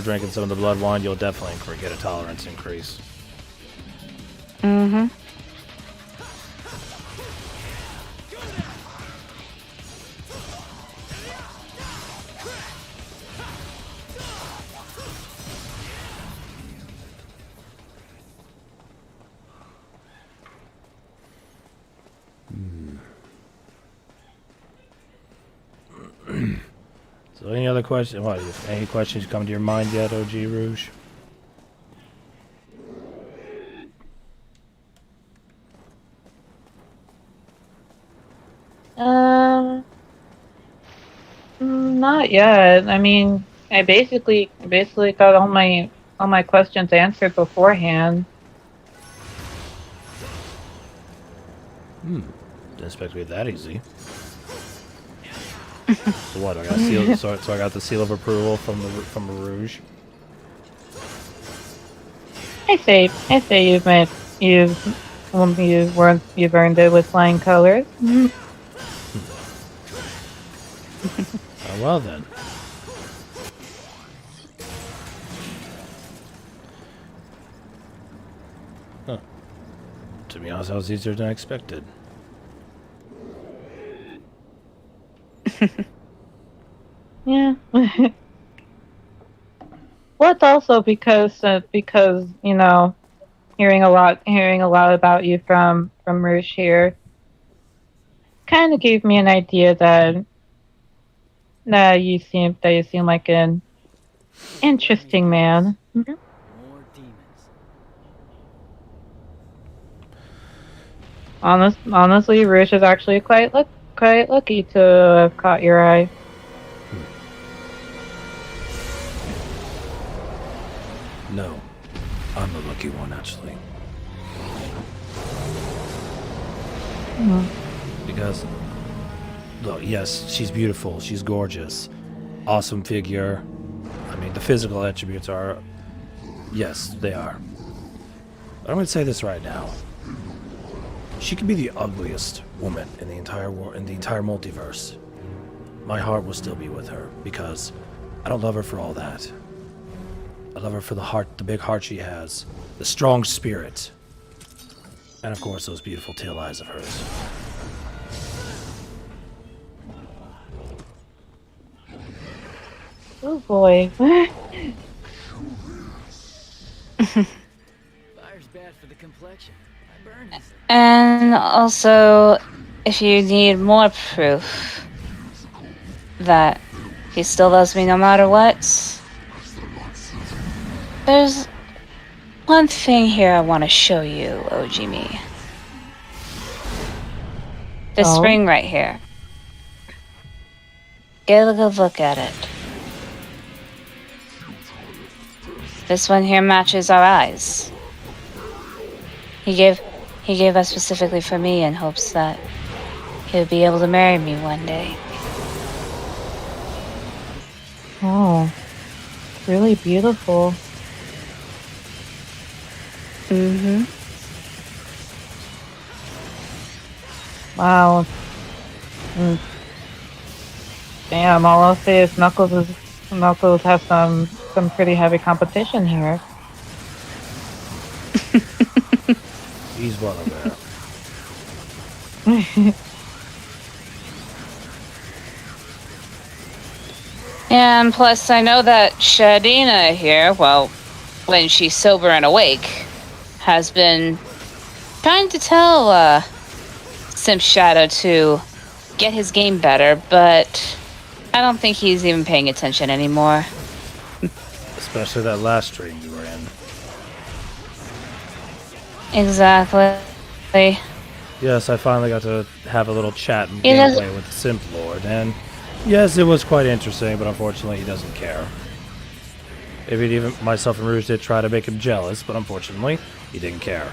drinking some of the blood wine, you'll definitely get a tolerance increase. Mm-hmm. So any other questions? Any questions come to your mind yet, OG Rouge? Not yet. I mean, I basically got all my questions answered beforehand. Didn't expect to be that easy. So what? I got seal. So I got the seal of approval from the Rouge. I say you've earned it with flying colors. Oh, well then. Huh. To be honest, that was easier than I expected. Yeah. Well, it's also because you know, hearing a lot about you from Rouge here, kind of gave me an idea that you seem like an interesting man. More demons. Honestly, Rouge is actually quite lucky to have caught your eye. No, I'm the lucky one, actually. Because, look, yes, she's beautiful, she's gorgeous, awesome figure. I mean, the physical attributes are, yes, they are. But I'm going to say this right now. She could be the ugliest woman in the entire world, in the entire multiverse. My heart will still be with her because I don't love her for all that. I love her for the heart, the big heart she has, the strong spirit, and of course those beautiful tail eyes of hers. Oh boy. Fire's bad for the complexion. I burn this. And also, if you need more proof that he still loves me no matter what, there's one thing here I want to show you, OG me. This Oh? ring right here. Get a good look at it. This one here matches our eyes. He gave us specifically for me in hopes that he would be able to marry me one day. Oh, really beautiful. Mm-hmm. Wow. Damn, all I'll say is Knuckles has some pretty heavy competition here. He's well aware. And plus, I know that Shadina here, well, when she's sober and awake, has been trying to tell Simp Shadow to get his game better, but I don't think he's even paying attention anymore. Especially that last stream you were in. Exactly. Yes, I finally got to have a little chat and He doesn't- gameplay with the Simp Lord, and yes, it was quite interesting, but unfortunately he doesn't care. Maybe even myself and Rouge did try to make him jealous, but unfortunately he didn't care.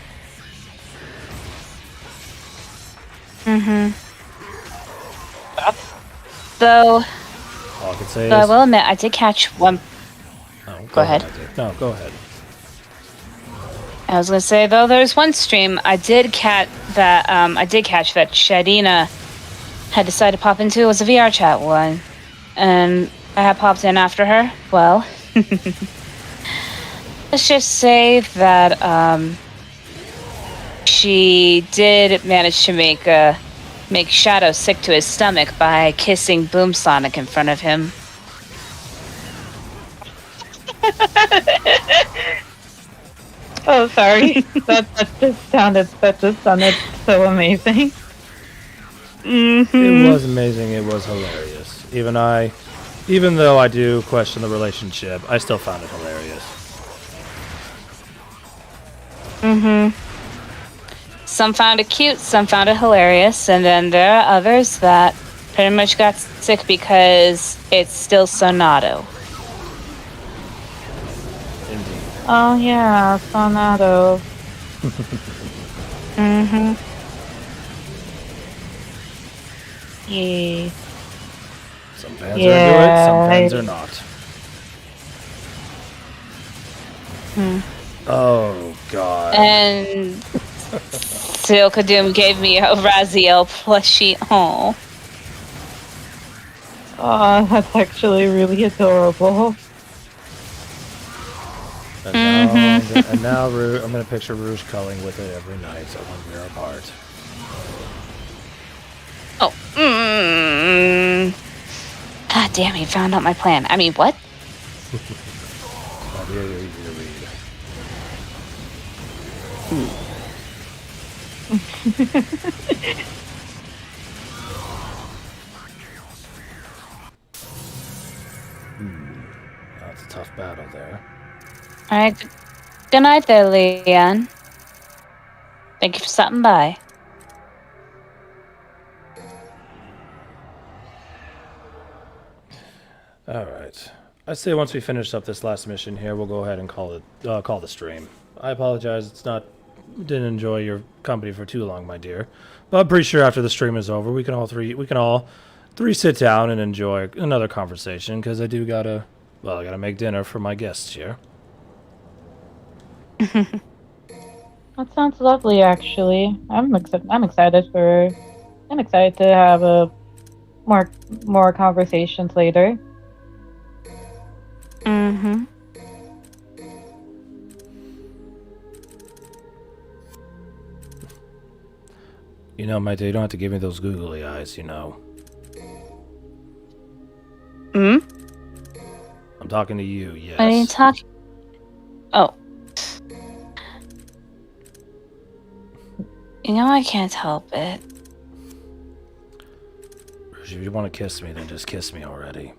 Mm-hmm. Though, All I can say though I is... will admit, I did catch one. Oh, Go ahead. No, go ahead. I was gonna say though, there's one stream I did catch that Shadina had decided to pop into. It was a VR chat one, and I I had popped in after her. Well, let's just say that she did manage to make Shadow sick to his stomach by kissing Boomsonic in front of him. Oh, sorry. that just sounded so amazing. It was amazing. It was hilarious. Even though I do question the relationship, I still found it hilarious. Some found it cute, some found it hilarious, and then there are others that pretty much got sick because it's still Sonato. Indeed. Oh yeah, Sonato. Yeah. Some fans are into it, some fans are not. Oh god. And Silkadoom gave me a Raziel plushie. Oh. Oh, that's actually really adorable. And now I'm gonna picture Rouge culling with it every night when we're apart. Oh. God damn, he found out my plan. I mean, what? Not really easy to read. That's a tough battle there. Alright. Good night there, Leon. Thank you for stopping by. Alright. I say once we finish up this last mission here, we'll go ahead and call the stream. I apologize, didn't enjoy your company for too long, my dear. But I'm pretty sure after the stream is over, we can all three sit down and enjoy another conversation, because I gotta make dinner for my guests here. That sounds lovely, actually. I'm excited to have more conversations later. You know, my dear, you don't have to give me those googly eyes, you know. I'm talking to you, yes. What are you talking? Oh. You know I can't help it. If you want to kiss me, then just kiss me already.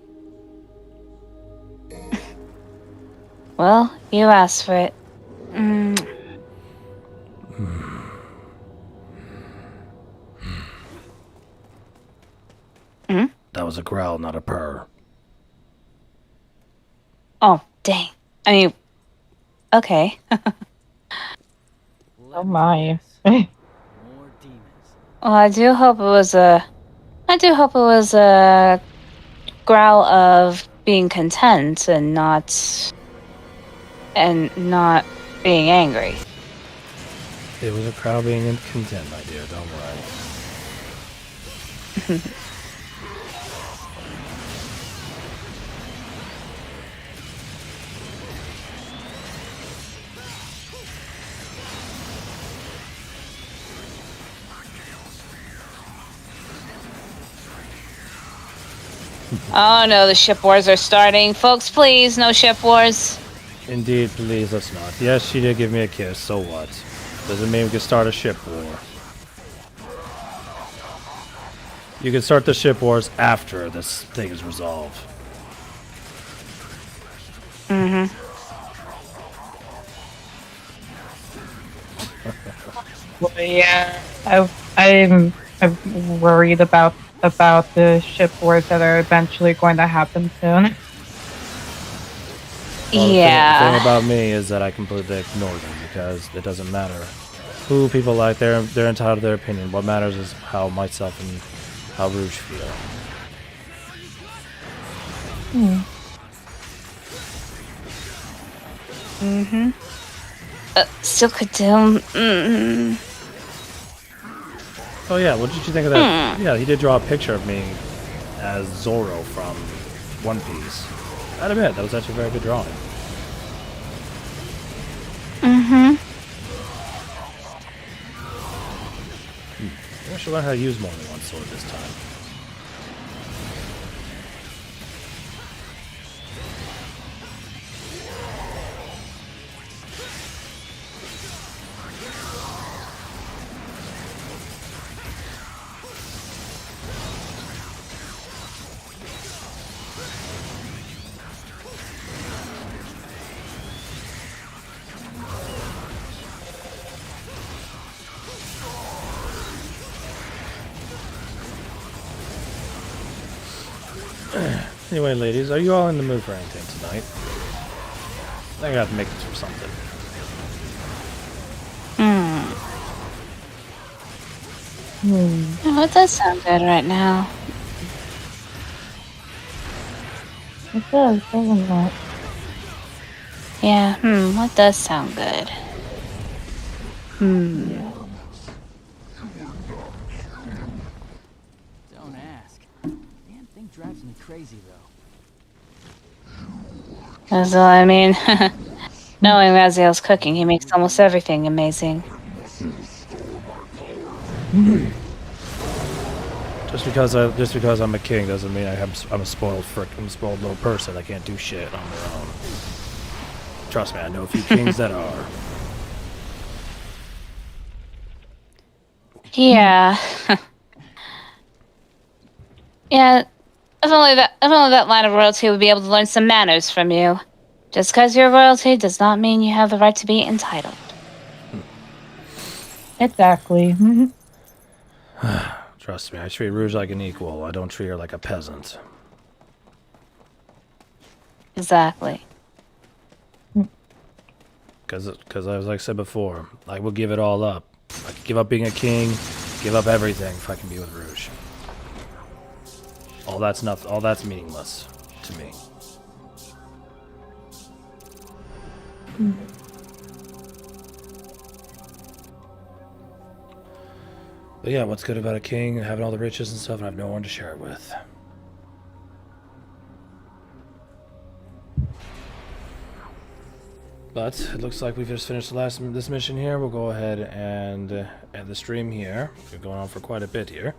Well, you asked for it. That was a growl, not a purr. Oh, dang. I mean, okay. Oh my. More demons. Well, I do hope it was a growl of being content and not being angry. It was a crowd being content, my dear, don't worry. Oh no, the ship wars are starting. Folks, please, no ship wars. Indeed, please, let's not. Yes, she did give me a kiss, so what? Doesn't mean we can start a ship war. You can start the ship wars after this thing is resolved. Well, yeah, I'm worried about the ship wars that are eventually going to happen soon. Well, Yeah. The thing about me is that I completely ignore them because it doesn't matter who people like. They're entitled to their opinion. What matters is how myself and how Rouge feel. Silkadoom. Oh yeah, what did you think of that? Yeah, he did draw a picture of me as Zorro from one piece. I'd admit, that was actually a very good drawing. Mm-hmm. I should learn how to use more than one sword this time. Anyway, ladies, are you all in the mood for anything tonight? I think I have to make this for something. Oh, it does sound good right now. It does, doesn't it? Yeah, what does sound good? Don't ask. Damn thing drives me crazy, though. So, I mean, knowing Raziel's cooking, he makes almost everything amazing. Just because I'm a king doesn't mean I'm a spoiled frick. I'm a spoiled little person. I can't do shit on their own. Trust me, I know a few kings that are. Yeah. Yeah, if only that line of royalty would be able to learn some manners from you. Just because you're royalty does not mean you have the right to be entitled. Exactly. Trust me, I treat Rouge like an equal. I don't treat her like a peasant. Exactly. Because as I said before, I will give it all up. I could give up being a king, give up everything if I can be with Rouge. All that's meaningless to me. But yeah, what's good about a king having all the riches and stuff and I have no one to share it with? But it looks like we've just finished this mission here. We'll go ahead and end the stream here. We're going on for quite a bit here.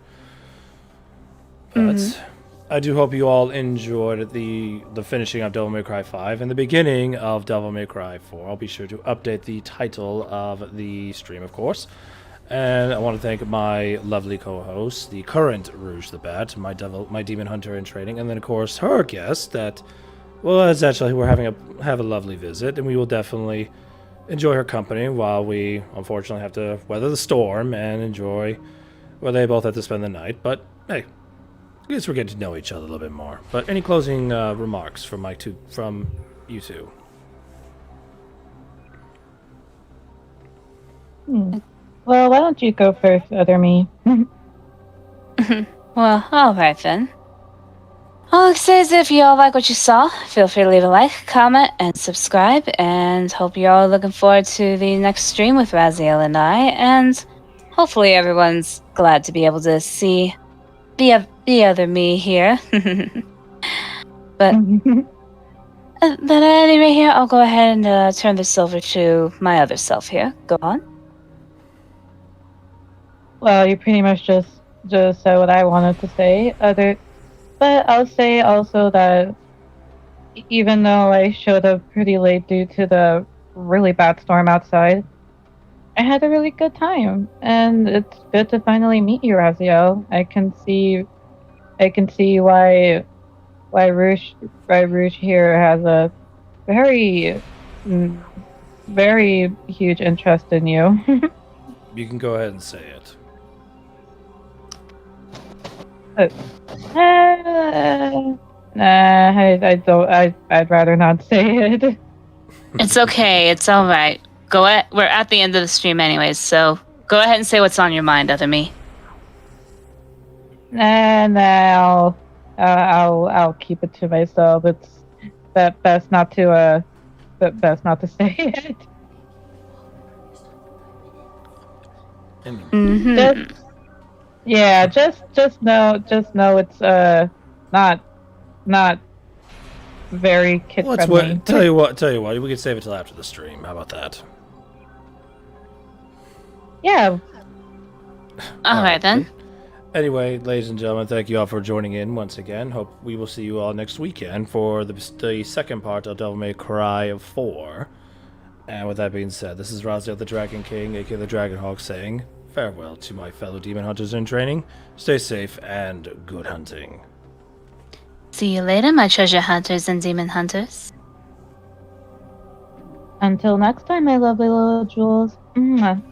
But I do hope you all enjoyed the finishing of Devil May Cry 5 and the beginning of Devil May Cry 4. I'll be sure to update the title of the stream, of course. And I want to thank my lovely co-host, the current Rouge the Bat, my demon hunter in training, and then of course her guest that, well, it's actually we're have a lovely visit, and we will definitely enjoy her company while we unfortunately have to weather the storm and enjoy where they both have to spend the night. But hey, I guess we're getting to know each other a little bit more. But any closing remarks from you two? Well, why don't you go first, other me? Well, alright then. All I can say is if you all like what you saw, feel free to leave a like, comment, and subscribe, and hope you're all looking forward to the next stream with Raziel and I, and hopefully everyone's glad to be able to see the other me here. But anyway here, I'll go ahead and turn this over to my other self here. Go on. Well, you pretty much just said what I wanted to say. But I'll say also that even though I showed up pretty late due to the really bad storm outside, I had a really good time, and it's good to finally meet you, Raziel. I can see why Rouge here has a very huge interest in you. You can go ahead and say it. I'd rather not say it. It's okay. It's all right. We're at the end of the stream anyways, so go ahead and say what's on your mind, other me. Nah, I'll keep it to myself. It's best not to say it. Just know it's not very kid Let's friendly. wait. Tell you what. We can save it till after the stream. How about that? Yeah. All right then. Anyway, ladies and gentlemen, thank you all for joining in once again. Hope we will see you all next weekend for the second part of Devil May Cry 4. And with that being said, this is Raziel the Dragon King, aka the DragonHog, saying farewell to my fellow demon hunters in training. Stay safe and good hunting. See you later, my treasure hunters and demon hunters. Until next time, my lovely little jewels. Mwah.